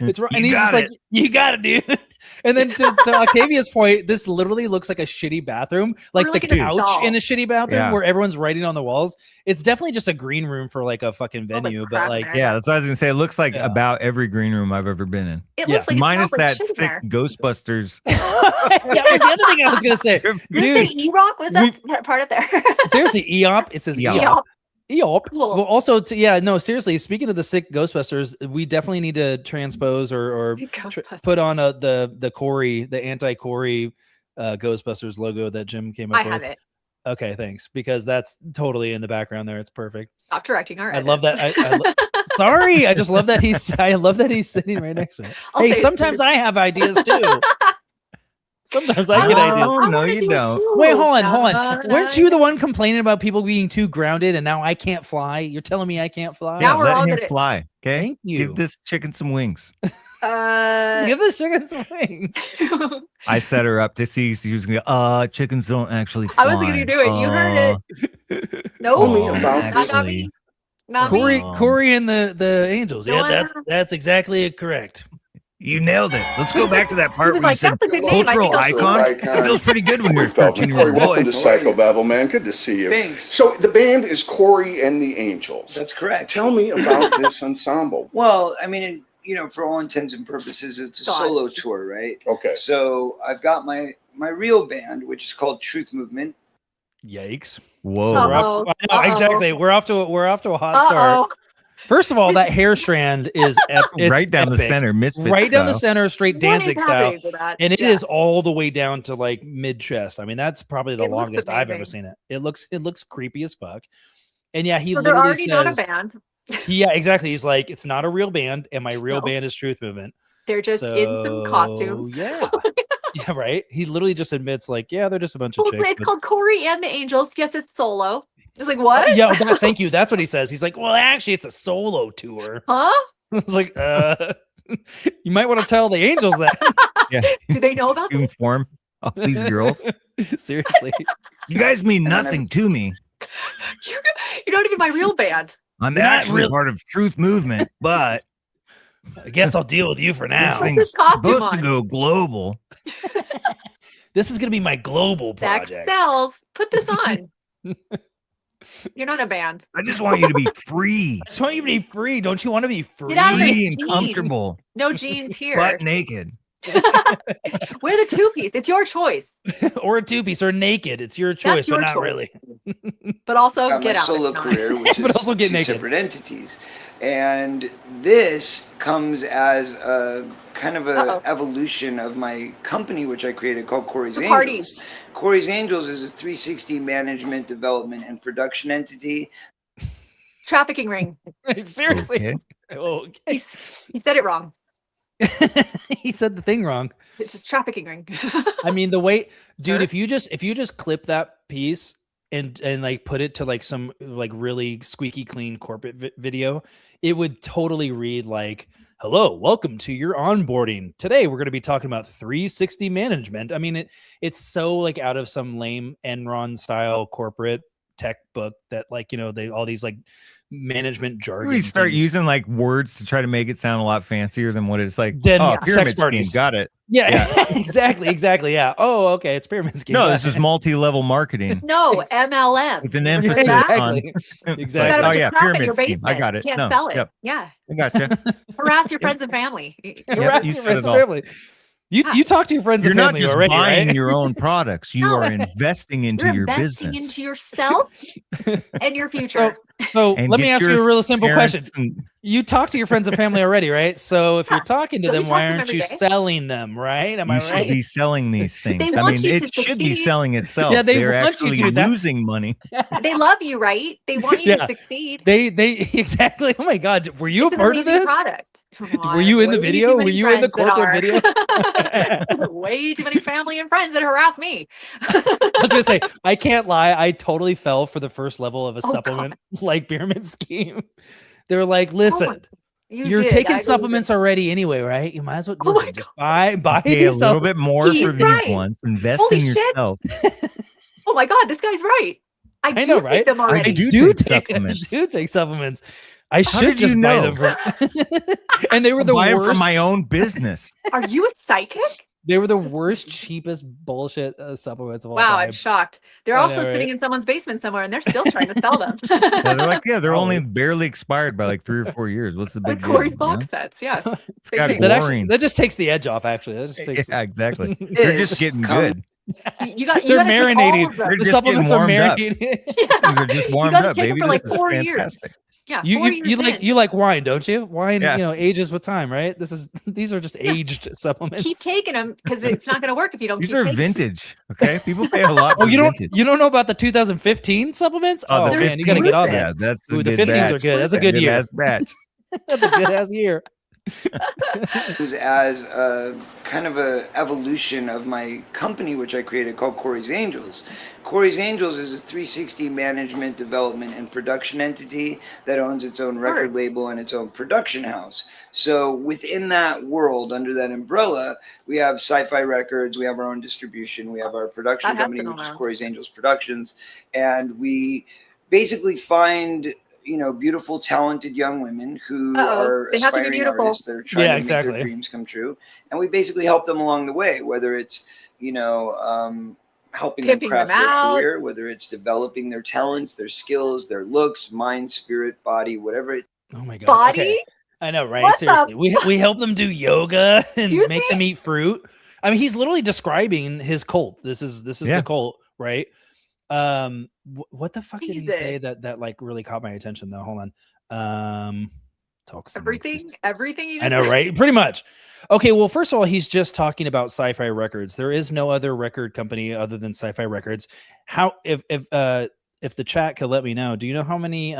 It's wrong." You And he's just got like, "You got it, dude." And then to Octavia's point, this literally looks like a shitty bathroom, like We're the looking at a couch stall. in a shitty bathroom Yeah. where everyone's writing on the walls. It's definitely just a green room for like a fucking Smells like venue, crap but like, in there. Yeah, that's what I was gonna say. It looks like Yeah. about every green room I've ever been in. It Yeah. looks like it Minus smells like that shit in sick there. Ghostbusters. that was the other thing I was gonna say, Did it dude. say E-Rock? Was that part up there? Seriously, EOP. It says EOP. EOP. EOP. Cool. Well, also, no, seriously. Speaking of the sick Ghostbusters, we definitely need to transpose or Ghostbusters. put on the Corey, the anti-Corey Ghostbusters logo that Jim came up I with. have it. Okay, thanks, because that's totally in the background there. It's perfect. Stop directing our I love that. Sorry, I just love that he's. I love that he's sitting right next to it. I'll Hey, say it sometimes too. I have ideas too. Sometimes I get ideas. No, you don't. Wait, hold on. Weren't you the one complaining about people being too grounded and now I can't fly? You're telling me I can't fly? Yeah, Now we're let all him gonna- fly. Okay. Thank you. Give this chicken some wings. Give this chicken some wings. I set her up to see she was gonna go, chickens don't actually fly. I wasn't gonna do it. You heard it. No, Tell me about actually. not me. Corey and the Angels. No, Yeah, I- that's exactly correct. You nailed it. Let's go back to that part was where you like, said "That's a good name. I cultural think icon. Icon. It feels pretty good when you're a Corey, 13-year-old welcome boy. to Psychobabble, man. Good to see you. Thanks. So the band is Corey and the Angels. That's correct. Tell me about this ensemble. Well, I mean, for all intents and purposes, it's a solo tour, right? Okay. So I've got my real band, which is called Truth Movement. Yikes. Whoa. So we're off, I know, exactly. We're off to a hot start. First of all, that hair strand is it's right down the epic. center, Misfit right down the style. center, straight What Danzig is style, happening to that? and it Yeah. is all the way down to like mid chest. I mean, that's probably the It looks longest I've ever amazing. seen it. It looks creepy as fuck. And yeah, he So they're literally already not a says, band. yeah, exactly. He's like, it's not a real band, and my real No. band is Truth Movement. They're just in some costumes. Yeah, yeah, right. He literally just admits, like, yeah, they're just a bunch of Well, chicks. it's but- called Corey and the Angels. Yes, it's solo. It's like, what? Yeah, thank you. That's what he says. He's like, well, actually, it's a solo tour. Huh? I was like, you might want to tell the Angels that. Yeah. Do they know about this? Inform all these girls. Seriously. You guys mean nothing to me. You're not even my real band. I'm Not actually really. part of Truth Movement, but I guess I'll deal with you for this now. thing's costume supposed on. to go global. This is going to be my global That project. sells. Put this on. You're not a band. I just want you to be free. I just want you to be free. Don't you want to be free? Get out of Free those and jeans. comfortable. No jeans here. Butt naked. Wear the two-piece. It's your choice. Or a two-piece or naked. It's your choice, your but not choice. really. But also Got get my out. solo if not. career, which But is also get two naked. separate entities. And this comes as a kind of Uh-oh. a evolution of my company, which I created called Corey's The Angels. party. Corey's Angels is a 360 management, development, and production entity. Trafficking ring. Seriously. Okay. He said it wrong. He said the thing wrong. It's a trafficking ring. I mean, the way, dude, Sir? if you just clip that piece and like put it to like some like really squeaky clean corporate video, it would totally read like, hello, welcome to your onboarding. Today we're going to be talking about 360 management. I mean, it's so like out of some lame Enron style corporate tech book that like, they all these like management jargon. We start things. using like words to try to make it sound a lot fancier than what it's like. Then, oh, yeah, pyramid sex parties. scheme. Got it. Yeah, exactly. Yeah. Oh, okay. It's pyramid scheme. No, this is multi-level marketing No, MLM. with an emphasis on. Exactly. It's Exactly. like, Got a oh bunch yeah, of crap in pyramid your scheme. I basement. got it. Can't No, sell it. yep, Yeah. I gotcha. Harass your friends and family. Harass you your said friends it and all. family. You talk to your friends You're and not family just already, buying right? your own products. You No. are investing into You're your investing business. into yourself and your future. So And let me get ask you your a real simple question. parents and- You talk to your friends and family already, right? So if you're talking to Don't we them, talk why to them aren't every you day? selling them, right? Am I You should right? be selling these things. They I want mean, you it to should be succeed. selling itself. Yeah, they They're want you actually to. That- losing money. They love you, right? They want you Yeah. to succeed. They exactly. Oh my God, were you It's a an part of amazing this? product. Were you in the Way video? too Were many you in the friends that corporate are. video? Way too many family and friends that harass me. I was gonna say, I can't lie. I totally fell for the first level of a Oh, supplement like pyramid scheme. They're like, listen, You you're did. I taking believe supplements it. already anyway, right? You might as well Oh my listen, just buy Pay a these little bit more for He's these right. ones. Invest Holy in shit. yourself. Oh my God, this guy's right. I do know, take right? them already. I do do take take supplements. do take supplements. I How should did you just buy know? them from and they were the Buy 'em for worst. my own business. Are you a psychic? They were the worst, cheapest bullshit supplements of all Wow, time. I'm shocked. They're I also know, sitting right? in someone's basement somewhere and they're still trying to sell them. Yeah, they're like, yeah, they're only Probably. barely expired by like 3 or 4 years. What's the big Like deal? Corey's you know? box sets, yes. It's got Big That boring. that just takes the edge off. Actually, that just takes. Yeah, exactly. They're just getting good. You got. They're gotta take all marinating. of them. They're The just supplements are getting warmed up. marinating. These things are just warmed gotta up, take 'em baby. for like This is 4 years. fantastic. Yeah, You 4 you years like in. you like wine, don't you? Wine, Yeah. ages with time, right? These are just aged supplements. Keep taking them because it's not going to work if you don't. These keep are taking vintage. Okay, people pay a lot. Oh, for you vintage. don't know about the 2015 supplements? Oh, Oh, the man, you got to 15s? get on Yeah, that. that's a Ooh, the good 15s are batch. good. That's a good year. ass batch. That's a good ass year. was as a kind of a evolution of my company, which I created called Corey's Angels. Corey's Angels is a 360 management, development, and production entity that owns its own record label and its own production house. So within that world, under that umbrella, we have Sci-Fi Records, we have our own distribution, we have our production company, which is Corey's Angels Productions, and we basically find beautiful, talented young women who are aspiring artists that are trying to make their dreams come true. And we basically help them along the way, whether it's, helping them craft their career, whether it's developing their talents, their skills, their looks, mind, spirit, body, whatever. Oh my God. Body? Okay. I know, right? Seriously. We help them do yoga and make them eat fruit. I mean, he's literally describing his cult. This is the cult, right? What the fuck did he say that like really caught my attention though? Hold on. Everything I know, right? Pretty much. Okay, well, first of all, he's just talking about Sci-Fi Records. There is no other record company other than Sci-Fi Records. How if the chat could let me know, do you know how many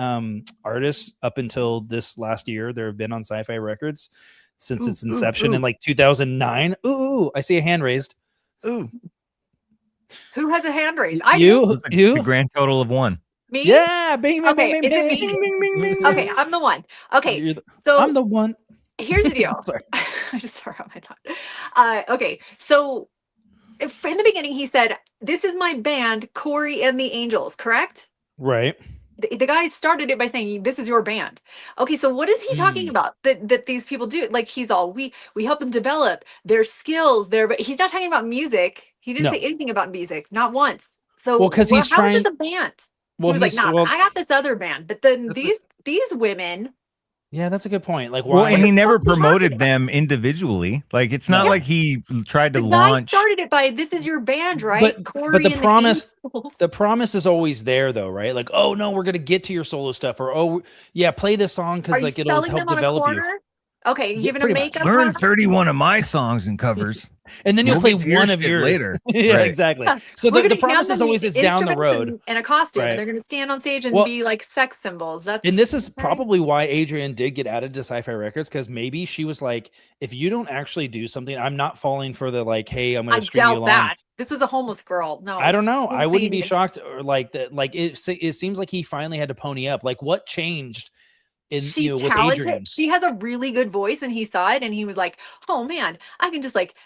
artists up until this last year there have been on Sci-Fi Records since its inception in like 2009? Ooh, I see a hand raised. Ooh. Who has a hand raised? You. The grand total of 1. Me? Yeah. Bing, bing, okay, bing, bing, is it bing, me? bing, bing, bing, Okay, I'm the one. Okay, so I'm the one. Here's the deal. Sorry. I just threw out my thought. Okay, so in the beginning, he said, "This is my band, Corey and the Angels." Correct? Right. The guy started it by saying, "This is your band." Okay, so what is he talking about that these people do? Like he's all we help them develop their skills. But he's not talking about music. He didn't say anything about music, not once. So because he's trying. How is it the band? Well, he was like, "No, I got this other band." But then these women. Yeah, that's a good point. Like, why? Well, and he never promoted them individually. Like, it's not like he tried to launch. Guy started it by "This is your band," right? But the promise is always there, though, right? Like, oh no, we're gonna get to your solo stuff, or oh yeah, play this song because like it'll help develop you. Okay, you giving a makeup. Learn 31 of my songs and covers, and then you'll play one of yours later. Yeah, right. Exactly. So the promise is always it's down the road, and a costume. Right. And they're going to stand on stage and be like sex symbols. And this is probably why Adrienne did get added to Sci-Fi Records, because maybe she was like, if you don't actually do something, I'm not falling for the like, hey, I'm going to string you along. That. This was a homeless girl. No, I don't know. I wouldn't be shocked, or like that. Like it seems like he finally had to pony up. Like what changed? She's with talented. Adrienne. She has a really good voice, and he saw it, and he was like, "Oh man, I can just like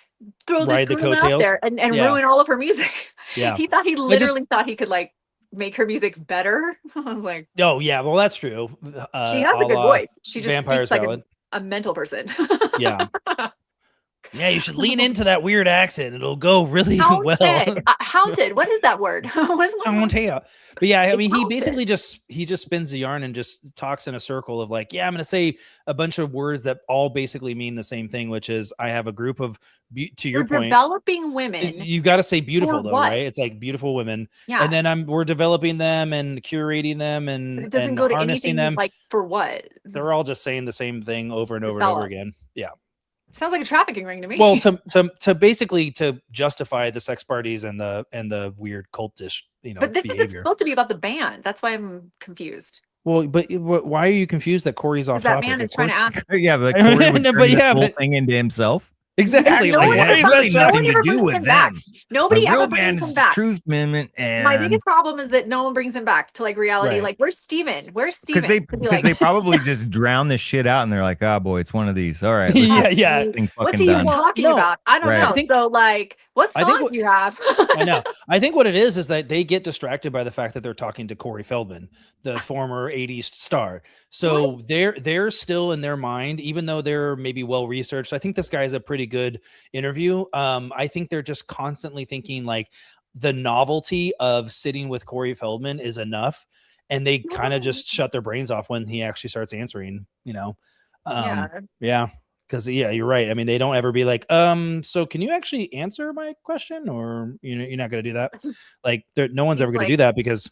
throw this girl out there and ruin all of her music." Yeah, he thought he literally thought he could like make her music better. I was like, "Oh yeah, well that's true." She has a good voice. She just speaks like a mental person. Yeah. Yeah, you should lean into that weird accent. It'll go really well. Haunted. What is that word? Haunted. But yeah, I mean, he basically just spins the yarn and just talks in a circle of like, yeah, I'm going to say a bunch of words that all basically mean the same thing, which is I have a group of, to your point, developing women. You got to say beautiful though, right? It's like beautiful women. Yeah. And then we're developing them and curating them and it doesn't go to anything them. Like for what? They're all just saying the same thing over and over and over again. Yeah. Sounds like a trafficking ring to me. Well, to basically to justify the sex parties and the weird cultish, But this isn't supposed to be about the band. That's why I'm confused. Well, but why are you confused that Corey's off topic? That man is trying to ask. Yeah, but Corey would turn this whole thing into himself. Exactly. No one has really nothing to do with them. Nobody ever brings him back. Truth Amendment, and my biggest problem is that no one brings him back to like reality. Like, where's Steven? Where's Steven? Because they probably just drown this shit out, and they're like, "Oh boy, it's one of these." All right. Yeah. What's he talking about? I don't know. So like, what songs do you have? I know. I think what it is that they get distracted by the fact that they're talking to Corey Feldman, the former '80s star. So they're still in their mind, even though they're maybe well researched. I think this guy is a pretty good interview. I think they're just constantly thinking like the novelty of sitting with Corey Feldman is enough, and they kind of just shut their brains off when he actually starts answering. Yeah. Because you're right. I mean, they don't ever be like, so can you actually answer my question? Or you're not going to do that. Like, no one's ever going to do that because,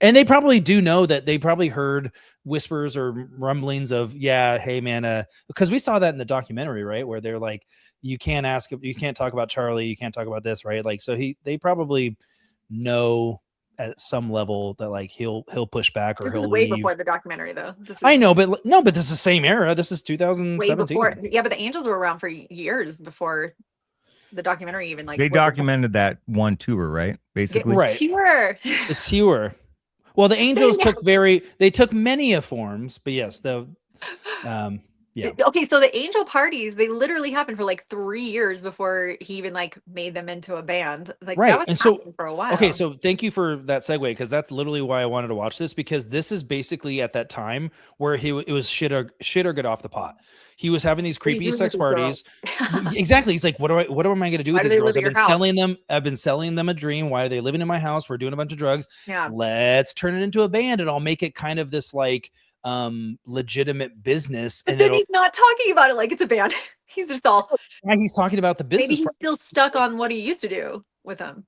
and they probably do know that they probably heard whispers or rumblings of, yeah, hey man, because we saw that in the documentary, right, where they're like, you can't talk about Charlie, you can't talk about this, right? Like, so they probably know at some level that like he'll push back or This he'll is way leave. before the documentary, though. I know, but no, but this is the same era. This is 2017. Way before. Yeah, but the Angels were around for years before the documentary even like. They documented that one tour, right? Basically, right. Tour. It's tour. Well, the Angels took many forms, but yes, yeah. Okay, so the Angel parties, they literally happened for like 3 years before he even like made them into a band. Like right. that was and so for a while. Okay, so thank you for that segue, because that's literally why I wanted to watch this, because this is basically at that time where it was shit or get off the pot. He was having these creepy sex parties. Exactly. He's like, what am I going to do with these girls? I've been selling them a dream. Why are they living in my house? We're doing a bunch of drugs. Yeah. Let's turn it into a band and I'll make it kind of this like legitimate business. But And then he's not talking about it like it's a band. He's just all. He's talking about the business. Maybe he's still stuck on what he used to do with them.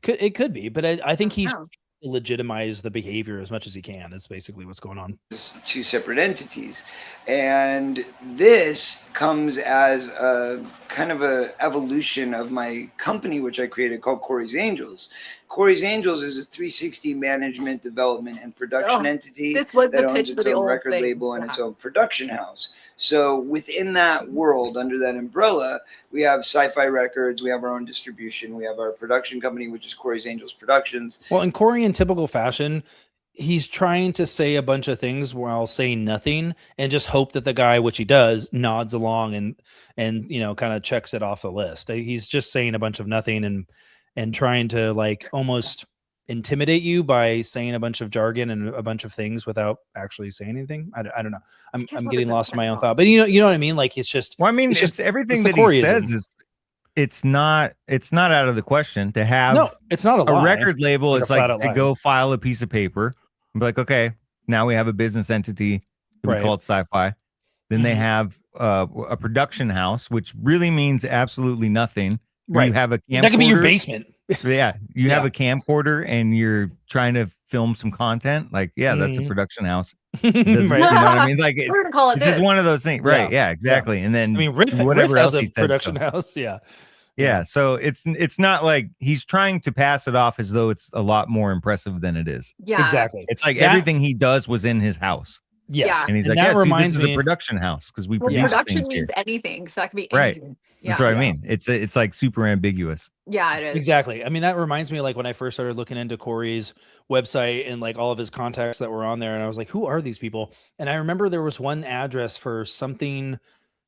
It could be, but I think he's legitimize the behavior as much as he can is basically what's going on. Two separate entities, and this comes as a kind of a evolution of my company, which I created called Corey's Angels. Corey's Angels is a 360 management, development, and production entity This was that the owns pitch for its the own old record thing. label and its own production house. So within that world, under that umbrella, we have Sci-Fi Records, we have our own distribution, we have our production company, which is Corey's Angels Productions. Well, in Corey, in typical fashion, he's trying to say a bunch of things while saying nothing and just hope that the guy, which he does, nods along and you know, kind of checks it off the list. He's just saying a bunch of nothing and trying to like almost intimidate you by saying a bunch of jargon and a bunch of things without actually saying anything. I don't know. I'm getting lost in my own thought, but you know what I mean? Like, it's just, well, I mean, it's everything that he says is, it's not out of the question to have. No, it's not a record label. It's like to go file a piece of paper and be like, okay, now we have a business entity that we call it Sci-Fi. Then they have a production house, which really means absolutely nothing. Right. You have a camcorder. That could be your basement. Yeah. You have a camcorder and you're trying to film some content. Like, yeah, that's a production house. Right. You know what I mean? Like, we're gonna call it it's just one of those things. Right. Yeah, exactly. And then Riff else has a he said, production house. Yeah. So it's not like he's trying to pass it off as though it's a lot more impressive than it is. Yeah. Exactly. It's like everything he does was in his house. Yes. And he's like, yeah, see, this is a production house because we produce production things means here. anything. So that could be Right. anything. That's what I mean. It's like super ambiguous. Yeah, it is. Exactly. I mean, that reminds me of like when I first started looking into Corey's website and like all of his contacts that were on there. And I was like, who are these people? And I remember there was one address for something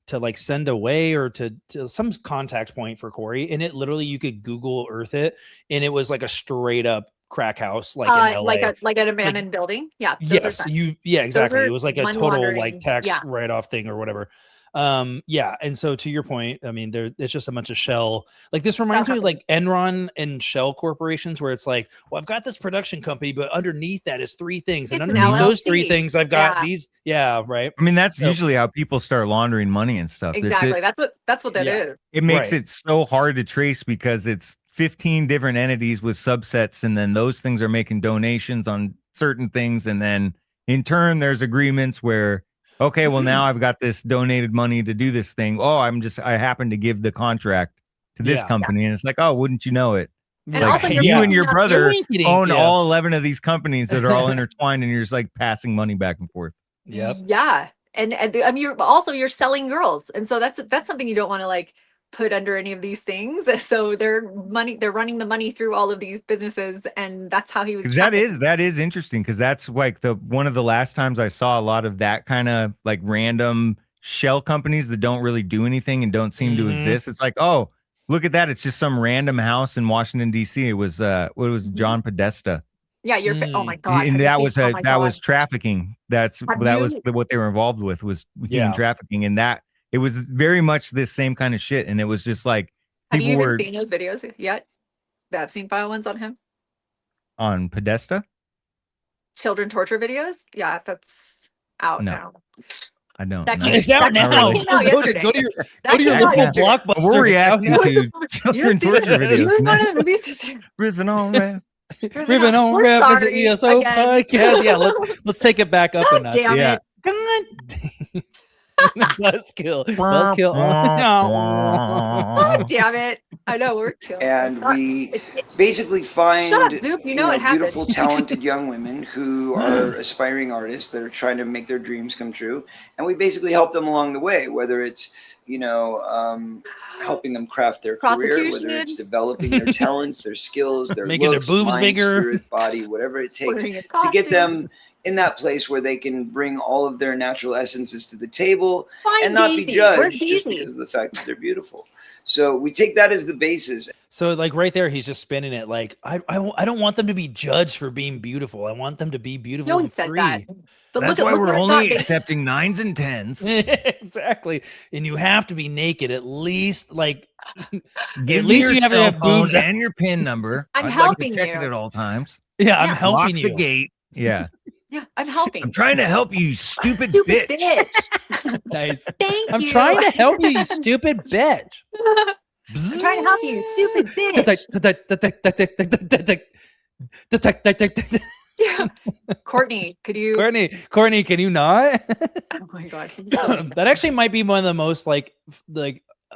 to like send away or to some contact point for Corey. And it literally, you could Google Earth it. And it was like a straight up crack house, like in LA. like an abandoned building. Yeah. Yes. Exactly. It was like a total like tax write-off thing or whatever. And so to your point, I mean, it's just a bunch of shell. Like, this reminds me of like Enron and Shell corporations, where it's like, well, I've got this production company, but underneath that is 3 things, and underneath those 3 things, I've got these. Yeah, right. I mean, that's usually how people start laundering money and stuff. Exactly. That's what that is. It makes it so hard to trace because it's 15 different entities with subsets, and then those things are making donations on certain things, and then in turn, there's agreements where, okay, well, now I've got this donated money to do this thing. Oh, I happen to give the contract to this company. And it's like, oh, wouldn't you know it? And like, also you and your brother own all 11 of these companies that are all intertwined, and you're just like passing money back and forth. Yep. Yeah. And I mean, you're selling girls. And so that's something you don't want to like put under any of these things. So they're running the money through all of these businesses, and that's how he was. That is interesting, because that's like one of the last times I saw a lot of that kind of like random shell companies that don't really do anything and don't seem to exist. It's like, oh, look at that, it's just some random house in Washington D.C. It was John Podesta. Yeah, oh my god, and that was trafficking. That was what they were involved with, was human trafficking, and that. It was very much this same kind of shit, and it was just like, have you even seen those videos yet? The Epstein file ones on him? On Podesta? Children torture videos? Yeah, that's out now. I don't. It's out now. Really. Go to your local Blockbuster. We're reacting to children torture videos. Riffing on Raff. Riffing on Raff is an ESO podcast. Yeah, let's take it back up a notch. Damn it. Buzzkill. Buzzkill. Oh, damn it. I know we're killing. And we basically find Shut up, Zoop. You know what happened. beautiful, talented young women who are aspiring artists that are trying to make their dreams come true. And we basically help them along the way, whether it's, helping them craft their career, whether it's developing their talents, their skills, their making looks, their boobs mind, bigger, spirit, body, whatever it takes to get them in that place where they can bring all of their natural essences to the table and not be judged just because of the fact that they're beautiful. So we take that as the basis. So like right there, he's just spinning it like, I don't want them to be judged for being beautiful. I want them to be beautiful. No one and says free. that. But that's why we're only accepting 9s and 10s. Exactly. And you have to be naked at least like give me your cell phone and your PIN number. I'm I'd helping like to check you it at all times. Yeah, I'm helping Lock you. the gate. Yeah. Yeah, I'm helping. I'm trying to help you, stupid Stupid bitch. Nice. Thank I'm you. trying to help you, you stupid bitch. I'm trying to help you, stupid bitch. Yeah. Courtney, could you? Courtney, can you not? Oh my god. That actually might be one of the most like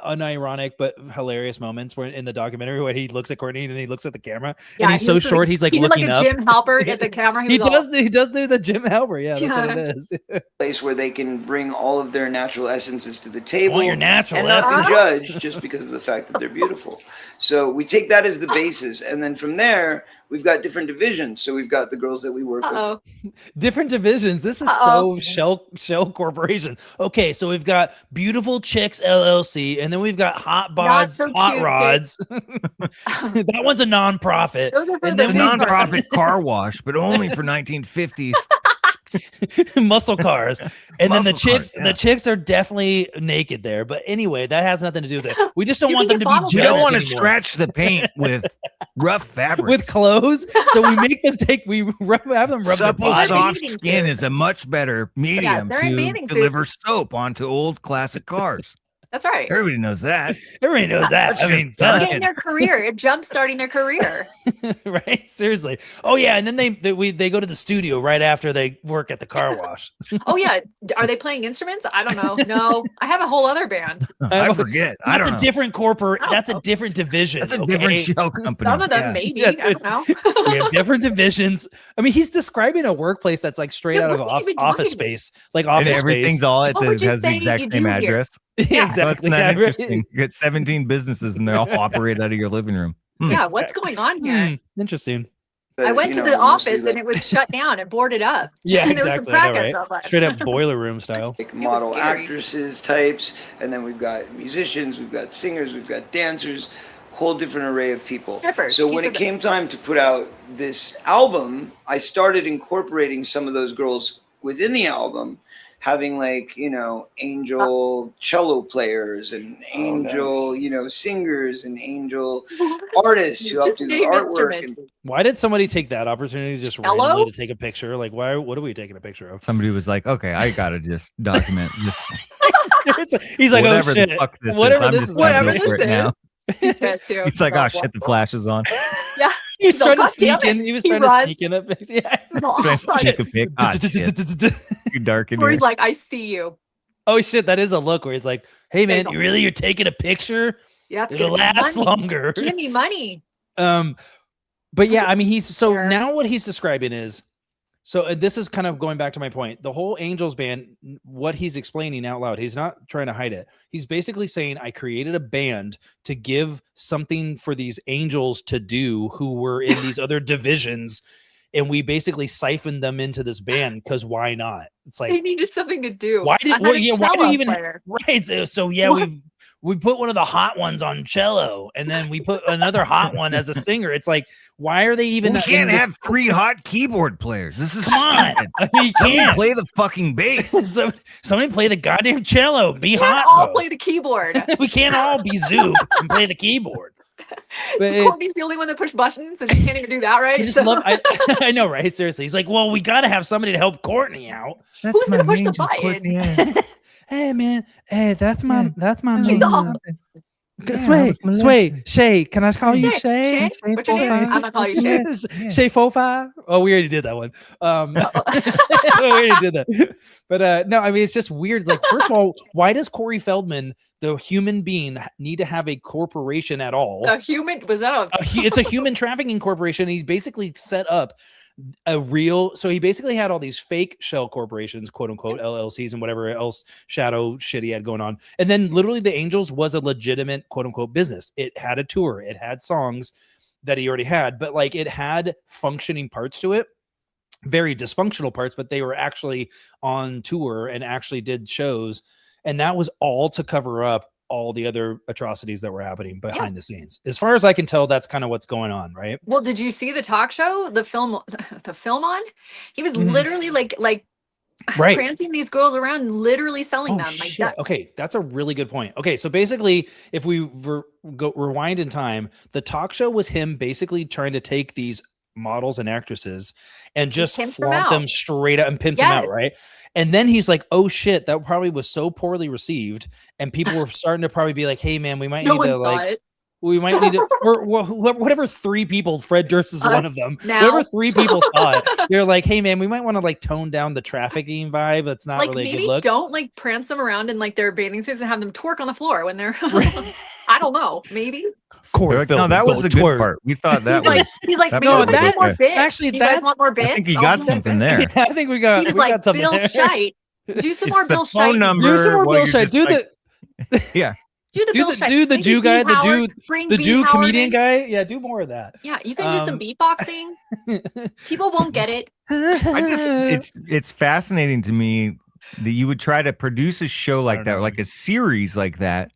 unironic but hilarious moments where in the documentary where he looks at Courtney and he looks at the camera and he's so short he's like looking up. Jim Halpert at the camera. He does do the Jim Halpert. Yeah, that's what it is. Place where they can bring all of their natural essences to the table your natural and not be judged just because of the fact that they're beautiful. So we take that as the basis, and then from there we've got different divisions. So we've got the girls that we work with. Different divisions. This is so shell corporation. Okay, so we've got Beautiful Chicks LLC, and then we've got Hot Bods, Hot Rods. That one's a nonprofit. And then a nonprofit car wash, but only for 1950s. Muscle cars. And then the Muscle chicks are definitely naked there. But anyway, that has nothing to do with it. We just don't want them to be judged. We don't want to anymore. scratch the paint with rough fabric. With clothes. So we make them have them rub supple, their soft skin is a much better medium to deliver soap onto old classic cars. That's right. Everybody knows that. Everybody knows that. I mean, getting their career, jump starting their career. Right? Seriously. Oh yeah, and then they go to the studio right after they work at the car wash. Oh yeah, are they playing instruments? I don't know. No, I have a whole other band. I forget. I don't know. That's a different corporate. That's a different division. That's a different show company. Some of them maybe. I don't know. We have different divisions. I mean, he's describing a workplace that's like straight out of office space, like office space. Everything's all it has the exact same address. Yeah, exactly. That's interesting. You get 17 businesses and they all operate out of your living room. Yeah, what's going on here? Interesting. I went to the office and it was shut down and boarded up. Yeah, and exactly. There was some Right? Straight up boiler room style. Like model actresses types, and then we've got musicians, we've got singers, we've got dancers, whole different array of people. So when it came time to put out this album, I started incorporating some of those girls within the album, having like, angel cello players and angel, singers and angel artists who help do the artwork. And why did somebody take that opportunity just randomly to take a picture? Like, what are we taking a picture of? Somebody was like, okay, I gotta just document this. He's like, whatever oh shit, the fuck this whatever is. Whatever this is. Now. He's like, oh shit, the flash is on. Yeah. He was trying to sneak in. He was trying to sneak in a picture. Yeah. Trying to sneak a pic. Too dark in Where here. he's like, I see you. Oh shit, that is a look where he's like, hey man, you're taking a picture? Yeah, it'll last longer. Give me money. But yeah, I mean, now what he's describing is, so this is kind of going back to my point. The whole Angels band, what he's explaining out loud, he's not trying to hide it. He's basically saying, I created a band to give something for these angels to do who were in these other divisions. And we basically siphoned them into this band because why not? It's like they needed something to do. Why do you even right? So yeah, we put one of the hot ones on cello, and then we put another hot one as a singer. It's like, why are they even? We can't have 3 hot keyboard players. This is come on. I mean, you can't play the fucking bass. Somebody play the goddamn cello. Be we hot. Can't all play the keyboard. We can't all be Zoop and play the keyboard. But Courtney's the only one that pushed buttons, and he can't even do that right. I know, right? Seriously, he's like, well, we got to have somebody to help Courtney out. Who's gonna push the button? Hey man, hey, that's my She's all, Sway, Shay. Can I call you Shay? What's your name? I'm gonna call you Shay. Shay Fofi. Oh, we already did that one. We already did that. But no, I mean, it's just weird. Like, first of all, why does Corey Feldman, the human being, need to have a corporation at all? A human? Was that It's a human trafficking corporation. He's basically set up so he basically had all these fake shell corporations, quote unquote, LLCs and whatever else shadow shit he had going on. And then literally the Angels was a legitimate, quote unquote, business. It had a tour, it had songs that he already had, but like it had functioning parts to it, very dysfunctional parts, but they were actually on tour and actually did shows. And that was all to cover up all the other atrocities that were happening behind the scenes. As far as I can tell, that's kind of what's going on, right? Well, did you see the talk show, the film on? He was literally like prancing these girls around and literally selling them. Like that. Okay, that's a really good point. Okay, so basically, if we go rewind in time, the talk show was him basically trying to take these models and actresses and just flaunt them straight up and pimp them out, right? And then he's like, oh shit, that probably was so poorly received. And people were starting to probably be like, hey man, we might need to like, we might need to, or whatever 3 people, Fred Durst is one of them. Whatever 3 people saw it, they're like, hey man, we might want to like tone down the trafficking vibe. That's not like, really a maybe good look. Don't like prance them around in like their bathing suits and have them twerk on the floor when they're, I don't know, maybe. Like, no, that was the good part. We thought that was. He's like, maybe that more bits. Actually, you guys want more bits? I think he got something there. Yeah, I think we got. He was we like, got something Bill there. Shite. Do some more Bill phone Shite. number. Do some more Bill Shite. Do the. Yeah. Do the Jew guy, the Jew comedian guy. Yeah, do more of that. Yeah, you can do some beatboxing. People won't get it. It's fascinating to me that you would try to produce a show like that, like a series like that,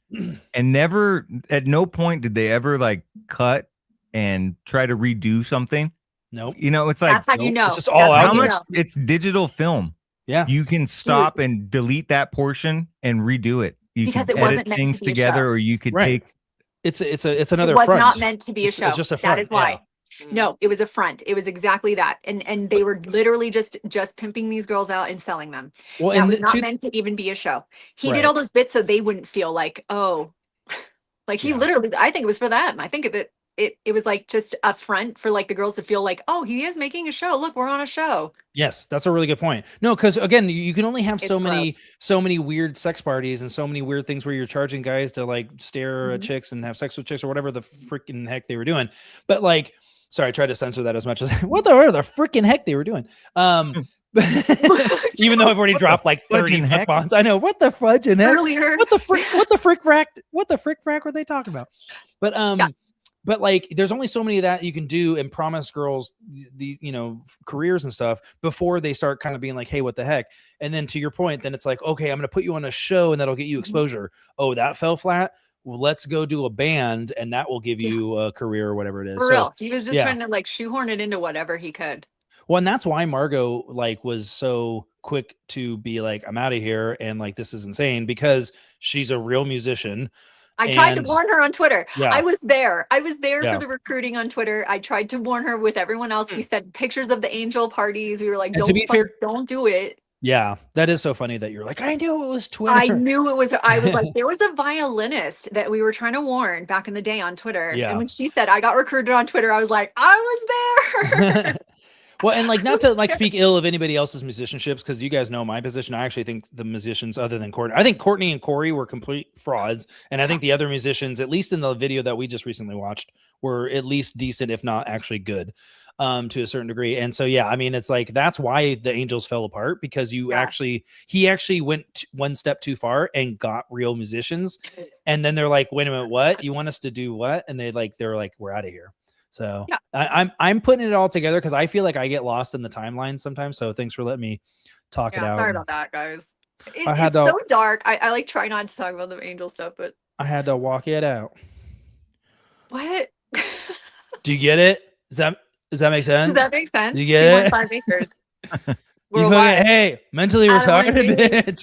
and never, at no point did they ever like cut and try to redo something. Nope. You know, it's like, that's how you know. It's just all out there. It's digital film. Yeah. You can stop and delete that portion and redo it. You because can it wasn't edit meant things to be together, a show. or you could Right. take. It It's was another front. not meant to be a show. It's just a front. That is why. No, it was a front. It was exactly that. And they were literally just pimping these girls out and selling them. Well, that and was not meant to even be a show. He did all those bits so they wouldn't feel like, oh, like he literally, I think it was for them. I think that it was like just a front for like the girls to feel like, oh, he is making a show. Look, we're on a show. Yes, that's a really good point. No, because again, you can only have so many weird sex parties and so many weird things where you're charging guys to like stare at chicks and have sex with chicks or whatever the freaking heck they were doing. But like, sorry, I tried to censor that as much as what the freaking heck they were doing. Even though I've already dropped like 30 fuck bonds. I know what the fudge and heck. What the frick frack were they talking about? But But like, there's only so many of that you can do and promise girls these, careers and stuff before they start kind of being like, hey, what the heck? And then to your point, then it's like, okay, I'm going to put you on a show and that'll get you exposure. Oh, that fell flat. Well, let's go do a band and that will give you a career or whatever it is. For real. He was just trying to like shoehorn it into whatever he could. Well, and that's why Margot like was so quick to be like, I'm out of here. And like, this is insane because she's a real musician. I tried to warn her on Twitter. Yeah. I was there for the recruiting on Twitter. I tried to warn her with everyone else. We sent pictures of the angel parties. We were like, don't do it. Yeah, that is so funny that you're like, I knew it was Twitter. I knew it was. I was like, there was a violinist that we were trying to warn back in the day on Twitter. Yeah. And when she said I got recruited on Twitter, I was like, I was there. Well, and like, not to like speak ill of anybody else's musicianships, because you guys know my position. I actually think the musicians, other than Courtney, I think Courtney and Corey were complete frauds. And I think the other musicians, at least in the video that we just recently watched, were at least decent, if not actually good, to a certain degree. And so, yeah, I mean, it's like, that's why the Angels fell apart, because he actually went one step too far and got real musicians. And then they're like, wait a minute, what? You want us to do what? And they're like, we're out of here. So I'm putting it all together because I feel like I get lost in the timeline sometimes. So thanks for letting me talk it out. Sorry about that, guys. It's so dark. I like try not to talk about the angel stuff, but I had to walk it out. What? Do you get it? Does that make sense? Does that make sense? You get it? 5 acres. Hey, mentally retarded bitch.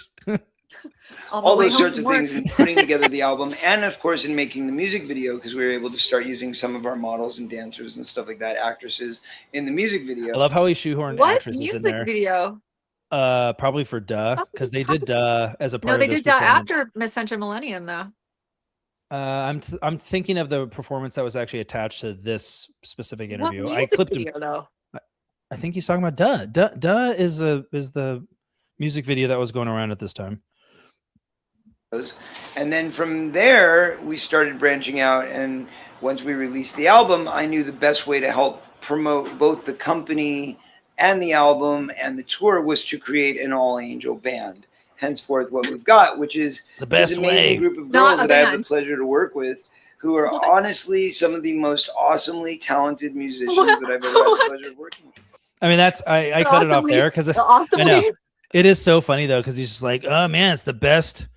All those sorts of things in putting together the album, and of course in making the music video, because we were able to start using some of our models and dancers and stuff like that, actresses in the music video. I love how he shoehorned actresses in there. What music video? Probably for Duh, because they did Duh as a part of No, they this did Duh after Miss Central Millennium, though. I'm thinking of the performance that was actually attached to this specific interview. What I music clipped video, though? I think he's talking about Duh. Duh is the music video that was going around at this time. And then from there, we started branching out. And once we released the album, I knew the best way to help promote both the company and the album and the tour was to create an all-angel band. Henceforth, what we've got, which is the best this amazing way. Group of girls that I have the pleasure to work with, who are honestly some of the most awesomely talented musicians that I've ever had the pleasure of working with. I mean, that's I cut it off there because I know it is so funny though because he's just like, oh man, it's the best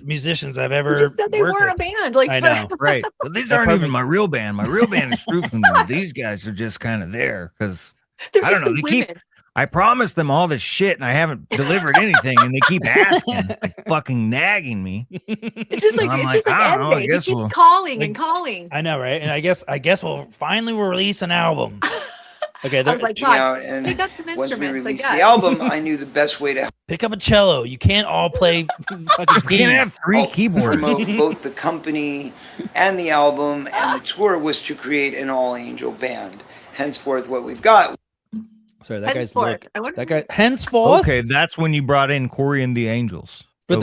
musicians I've ever. You just said they worked weren't with. a band, like I know, right? Well, these aren't even my real band. My real band is True. These guys are just kind of there because I don't know. They keep. I promised them all this shit and I haven't delivered anything, and they keep asking, like fucking nagging me. It's just like he keeps calling and calling. I know, right? And I guess we'll finally release an album. Okay, I was like, God, pick up some once we instruments. released the album, I knew the best way to pick up a cello. You can't all play fucking You can't have 3 keyboards. Promote both the company and the album and the tour was to create an all-angel band. Henceforth, what we've got. Sorry, that guy's Henceforth. look. That guy henceforth. Okay, that's when you brought in Corey and the Angels. But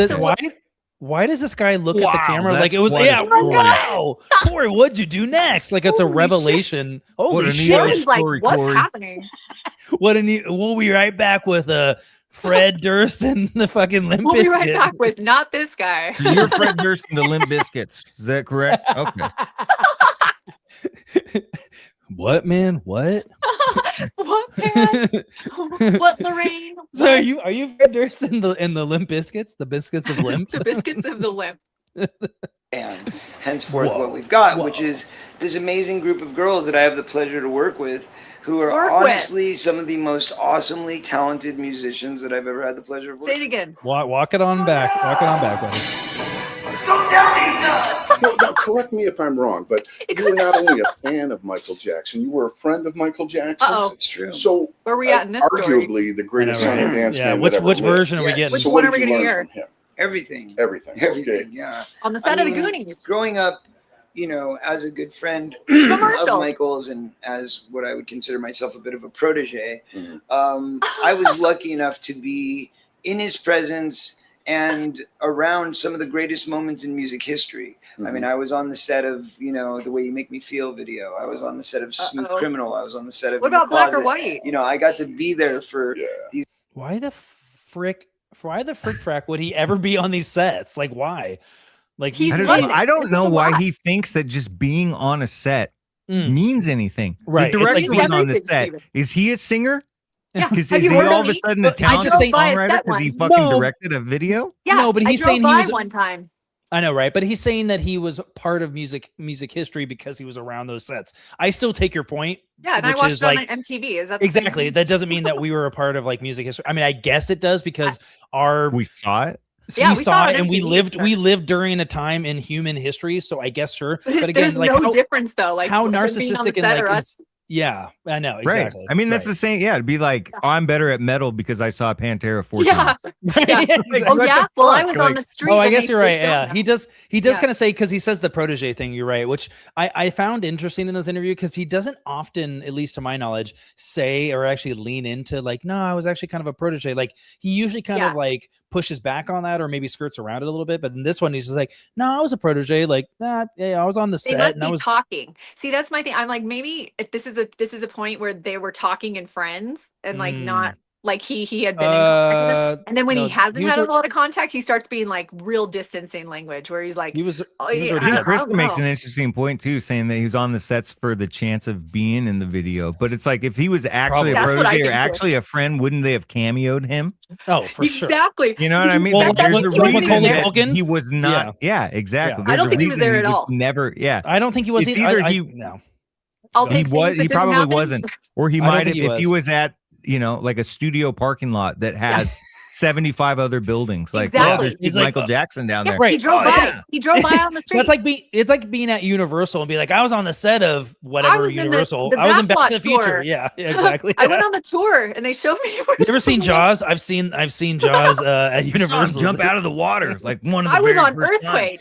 why does this guy look at the camera like it was? Yeah, wow, Corey, what'd you do next? Like it's a revelation. Holy shit! Like, what's happening? We'll be right back with Fred Durst and the fucking Limp Bizkit. We'll be right back with not this guy. So you're Fred Durst and the Limp Bizkits. Is that correct? Okay. What, man? What? What, man? What, Lorraine? What? So are you Fred Durst in the Limp Bizkits? The Biscuits of Limp? The Biscuits of the Limp. And henceforth, what we've got, which is this amazing group of girls that I have the pleasure to work with, who are honestly some of the most awesomely talented musicians that I've ever had the pleasure of working with. Say it again. Walk it on back. Walk it on back, buddy. No, correct me if I'm wrong, but you were not only a fan of Michael Jackson, you were a friend of Michael Jackson. It's true. So, where are we at in this story? Arguably the greatest song and dance man. Which version are we getting? Which one are we going to hear? Everything. Okay. Yeah. On the set of the Goonies. Growing up, as a good friend of Michael's and as what I would consider myself a bit of a protege, I was lucky enough to be in his presence and around some of the greatest moments in music history. I mean, I was on the set of, The Way You Make Me Feel video. I was on the set of Smooth Criminal. I was on the set of What about Black or White? I got to be there for these. Why the frick would he ever be on these sets? Like, why? Like, I don't know why he thinks that just being on a set means anything. Right. The director was on the set. Is he a singer? Yeah. Because is he all of a sudden a talented songwriter because he fucking directed a video? Yeah. No, but he's saying he was one time. I know, right? But he's saying that he was part of music history because he was around those sets. I still take your point. Yeah, and I watched it on MTV. Is that exactly? That doesn't mean that we were a part of like music history. I mean, I guess it does because we saw it. So we saw it, and we lived during a time in human history. So I guess sure. But again, there's no difference though. Like how narcissistic and like us. Yeah, I know exactly. Right. I mean, that's the same. Yeah, it'd be like, I'm better at metal because I saw Pantera 14. Yeah. Like, oh yeah. Well, I was on the street. Oh, I guess you're right. Yeah, he does kind of say because he says the protege thing. You're right, which I found interesting in this interview because he doesn't often, at least to my knowledge, say or actually lean into like, no, I was actually kind of a protege. Like he usually kind of like pushes back on that or maybe skirts around it a little bit. But in this one, he's just like, no, I was a protege. Like, I was on the set and I was talking. See, that's my thing. I'm like, maybe this is a point where they were talking in friends and like not like he had been in contact with them. And then when he hasn't had a lot of contact, he starts being like real distancing language where he's like, I think Krista makes an interesting point too, saying that he was on the sets for the chance of being in the video. But it's like if he was actually a protege or actually a friend, wouldn't they have cameoed him? Oh, for sure. Exactly. You know what I mean? Well, there's a reason that Culkin? he was not. Yeah, exactly. I don't think he was there at all. Never. Yeah. I don't think he was it's either. No. He probably wasn't, or he might have if he was at like a studio parking lot that has 75 other buildings. Like, exactly. There's Michael Jackson down there. Right. He drove by. Yeah. He drove by on the street. It's like being at Universal and be like, I was on the set of whatever Universal. I was in Back to the Future. Yeah, exactly. I went on the tour and they showed me. You ever seen Jaws? I've seen Jaws at Universal. Jump out of the water like one of the. I was on Earthquake.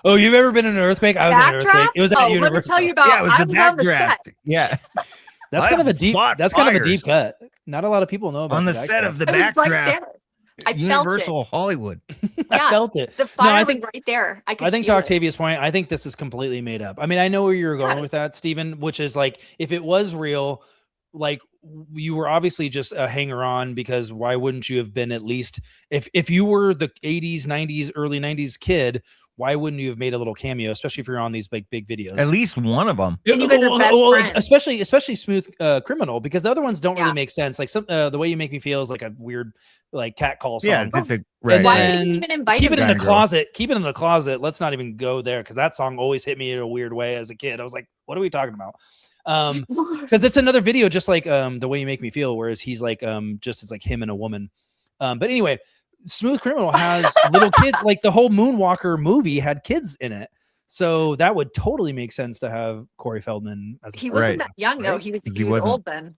Oh, you've ever been in an earthquake? I was in an earthquake. It was at Universal. Let me tell you about. Yeah, it was I the on the backdraft. set. Yeah. That's kind of a deep. That's kind of a deep cut. Not a lot of people know about on the set of the It was right backdraft. there. I Universal felt Hollywood. I felt it. The fire I think, was right there. I think feel to it. Octavia's point, I think this is completely made up. I mean, I know where you're going with that, Stephen, which is like, if it was real, like you were obviously just a hanger on, because why wouldn't you have been at least, if you were the 80s, 90s, early 90s kid, why wouldn't you have made a little cameo, especially if you're on these big videos? At least one of them. And you guys are best friends. Especially Smooth Criminal, because the other ones don't really make sense. Like The Way You Make Me Feel is like a weird like cat call song. Yeah, it's right. And Why then didn't you even invite keep him it in the there? closet. Keep it in the closet. Let's not even go there, because that song always hit me in a weird way as a kid. I was like, what are we talking about? Because it's another video just like The Way You Make Me Feel, whereas he's like just it's like him and a woman. But anyway, Smooth Criminal has little kids. Like the whole Moonwalker movie had kids in it, so that would totally make sense to have Corey Feldman as. He wasn't that young though. He was old then.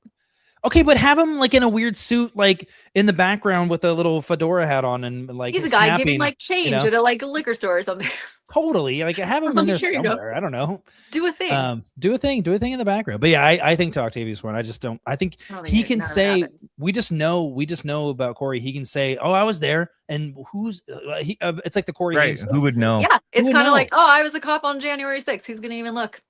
Okay, but have him like in a weird suit, like in the background with a little fedora hat on, and like He's a guy snapping, giving like change at a like a liquor store or something. Totally, like have him in there Here you go. somewhere. I don't know. Do a thing. Do a thing in the background. But yeah, I think to Octavia's point, I just don't. I think he can say happens. we just know about Corey. He can say, "Oh, I was there," and who's it's like the Corey. Right? Haim stuff. Who would know? Yeah, it's kind know? of like, oh, I was a cop on January 6th. Who's gonna even look?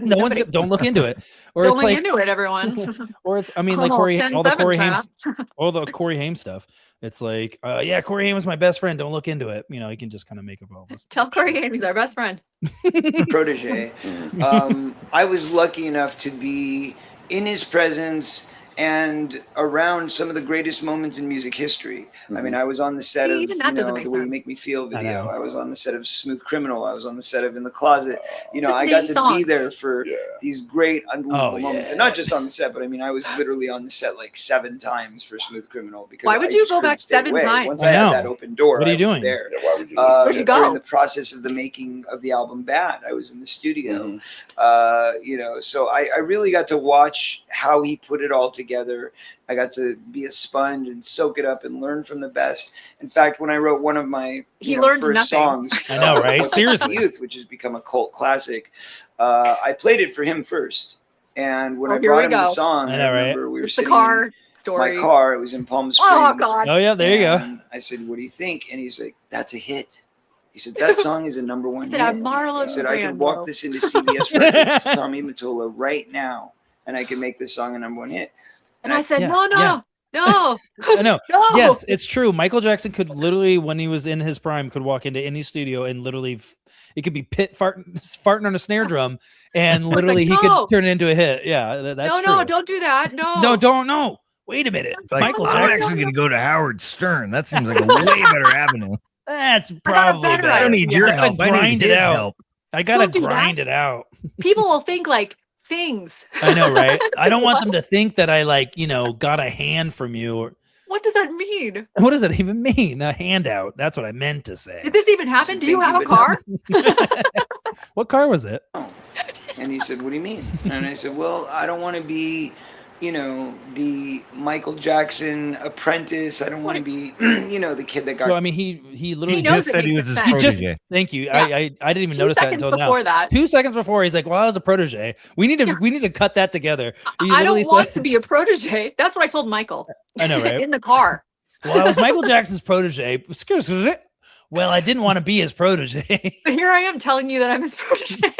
No one's don't look into it. Or Don't it's look like, into it, everyone. or it's like Oh, Corey, 10-7 all the Corey Haim, trap. all the Corey Haim stuff. It's like, yeah, Corey Haim was my best friend. Don't look into it. You know, you can just kind of make up all this. Tell Corey Haim he's our best friend. Protege. I was lucky enough to be in his presence and around some of the greatest moments in music history. I mean, I was on the set of Even that doesn't The make Way You sense. Make Me Feel I video. know. I was on the set of Smooth Criminal. I was on the set of In the Closet. You know, Just I got name to songs. be there for these great, unbelievable Oh, moments. And not just on the set, but I mean, I was literally on the set like 7 times for Smooth Criminal. Because Why would I you just go couldn't back stay 7 away. times? Once I I had know. that open door, What are you I was doing? there. Why would you? Where'd you go? During the process of the making of the album Bad, I was in the studio. You know, so I really got to watch how he put it all together. I got to be a sponge and soak it up and learn from the best. In fact, when I wrote one of my learned first nothing. songs, I know, right? What's Seriously. Youth, which has become a cult classic, I played it for him first. And when I here brought we him the go. song, I know, right? remember we were It's the sitting car in story. my car. It was in Palm Springs. Oh God. Oh yeah, there you go. And I said, "What do you think?" And he's like, "That's a hit." He said, "That song is a #1 He said, hit." I'm Marlon He said, "I can Brando." walk this into CBS Records, Tommy Mottola, right now, and I can make this song a #1 hit." And I said, Yeah, no, yeah. no. I know. No. Yes, it's true. Michael Jackson could literally, when he was in his prime, could walk into any studio and literally, it could be Pitt farting on a snare drum, and literally he no. could turn it into a hit. Yeah, that's No, true. no, don't do that. No. No, don't. No. Wait a minute. It's like, Michael I'm Jackson. actually going to go to Howard Stern. That seems like a way better avenue. That's got a probably better better. I don't need your I gotta help. I grind need it his out. help. I gotta Don't do that. grind it out. People will think like things. I know, right? I don't want them to think that I got a hand from you. Or What does that mean? what does that even mean? A handout. That's what I meant to say. Did this even happen? Do you Thank have you, a but no. car? What car was it? And he said, "What do you mean?" And I said, "Well, I don't want to be, the Michael Jackson apprentice. I don't want to be, the kid that got." Well, I mean, he literally He knows Just it said he makes was his sense. He just protege. thank you. Yeah. I didn't even 2 notice that seconds until now. before that. 2 seconds before, he's like, "Well, I was a protege." We need to cut that together. He I literally don't want said- to be a protege. That's what I told Michael. I know, right? In the car. Well, I was Michael Jackson's protege. Excuse me. Well, I didn't want to be his protege. But here I am telling you that I'm his protege.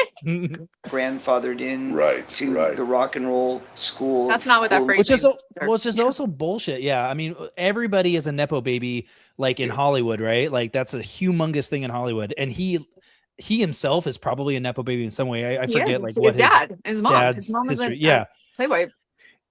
grandfathered in Right, to right. the rock and roll school. That's not what that full- phrase Which is means. which is also bullshit. Yeah, I mean, everybody is a nepo baby, like in Hollywood, right? Like that's a humongous thing in Hollywood, and he himself is probably a nepo baby in some way. I He forget is. like His what his dad, his mom. dad's His mom is history. a Yeah. Playboy.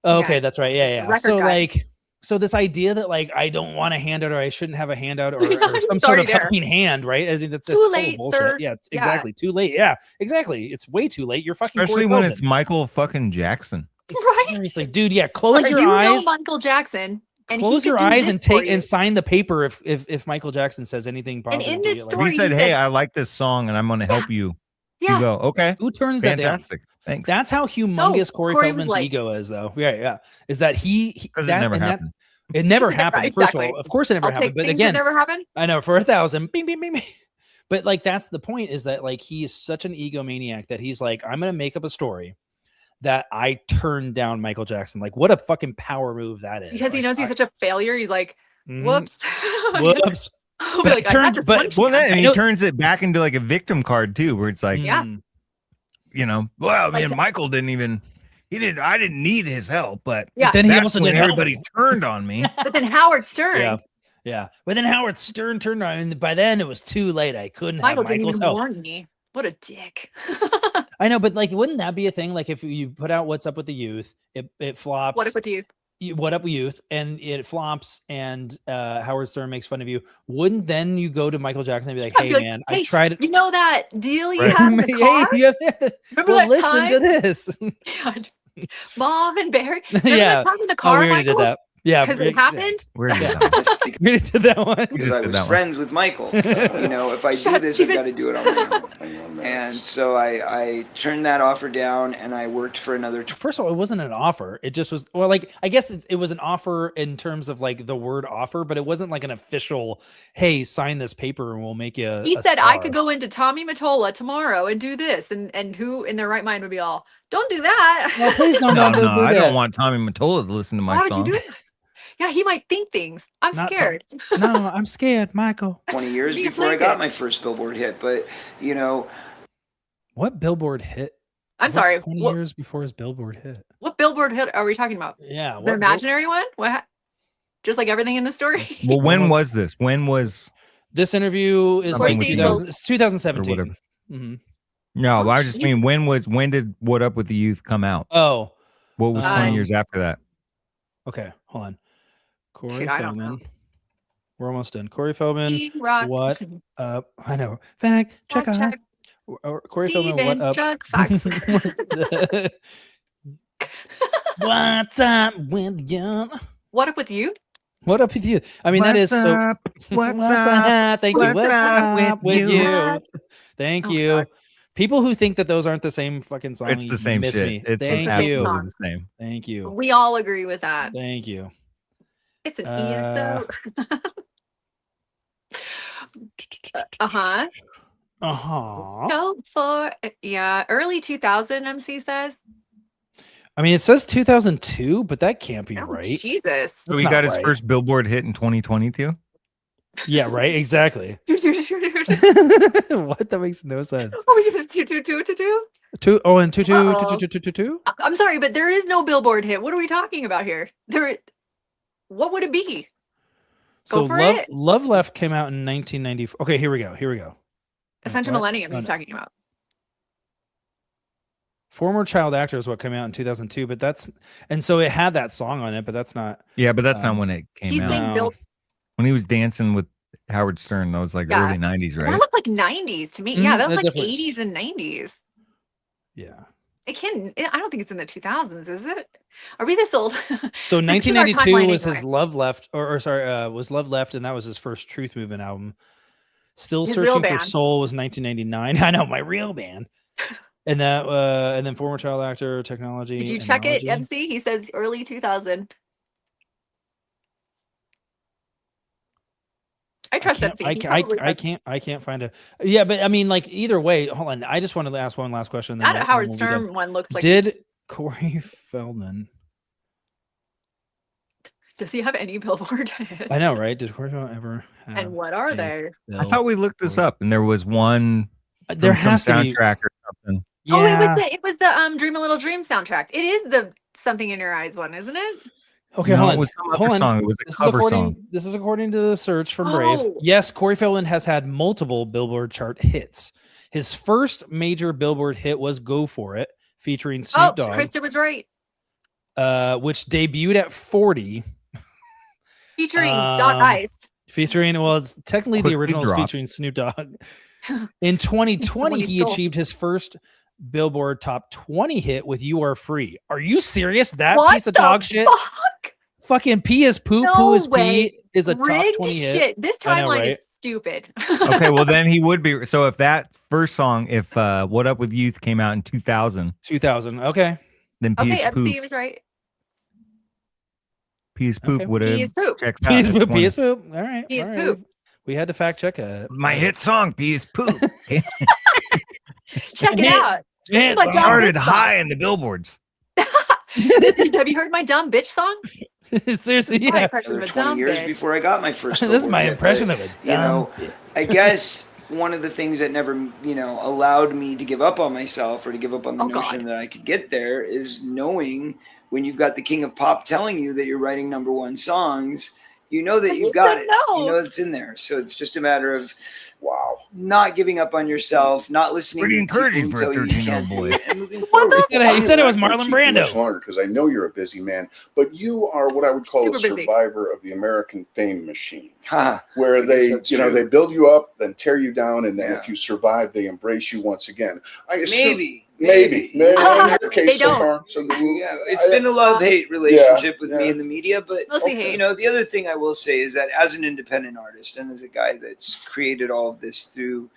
Oh, okay, Yeah. that's right. Yeah, yeah. Record So guy. like, so this idea that like I don't want a handout or I shouldn't have a handout or some It's sort of already there. helping hand, right? I think that's Too total late, bullshit. sir. Yeah, it's Yeah. exactly too late. Yeah, exactly. It's way too late. You're fucking Especially Corey when it's Feldman. Michael fucking Jackson. Right? Seriously, dude. Yeah, close your you know eyes. Michael Jackson. And Close he your could do eyes and this for take you. and sign the paper if Michael Jackson says anything positive. in to this you. story- He said, he "Hey, said- I like this song, and I'm going to help you." Yeah. You go, "Okay, who turns that down? fantastic, thanks." That's how humongous Corey Corey was Feldman's like- ego is, though. Yeah, yeah. Is that he 'Cause it that, never and that- happened. It never Does it never- happened. First exactly. of course it never I'll happened. take But things again, that never happened. I know for 1,000, bing, bing, bing, bing. But like that's the point, is that like he is such an egomaniac that he's like, I'm gonna make up a story that I turned down Michael Jackson. Like, what a fucking power move that is. Because he like, knows he's such a failure. He's like, Mhm. whoops. Whoops. I'll be But like, it turned- I had this one but- chance. And he turns it back into like a victim card too, where it's like, Yeah. you know, well, Like man, that. Michael I didn't need his help, but Yeah. Then he that's also when didn't help everybody turned on me. But then Howard Stern, Yeah. Yeah. But then Howard Stern turned on, and by then it was too late. I couldn't Michael have didn't Michael's even help. warn me. What a dick. I know, but like, wouldn't that be a thing? Like, if you put out "What's Up with the Youth," it flops. What if with you? What Up with Youth, and it flops, and Howard Stern makes fun of you. Wouldn't then you go to Michael Jackson and be like, I'd "Hey, be like, man, hey, I tried it." You know that deal you Right. had in the car? Hey, yeah, Remember well, that listen time? to this. God. Mom and Barry. Remember Yeah. that time in the Oh, car, we already Michael? did that. Yeah, Because it happened? Where did Yeah. that? We already did that one. Because I did was that one. friends with Michael. You know, if I do Shut this, Steven. I've got to do it on my own. And so I turned that offer down, and I worked for another. First of all, it wasn't an offer. It just was. Well, like I guess it was an offer in terms of like the word offer, but it wasn't like an official. Hey, sign this paper and we'll make you. He a said I star." could go into Tommy Mottola tomorrow and do this, and who in their right mind would be all, don't do that. Well, please don't No, do I that. don't want Tommy Mottola to listen to my Why would song. you do that? Yeah, he might think things. I'm Not scared. No, I'm scared, Michael. 20 years Be a before I got blanket. my first Billboard hit. But, you know, What Billboard hit? I'm What's sorry. 20 What, years before his Billboard hit. what billboard hit are we talking about? Yeah. The What imaginary one? What? Just like everything in the story? Well, when was this? When was This interview is Something like with 2000, you. it's 2017. or whatever? Mhm. No, Oh, I just mean when did What Up with the Youth come out? Oh, What was 20 Um, years after that? okay. Hold on. Corey Shoot, I don't know. Feldman. We're almost done. Corey Feldman. E-Rock. What up? I know. Fact check Fact out. check. Corey Feldman. What Steven up? Chuck Fox. What's up with you? What up with you? What up with you? I mean, that is What's so. up? What's up? Thank you. What's What's up up with with you? Thank Oh, you. God. People who think that those aren't the same fucking song. It's the same miss shit. Me. It's Thank the same you. song. absolutely the same. Thank you. We all agree with that. Thank you. It's an Uh, ESO. Uh-huh. Uh-huh. Go for yeah, early 2000 MC says. I mean, it says 2002, but that can't be Oh, right. Jesus. So That's he not got his right. first Billboard hit in 2022. Yeah, right. Exactly. Oh, What? That makes no sense. we get two. Two. Oh, and two. Uh-oh. I'm sorry, but there is no Billboard hit. What are we talking about here? What would it be? So for Love, it. Love Left came out in 1994. Okay, here we go. Essential What? Millennium Oh, he's no. talking about. Former Child Actor is what came out in 2002, but that's, and so it had that song on it, but that's not. Yeah, but that's not when it came He's out. saying No. Bill. When he was dancing with Howard Stern, that was like Yeah. early 90s, That right? looked like 90s to me. Mhm, Yeah, that was that like definitely- 80s and 90s. Yeah. I don't think it's in the 2000s, is it? Are we this old? So This is our 1992 timeline was his anyway. Love Left, or sorry, was Love Left, and that was his first Truth Movement album. Still His real Searching for band. Soul was 1999. I know, my real band. And that, and then Former Child Actor, Technology. Did you check it, Analogy. MC? He says early 2000. I trust MC. He probably does. I can't find a. Yeah, but I mean, like either way. Hold on, I just wanted to ask one last question. then That we'll- Howard then we'll be done. Stern one looks like. Did Corey Feldman? Does he have any Billboard hits? I know, right? Did Corey Feldman ever? Have And what are a they? I thought we looked this up, and there was one There from has some to be. soundtrack or something. Yeah. Oh, it was the Dream a Little Dream soundtrack. It is the Something in Your Eyes one, isn't it? Okay, No, hold it on. was some Hold other on. song. It was a This is cover according. song. This is according to the search from Brave. Oh. Yes, Corey Feldman has had multiple Billboard chart hits. His first major Billboard hit was "Go For It," featuring Snoop Dogg, Krista was right. which debuted at 40. Featuring Dot Ice. Featuring, well, it's technically the Quickly original is dropped. featuring Snoop Dogg. In 2020, When he he stole. achieved his first Billboard Top 20 hit with "You Are Free." Are you serious? That What piece of the dog shit? fuck? Fucking P is poop, No poo is way. pee is a top Rigged 20 hit. shit. This I know, timeline right? is stupid. Okay, well then he would be. So if that first song, if "What Up with Youth" came out in 2000, 2000. Okay. then Okay, P.S. MC Poop, was right. P.S. Poop Okay. would P have is poop. checked out. P is at poop. 20. P is poop. All right. P is all right. poop. We had to fact check it. My hit song, Peace Poop. Check it out. Yeah, Like started high in the billboards. Have you heard my dumb bitch song? Seriously, My yeah. impression of a 20 dumb years bitch. before I got my first. This is my billboard hit, impression but, of it. You know, I guess one of the things that never, allowed me to give up on myself or to give up on the notion that I could get there is knowing when you've got the king of pop telling you that you're writing #1 songs, you know that you've got it. No. You know it's in there. So it's just a matter of not giving up on yourself, not listening. Pretty to encouraging people for a who tell you 13-year-old boy. and moving forward. He said it was Marlon Brando. Because I know you're a busy man, but you are what I would call Super a busy. survivor of the American fame machine, Ha, where I guess they, that's you know, true. they build you up, then tear you down, and then Yeah. if you survive, they embrace you once again. I assume, Maybe. maybe in your case They so don't. far. So Yeah, it's been a love-hate relationship with me and the media, but Mostly hate. the other thing I will say is that as an independent artist and as a guy that's created all of this through,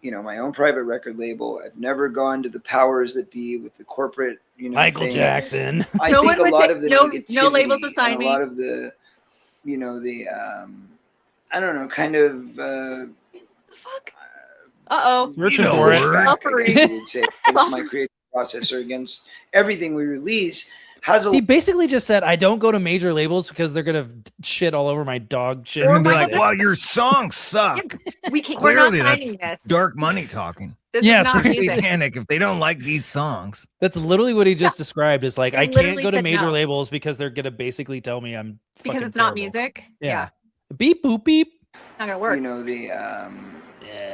my own private record label, I've never gone to the powers that be with the corporate, Michael thing. Jackson. I No think one a would lot take- of the no negativity labels assign and me. a lot of the, I don't know, kind of. Fuck. Uh-oh. Searching know for it. word. I guess you would say, against my creative process or against everything we release has a He basically just said, I don't go to major labels because they're gonna shit all over my dog shit. They're gonna be Michael like, well, your songs suck. We can't. We're not Clearly, that's signing this. dark money talking. This Yeah, is not seriously. music. Satanic if they don't like these songs. That's literally what he just described. Is like, He I can't literally go to said major no. labels because they're gonna basically tell me I'm Because fucking it's not terrible. music. Yeah. Beep boop beep. Not gonna work.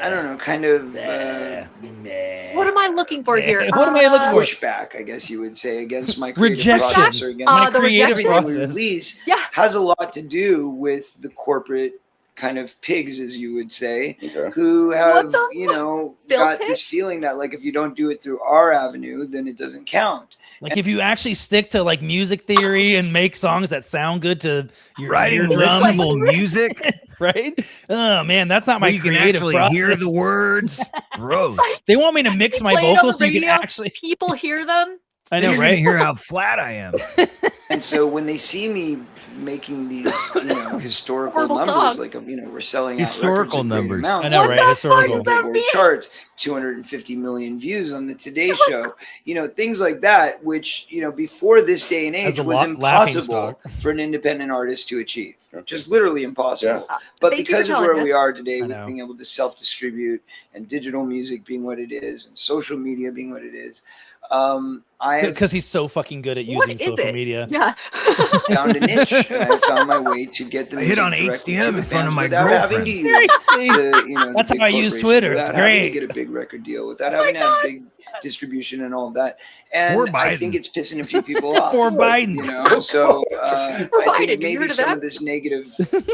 I don't know, kind of What am I looking for here? What am I looking for? pushback, I guess you would say, against my creative Rejection. process or against My the creative rejection? everything we process. release Yeah. has a lot to do with the corporate kind of pigs, as you would say, Okay. who have, the got Filthy? this feeling that like if you don't do it through our avenue, then it doesn't count. Like if you actually stick to like music theory and make songs that sound good to your Writing eardrums, listenable music right? Oh man, that's not my where you can creative actually process. hear the words. Gross. They want me to mix my Play it on vocals the so you can radio, actually. people hear them. I Then know, you're gonna right? hear how flat I am. And so when they see me making these, historical Horrible numbers, songs. like we're selling Historical out records in great numbers. amounts. I know, What right? the fuck Historical. does that Billboard mean? charts, 250 million views on the Today Show, things like that, which, before this day and As age a was laughing impossible stock. for an independent artist to achieve. Just literally impossible. Yeah. But Thank you for because of telling where us. we are today, I with know. being able to self-distribute and digital music being what it is and social media being what it is, I have Because he's so fucking good at What using is social it? media. Yeah. found a niche and I found my way to get the I hit music on directly HDM to in the front of fans my without having to girlfriend. use Seriously. the That's big how I use corporations, Twitter. It's without having to great. get a big record deal, without having to have big distribution and all of that. And Or I think Biden. it's pissing a few people off. For Biden. So I Biden, think you maybe heard of some that? of this negative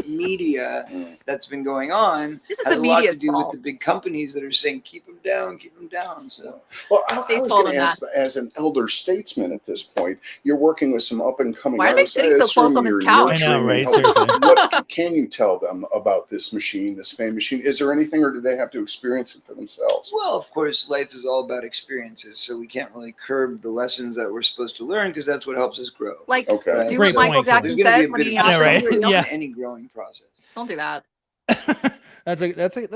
media that's been going on This is has the a lot to media's do fault. with the big companies that are saying keep them down, keep them down. So Well, I They was told going to him ask, as an elder statesman at this point, you're working with some up and coming Why are they artists. sitting so assume close on this you're couch? I know, nurturing right? and helping. Seriously. What can you tell them about this machine, this fame machine? Is there anything, or do they have to experience it for themselves? well, of course, life is all about experiences, so we can't really curb the lessons that we're supposed to learn because that's what helps us grow. Like, Okay. do Great what Michael point, Cody. Jackson There's gonna be says a when bit he of I know, asks right? you. Yeah. any growing process. Don't do that. That's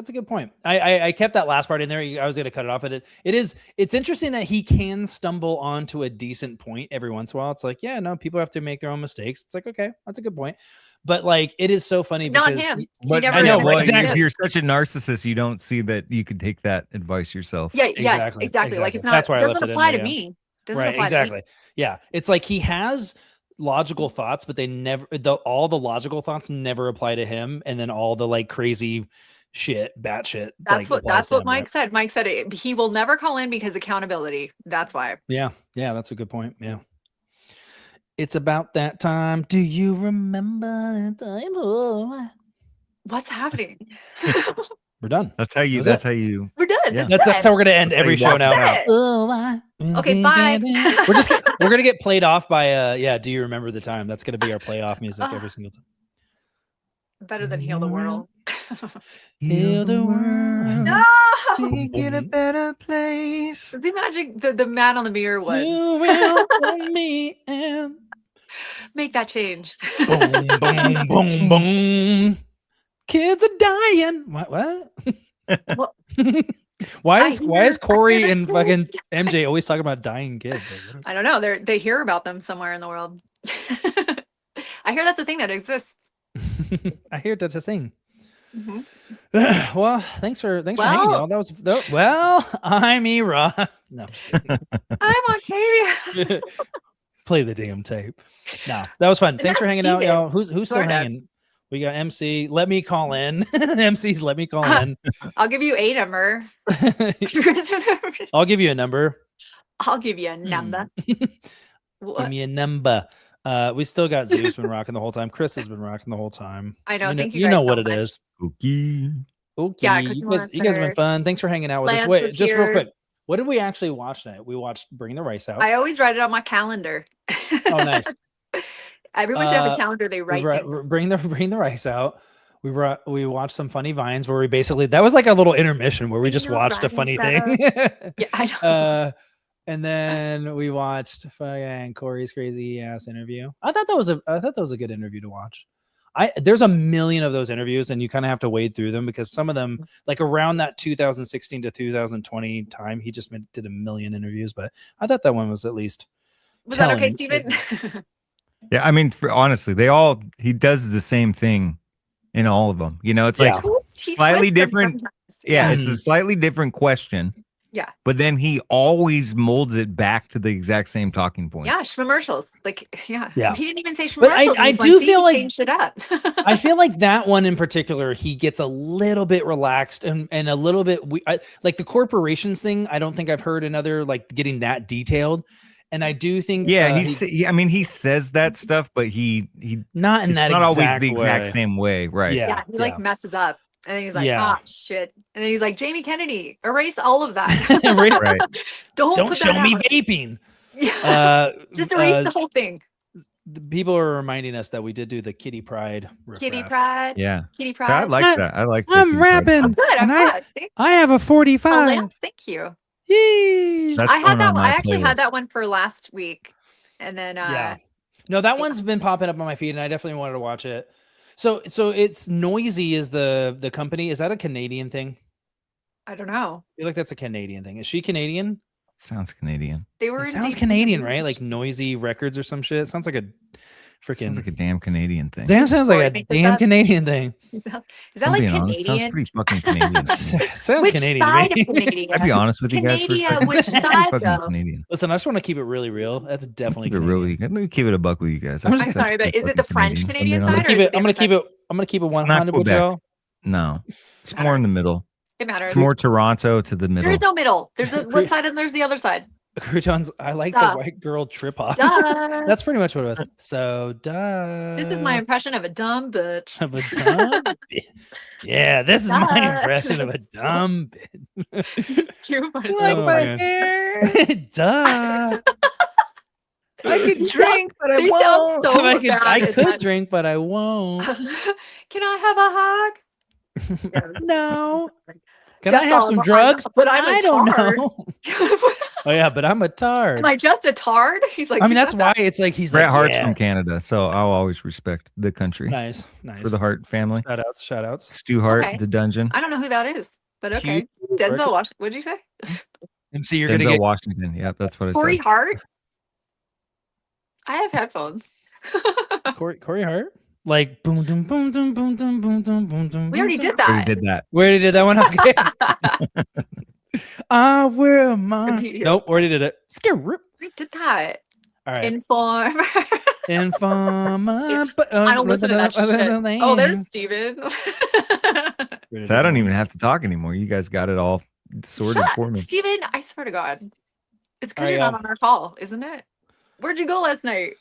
a good point. I kept that last part in there. I was going to cut it off, but it's interesting that he can stumble onto a decent point every once in a while. It's like, yeah, no, people have to make their own mistakes. It's like, okay, that's a good point. But like, it is so funny Not because him. He But never I know, never well, did exactly. it. You're such a narcissist, you don't see that you could take that advice yourself. Yeah. Yes. Exactly, Exactly. Like it's exactly. not. That's why I left Doesn't it in apply there, to yeah. me. Doesn't right, apply exactly. To me. Yeah, it's like he has logical thoughts, but they never all the logical thoughts never apply to him, and then all the like crazy shit, batshit. That's like, what applies to him, Mike right? said. Mike said it, he will never call in because accountability. That's why. Yeah, that's a good point. Yeah. It's about that time. Do you remember the time? Oh. What's happening? We're done. That's how you. Was That's it? how you. We're done. Yeah. That's how we're gonna end every show now. That's it. Oh, Okay, bye. we're gonna get played off by do you remember the time? That's gonna be our playoff music every single time. Better than heal the world. Heal the world. No. Make it a better place. Just imagine the man on the mirror one. You will hold me and Make that change. boom, boom, boom, boom. Kids are dying. What? Well, why I is Corey hear and there's fucking MJ always talking about dying kids? I don't know. They hear about them somewhere in the world. I hear that's a thing that exists. I hear that's a thing. Mhm. Well, thanks for hanging, y'all. Well, I'm Era. No, I'm just kidding. I'm Octavia. Play the damn tape. No, that was fun. And Thanks for that's hanging out, Steven. y'all. Who's still Sorry, Dad. hanging? We got MC. Let me call in. MC's let me call in. I'll give you a number. I'll give you a number. I'll give you a number. Give What? me a number. We still got Zeus been rocking the whole time. Chris has been rocking the whole time. I know. You know, Thank you. you guys know so what it much. is. Okay. Okay, Yeah, you Cookie guys have been Monster. fun. Thanks for hanging out with us. Lance Wait, was just real here. quick. What did we actually watch tonight? We watched Bring the Rice Out. I always write it on my calendar. Oh, nice. Everyone should have a calendar they write things. Bring the Rice Out. We watched some funny vines where we basically that was like a little intermission where we just watched a funny thing. Yeah, I know. And then we watched fucking Corey's crazy ass interview. I thought that was a good interview to watch. There's a million of those interviews and you kind of have to wade through them because some of them, like around that 2016 to 2020 time, he just did a million interviews. But I thought that one was at least. Was that okay, telling. Steven? Yeah, I mean, honestly, he does the same thing in all of them. You know, it's like He slightly twists them different. sometimes. Yeah, it's a slightly different question. Yeah. But then he always molds it back to the exact same talking points. Yeah, commercials. Like, yeah. Yeah. He didn't even say But commercials. I do feel like changed it up. I feel like that one in particular, he gets a little bit relaxed and a little bit like the corporations thing. I don't think I've heard another like getting that detailed. And I do think, I mean, he says that stuff, but he not in that. Not always the way. exact same way, right? Yeah, he like messes up, and then he's like, Yeah. "Ah, shit," and then he's like, "Jamie Kennedy, erase all of that. Right. Don't Show that me out. vaping." Just erase the whole thing." The people are reminding us that we did do the Kitty Pride. Riff Kitty Raff. Pride. Yeah. Kitty Pride. I like that. I like that. I'm rapping. I'm good. I'm glad. See? I have a Oh, 45. Lance, thank you. Yee. That's I had going that on one. my I actually had playlist. that one for last week, and then Yeah. No, that one's been popping up on my feed, and I definitely wanted to watch it. So it's Noisy is the company. Is that a Canadian thing? I don't know. I feel like that's a Canadian thing. Is she Canadian? Sounds Canadian. They were It in sounds deep- Canadian, right? Like Noisy Records or some shit. It sounds like a freaking. Sounds like a damn Canadian thing. That sounds Corey, like a make this damn up. Canadian thing. Is that I'm like being honest, sounds Canadian? pretty fucking Canadian. to me. Sounds Which Canadian to side me. of Canadian? I'd be honest with you guys for a Canadian, second. which It's pretty side, fucking though? Canadian. Listen, I just want to keep it really real. That's definitely Keep it Canadian. let me keep it a buck with you guys. I'm I just- think I'm that's sorry, but pretty is it the fucking French if I'm Canadian being side honest. or is it I'm gonna the keep other it. I'm gonna keep it It's not 100 with Quebec. y'all. No, it's more in the middle. It matters. It's more Toronto to the middle. There is no middle. There's a one side and there's the other side. Croutons, I like Duh. the white girl trip off. Duh. That's pretty much what it was. So duh. This is my impression of a dumb bitch. of a dumb bitch. Yeah, this is my Duh. impression of a dumb bitch. It's too funny. Oh, man. Duh. I could drink, but I They won't. sound so I bad. could drink, but I won't. Can I have a hug? No. Can Just I have some drugs? But I'm I a don't tard. know. Oh yeah, but I'm a tard. Am I just a tard? He's like, I mean, "You that's said why that." it's like he's Bret like, Hart's yeah. from Canada, so I'll always respect the country Nice. for the Hart family. Shout outs. Stu Hart, Okay. The Dungeon, I don't know who that is, but okay. Cute. Denzel Washington. What did you say? MC, you're gonna Denzel get Washington. Yeah, that's what I Corey said. Hart? I have headphones. Corey Hart. Like boom, boom, boom, boom, boom, boom, boom, boom, boom, boom. We already did We that. did that. We already did that one. Okay. I will my. Repeat it. Nope, already did it. Skirrip. We did that. All right. Inform. Informer. I don't listen to that shit. Oh, there's Steven. So I don't even have to talk anymore. You guys got it all sorted for me. Steven, I swear to God. It's because All right, you're not y'all. on our call, isn't it? Where'd you go last night?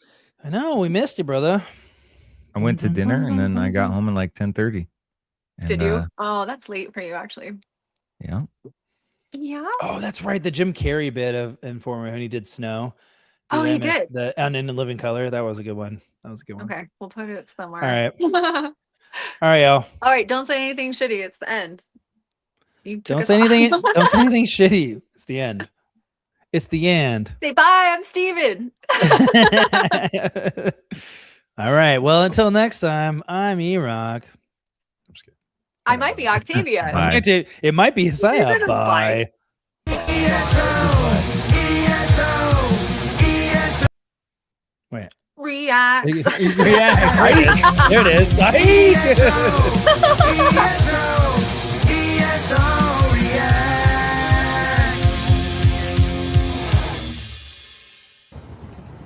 I know we missed you, brother. I went to dinner and then I got home at like 10:30. Did you? Oh, that's late for you, actually. Yeah. Yeah. Oh, that's right. The Jim Carrey bit of Informer when he did Snow. Oh, he I miss did. The and in Living Color. That was a good one. Okay, we'll put it somewhere. All right. All right, y'all. All right, don't say anything shitty. It's the end. You took Don't us say anything. off. Don't say anything shitty. It's the end. It's the end. Say bye. I'm Steven. All right. Well, until next time, I'm E-Rock. I'm just kidding. I might be Octavia. Bye. It might be a said psyop. it's Bye. Wait. React. React. Right. There it is. Psych.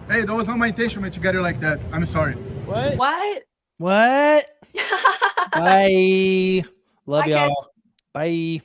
Hey, that was not my intention, man, to get you like that. I'm sorry. What? What? What? Bye. Love Bye, y'all. kids. Bye.